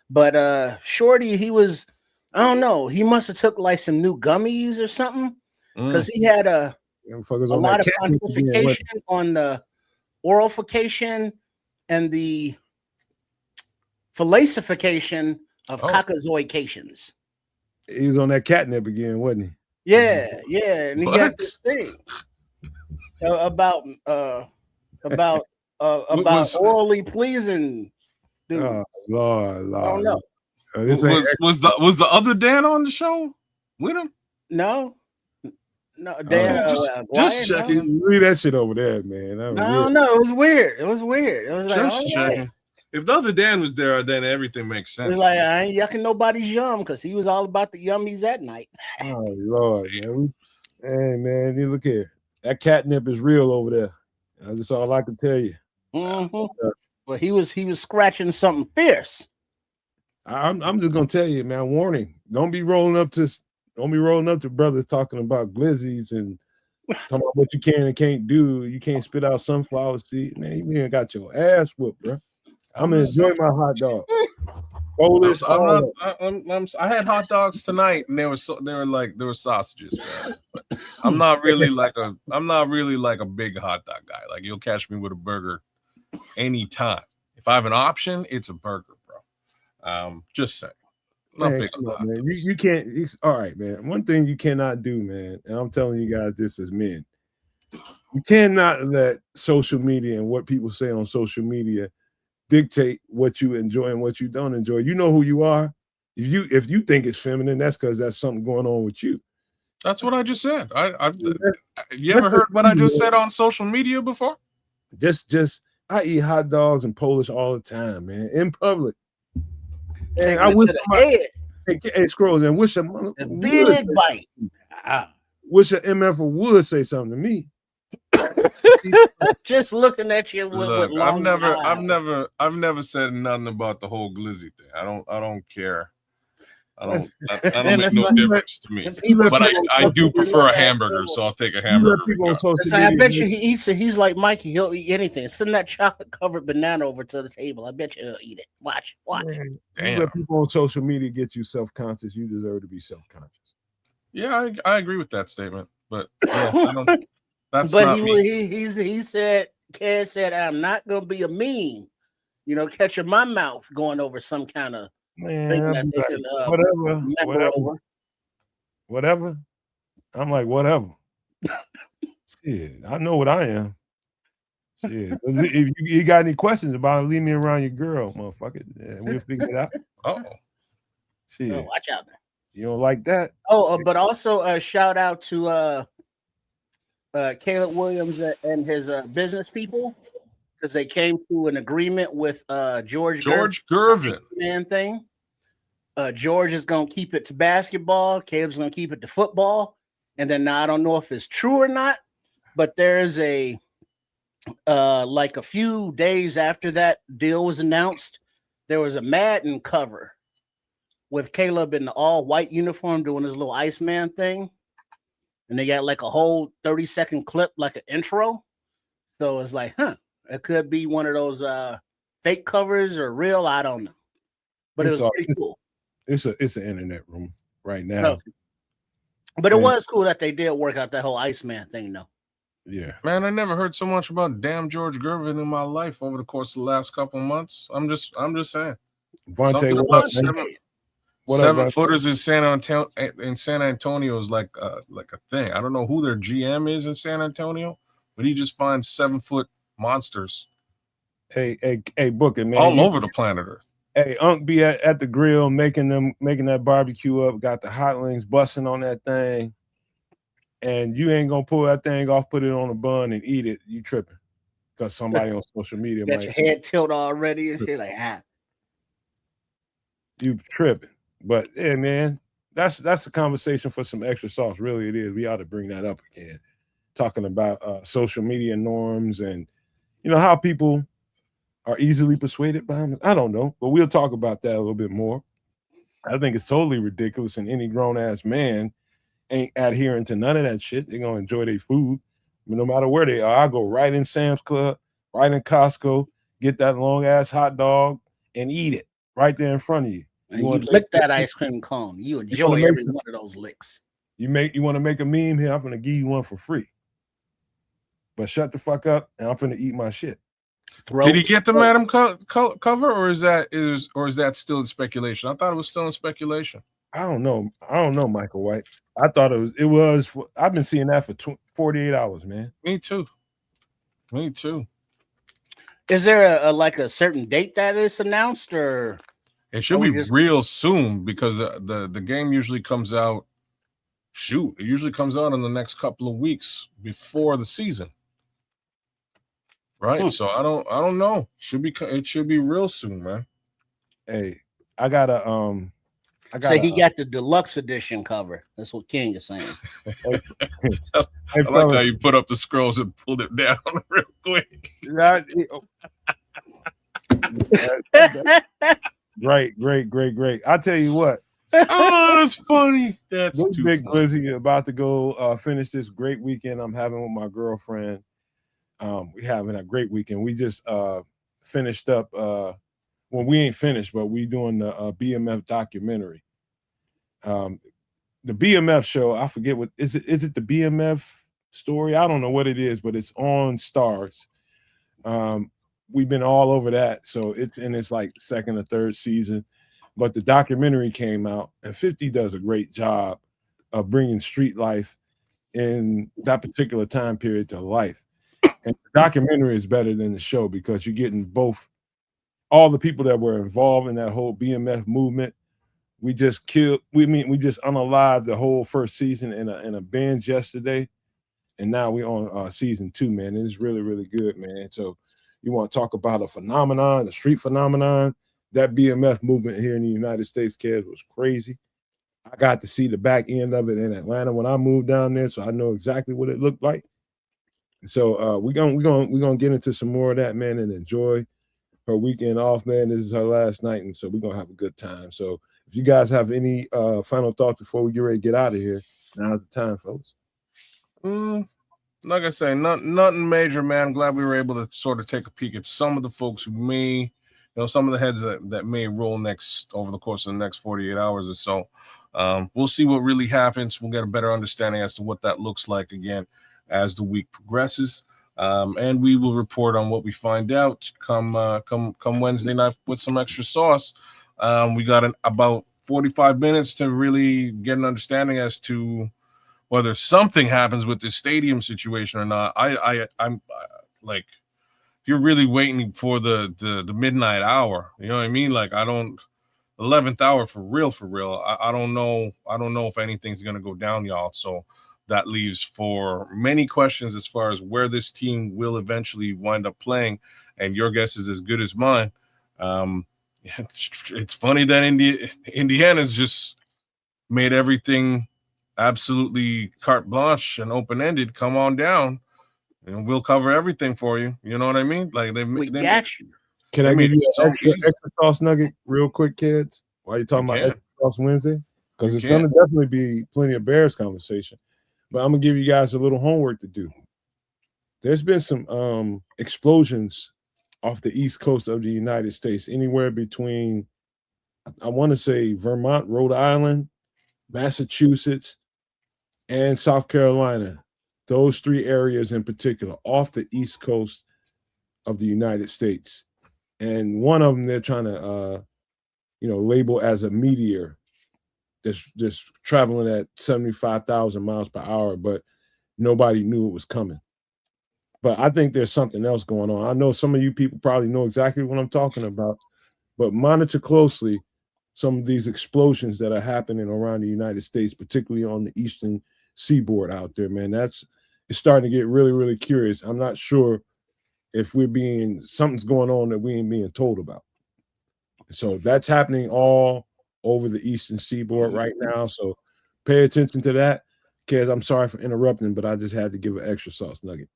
Speaker 4: But Shorty, he was, I don't know, he must have took like some new gummies or something because he had a lot of pontification on the oralification and the falacification of cockazoications.
Speaker 2: He was on that catnip again, wasn't he?
Speaker 4: Yeah, and he got this thing about orally pleasing. Dude.
Speaker 2: Oh Lord.
Speaker 4: I don't know.
Speaker 3: Was the other Dan on the show with him?
Speaker 4: No, Dan.
Speaker 3: Just checking.
Speaker 2: Leave that shit over there, man.
Speaker 4: No, it was weird. It was like
Speaker 3: just checking. If the other Dan was there, then everything makes sense.
Speaker 4: It's like I ain't yucking nobody's yum because he was all about the yummies at night.
Speaker 2: Oh Lord, man. Hey man, you look here. That catnip is real over there. That's all I can tell you.
Speaker 4: Mm-hmm. Well, he was scratching something fierce.
Speaker 2: I'm just gonna tell you, man. Warning: don't be rolling up to brothers talking about glizzies and talking about what you can and can't do. You can't spit out sunflower seed, man. You ain't got your ass whooped, bro. I'm gonna enjoy my hot dog.
Speaker 3: I had hot dogs tonight, and they were sausages, man. But I'm not really like a big hot dog guy. Like you'll catch me with a burger anytime. If I have an option, it's a burger, bro. Just saying.
Speaker 2: Man, man. You can't. All right, man. One thing you cannot do, man, and I'm telling you guys this as men, you cannot let social media and what people say on social media dictate what you enjoy and what you don't enjoy. You know who you are. If you think it's feminine, that's because that's something going on with you.
Speaker 3: That's what I just said. You ever heard what I just said on social media before?
Speaker 2: I eat hot dogs and Polish all the time, man, in public.
Speaker 4: And I wish
Speaker 2: hey, Scrolls, and wish a
Speaker 4: big bite.
Speaker 2: Wish a MF would say something to me.
Speaker 4: Just looking at you with long eyes.
Speaker 3: I've never said nothing about the whole glizzy thing. I don't care. I don't make no difference to me. But I do prefer a hamburger, so I'll take a hamburger.
Speaker 4: I bet you he eats it. He's like Mikey. He'll eat anything. Send that chocolate-covered banana over to the table. I bet you he'll eat it. Watch.
Speaker 2: Man, you let people on social media get you self-conscious. You deserve to be self-conscious.
Speaker 3: Yeah, I agree with that statement. But yeah, that's not me.
Speaker 4: He said, Ked said, I'm not going to be a meme. Catching my mouth going over some kind of
Speaker 2: man, whatever. I'm like, whatever. Shit, I know what I am. Shit. If you got any questions about it, leave me around your girl, motherfucker. Yeah, we'll figure it out. Shit.
Speaker 4: Oh, watch out there.
Speaker 2: You don't like that?
Speaker 4: But also shout out to Caleb Williams and his business people, because they came to an agreement with George
Speaker 3: Gervin
Speaker 4: man thing. George is gonna keep it to basketball. Caleb's gonna keep it to football. And then now I don't know if it's true or not, but there's a like a few days after that deal was announced, there was a Madden cover with Caleb in the all white uniform doing his little Iceman thing, and they got like a whole 30-second clip, like an intro. So it's like, it could be one of those fake covers or real. I don't know, but it was pretty cool.
Speaker 2: It's an internet room right now.
Speaker 4: Okay. But it was cool that they did work out that whole Iceman thing, though.
Speaker 2: Yeah,
Speaker 3: man, I never heard so much about damn George Gervin in my life over the course of the last couple of months. I'm just saying.
Speaker 2: Vontae,
Speaker 3: about seven
Speaker 2: up,
Speaker 3: footers in San Antonio is like a thing. I don't know who their GM is in San Antonio, but he just finds 7-foot monsters.
Speaker 2: Hey, Booker, man,
Speaker 3: all over the planet Earth.
Speaker 2: Hey, Unc be at the grill making that barbecue up, got the hot links busting on that thing, and you ain't gonna pull that thing off, put it on a bun, and eat it. You tripping? Because somebody on social media
Speaker 4: got your head tilt already and shit like
Speaker 2: you tripping. But yeah, man, that's a conversation for some extra sauce. Really, it is. We ought to bring that up again, talking about social media norms and how people are easily persuaded by them. I don't know, but we'll talk about that a little bit more. I think it's totally ridiculous, and any grown-ass man ain't adhering to none of that shit. They're going to enjoy their food, no matter where they are. I go right in Sam's Club, right in Costco, get that long-ass hot dog, and eat it right there in front of you.
Speaker 4: And you lick that ice cream cone. You enjoy every one of those licks.
Speaker 2: You want to make a meme here, I'm going to give you one for free. But shut the fuck up, and I'm going to eat my shit.
Speaker 3: Did he get the Madam cover, or is that still in speculation? I thought it was still in speculation.
Speaker 2: I don't know, Michael White. I thought it was. I've been seeing that for 48 hours, man.
Speaker 3: Me too.
Speaker 4: Is there a certain date that is announced, or
Speaker 3: it should be real soon because the game usually comes out. It usually comes out in the next couple of weeks before the season. Right, so I don't know. It should be real soon, man.
Speaker 2: Hey, I gotta
Speaker 4: So he got the deluxe edition cover. That's what King is saying.
Speaker 3: I like how you put up the scrolls and pulled it down real quick. Great.
Speaker 2: I tell you what.
Speaker 3: Oh, that's funny. That's
Speaker 2: too big funny. Glizzy about to go finish this great weekend I'm having with my girlfriend. We're having a great weekend. We just finished up. Well, we ain't finished, but we doing the BMF documentary. The BMF show, I forget what is it. Is it the BMF story? I don't know what it is, but it's on Stars. We've been all over that, so it's in its like second or third season. But the documentary came out, and 50 does a great job of bringing street life in that particular time period to life. And the documentary is better than the show because you're getting all the people that were involved in that whole BMF movement. We just unalived the whole first season in a binge yesterday, and now we're on season 2, man. And it's really, really good, man. So you want to talk about a phenomenon, a street phenomenon? That BMF movement here in the United States, kids, was crazy. I got to see the back end of it in Atlanta when I moved down there, so I know exactly what it looked like. So we're gonna get into some more of that, man, and enjoy her weekend off, man. This is her last night, and so we're gonna have a good time. So if you guys have any final thoughts before we get ready to get out of here, now's the time, folks.
Speaker 3: Like I say, nothing major, man. I'm glad we were able to sort of take a peek at some of the folks who may, some of the heads that may roll next over the course of the next 48 hours or so. We'll see what really happens. We'll get a better understanding as to what that looks like again as the week progresses, and we will report on what we find out come Wednesday night with some extra sauce. We got about 45 minutes to really get an understanding as to whether something happens with this stadium situation or not. I'm like, if you're really waiting for the midnight hour, you know what I mean? Like, 11th hour for real. I don't know if anything's gonna go down, y'all. So that leaves for many questions as far as where this team will eventually wind up playing, and your guess is as good as mine. It's funny that Indiana's just made everything absolutely carte blanche and open-ended. Come on down, and we'll cover everything for you. You know what I mean? Like
Speaker 4: we got you.
Speaker 2: Can I give you an extra sauce nugget real quick, kids? While you're talking about across Wednesday because
Speaker 3: You
Speaker 2: it's going to
Speaker 3: can.
Speaker 2: definitely be plenty of Bears conversation. But I'm gonna give you guys a little homework to do. There's been some explosions off the east coast of the United States, anywhere between I want to say Vermont, Rhode Island, Massachusetts, and South Carolina. Those three areas in particular, off the east coast of the United States. And one of them they're trying to label as a meteor that's just traveling at 75,000 miles per hour, but nobody knew it was coming. But I think there's something else going on. I know some of you people probably know exactly what I'm talking about, but monitor closely some of these explosions that are happening around the United States, particularly on the eastern seaboard out there, man. It's starting to get really, really curious. I'm not sure if something's going on that we ain't being told about. So that's happening all over the eastern seaboard right now. So pay attention to that. Kez, I'm sorry for interrupting, but I just had to give an extra sauce nugget.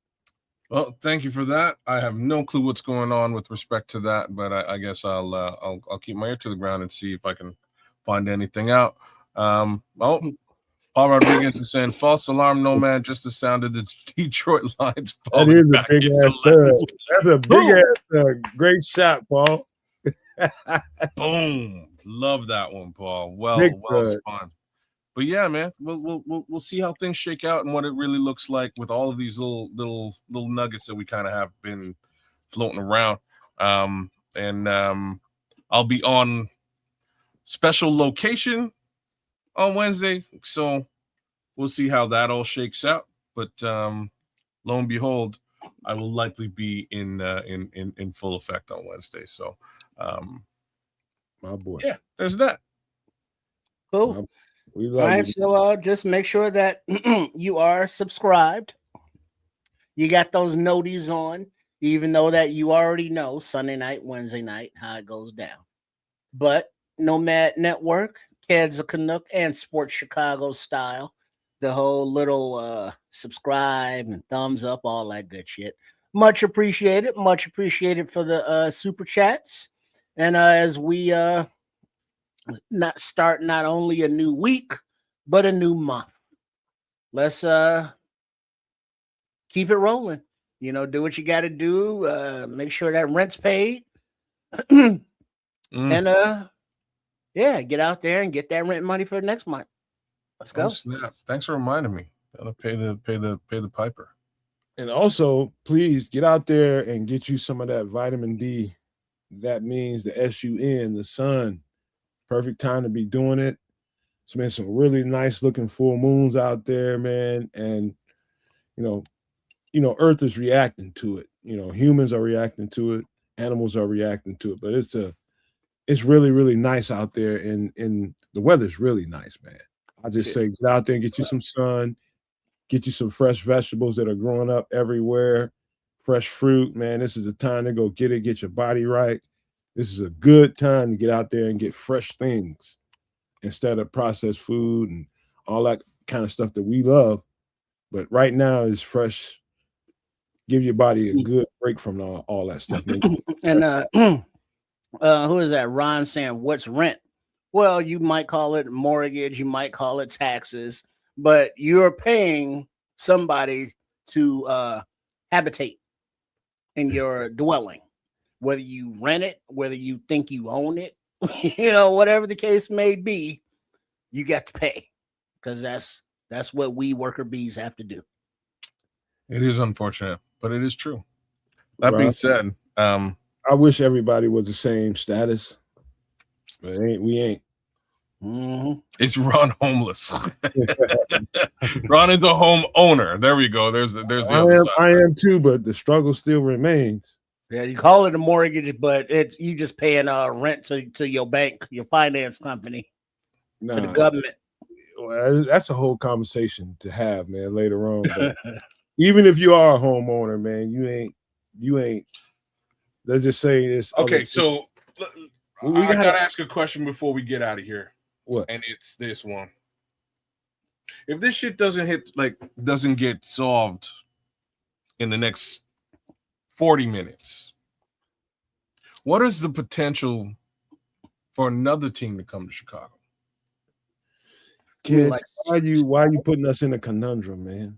Speaker 3: Well, thank you for that. I have no clue what's going on with respect to that, but I guess I'll keep my ear to the ground and see if I can find anything out. Paul Rodriguez is saying false alarm, Nomad. Just the sound of the Detroit Lions.
Speaker 2: That is a big ass thug. That's a big ass thug. Great shot, Paul.
Speaker 3: Boom. Love that one, Paul. Well spun. But yeah, man, we'll see how things shake out and what it really looks like with all of these little nuggets that we kind of have been floating around. I'll be on special location on Wednesday, so we'll see how that all shakes out. But lo and behold, I will likely be in full effect on Wednesday. So,
Speaker 2: my boy,
Speaker 3: yeah, there's that.
Speaker 4: Cool. All right, so just make sure that you are subscribed. You got those noties on, even though that you already know Sunday night, Wednesday night, how it goes down. But Nomad Network, Kids of Canuck, and Sports Chicago style, the whole little subscribe and thumbs up, all that good shit. Much appreciated. Much appreciated for the super chats. And as we not only a new week, but a new month. Let's keep it rolling. Do what you got to do. Make sure that rent's paid. And get out there and get that rent money for next month. Let's go.
Speaker 3: Oh, snap. Thanks for reminding me. Gotta pay the piper.
Speaker 2: And also, please get out there and get you some of that vitamin D. That means the SUN, the sun. Perfect time to be doing it. It's been some really nice looking full moons out there, man. And Earth is reacting to it. Humans are reacting to it, animals are reacting to it. But it's really, really nice out there, and the weather's really nice, man. I just say get out there and get you some sun, get you some fresh vegetables that are growing up everywhere, fresh fruit, man. This is the time to go get it, get your body right. This is a good time to get out there and get fresh things instead of processed food and all that kind of stuff that we love. But right now is fresh. Give your body a good break from all that stuff.
Speaker 4: And who is that? Ron saying, what's rent? Well, you might call it mortgage, you might call it taxes, but you're paying somebody to habitate in your dwelling. Whether you rent it, whether you think you own it, whatever the case may be, you got to pay, because that's what we worker bees have to do.
Speaker 3: It is unfortunate, but it is true. That being said,
Speaker 2: I wish everybody was the same status, but we ain't.
Speaker 4: Mm-hmm.
Speaker 3: It's Ron homeless. Ron is a home owner. There we go. There's the other side.
Speaker 2: I am too, but the struggle still remains.
Speaker 4: Yeah, you call it a mortgage, but it's you just paying rent to your bank, your finance company, to the government.
Speaker 2: Well, that's a whole conversation to have, man, later on. But even if you are a homeowner, man, you ain't. Let's just say this.
Speaker 3: Okay, so I gotta ask a question before we get out of here.
Speaker 2: What?
Speaker 3: And it's this one. If this shit doesn't get solved in the next 40 minutes, what is the potential for another team to come to Chicago?
Speaker 2: Kids,
Speaker 4: like,
Speaker 2: why are you putting us in a conundrum, man?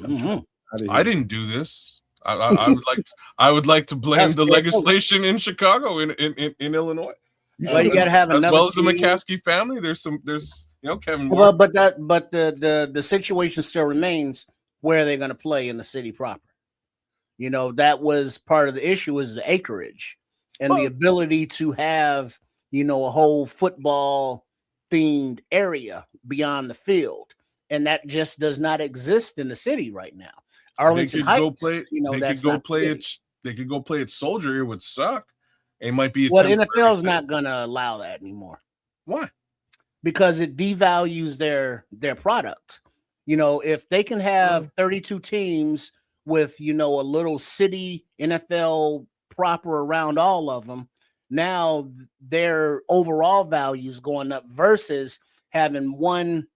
Speaker 2: I'm trying out of
Speaker 3: I
Speaker 2: here.
Speaker 3: didn't do this. I would like to blame
Speaker 4: That's
Speaker 3: the
Speaker 4: fair.
Speaker 3: legislation in Chicago in Illinois.
Speaker 4: Well, you got to have
Speaker 3: As
Speaker 4: another
Speaker 3: well as the
Speaker 4: team.
Speaker 3: McCaskey family. There's Kevin
Speaker 4: Well,
Speaker 3: Moore.
Speaker 4: but the situation still remains. Where are they going to play in the city proper? You know, that was part of the issue, is the acreage and the ability to have, you know, a whole football themed area beyond the field. And that just does not exist in the city right now. Arlington Heights, you know, that's not the city.
Speaker 3: They could go play at Soldier. It would suck. It might be.
Speaker 4: Well, the NFL's not going to allow that anymore.
Speaker 3: Why?
Speaker 4: Because it devalues their product. You know, if they can have 32 teams with, you know, a little city NFL proper around all of them, now their overall value is going up versus having one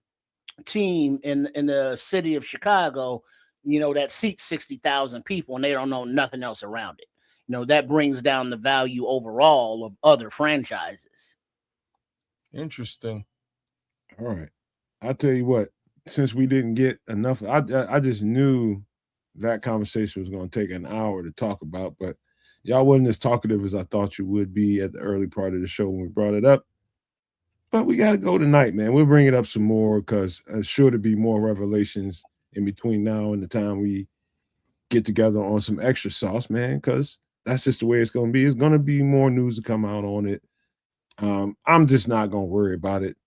Speaker 4: team in the city of Chicago, you know, that seats 60,000 people and they don't know nothing else around it. You know, that brings down the value overall of other franchises.
Speaker 3: Interesting.
Speaker 2: All right. I'll tell you what, since we didn't get enough, I just knew that conversation was going to take an hour to talk about, but y'all wasn't as talkative as I thought you would be at the early part of the show when we brought it up. But we got to go tonight, man. We'll bring it up some more because there's sure to be more revelations in between now and the time we get together on some extra sauce, man, because that's just the way it's going to be. It's going to be more news to come out on it. I'm just not going to worry about it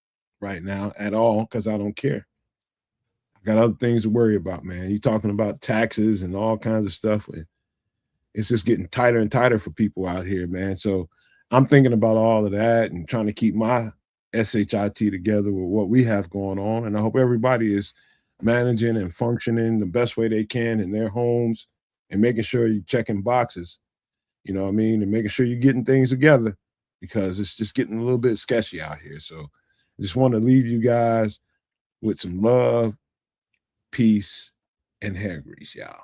Speaker 2: right now at all because I don't care. I got other things to worry about, man. You're talking about taxes and all kinds of stuff. It's just getting tighter and tighter for people out here, man. So I'm thinking about all of that and trying to keep my SHIT together with what we have going on. And I hope everybody is managing and functioning the best way they can in their homes and making sure you're checking boxes, you know what I mean? And making sure you're getting things together because it's just getting a little bit sketchy out here. So I just want to leave you guys with some love, peace, and hair grease, y'all.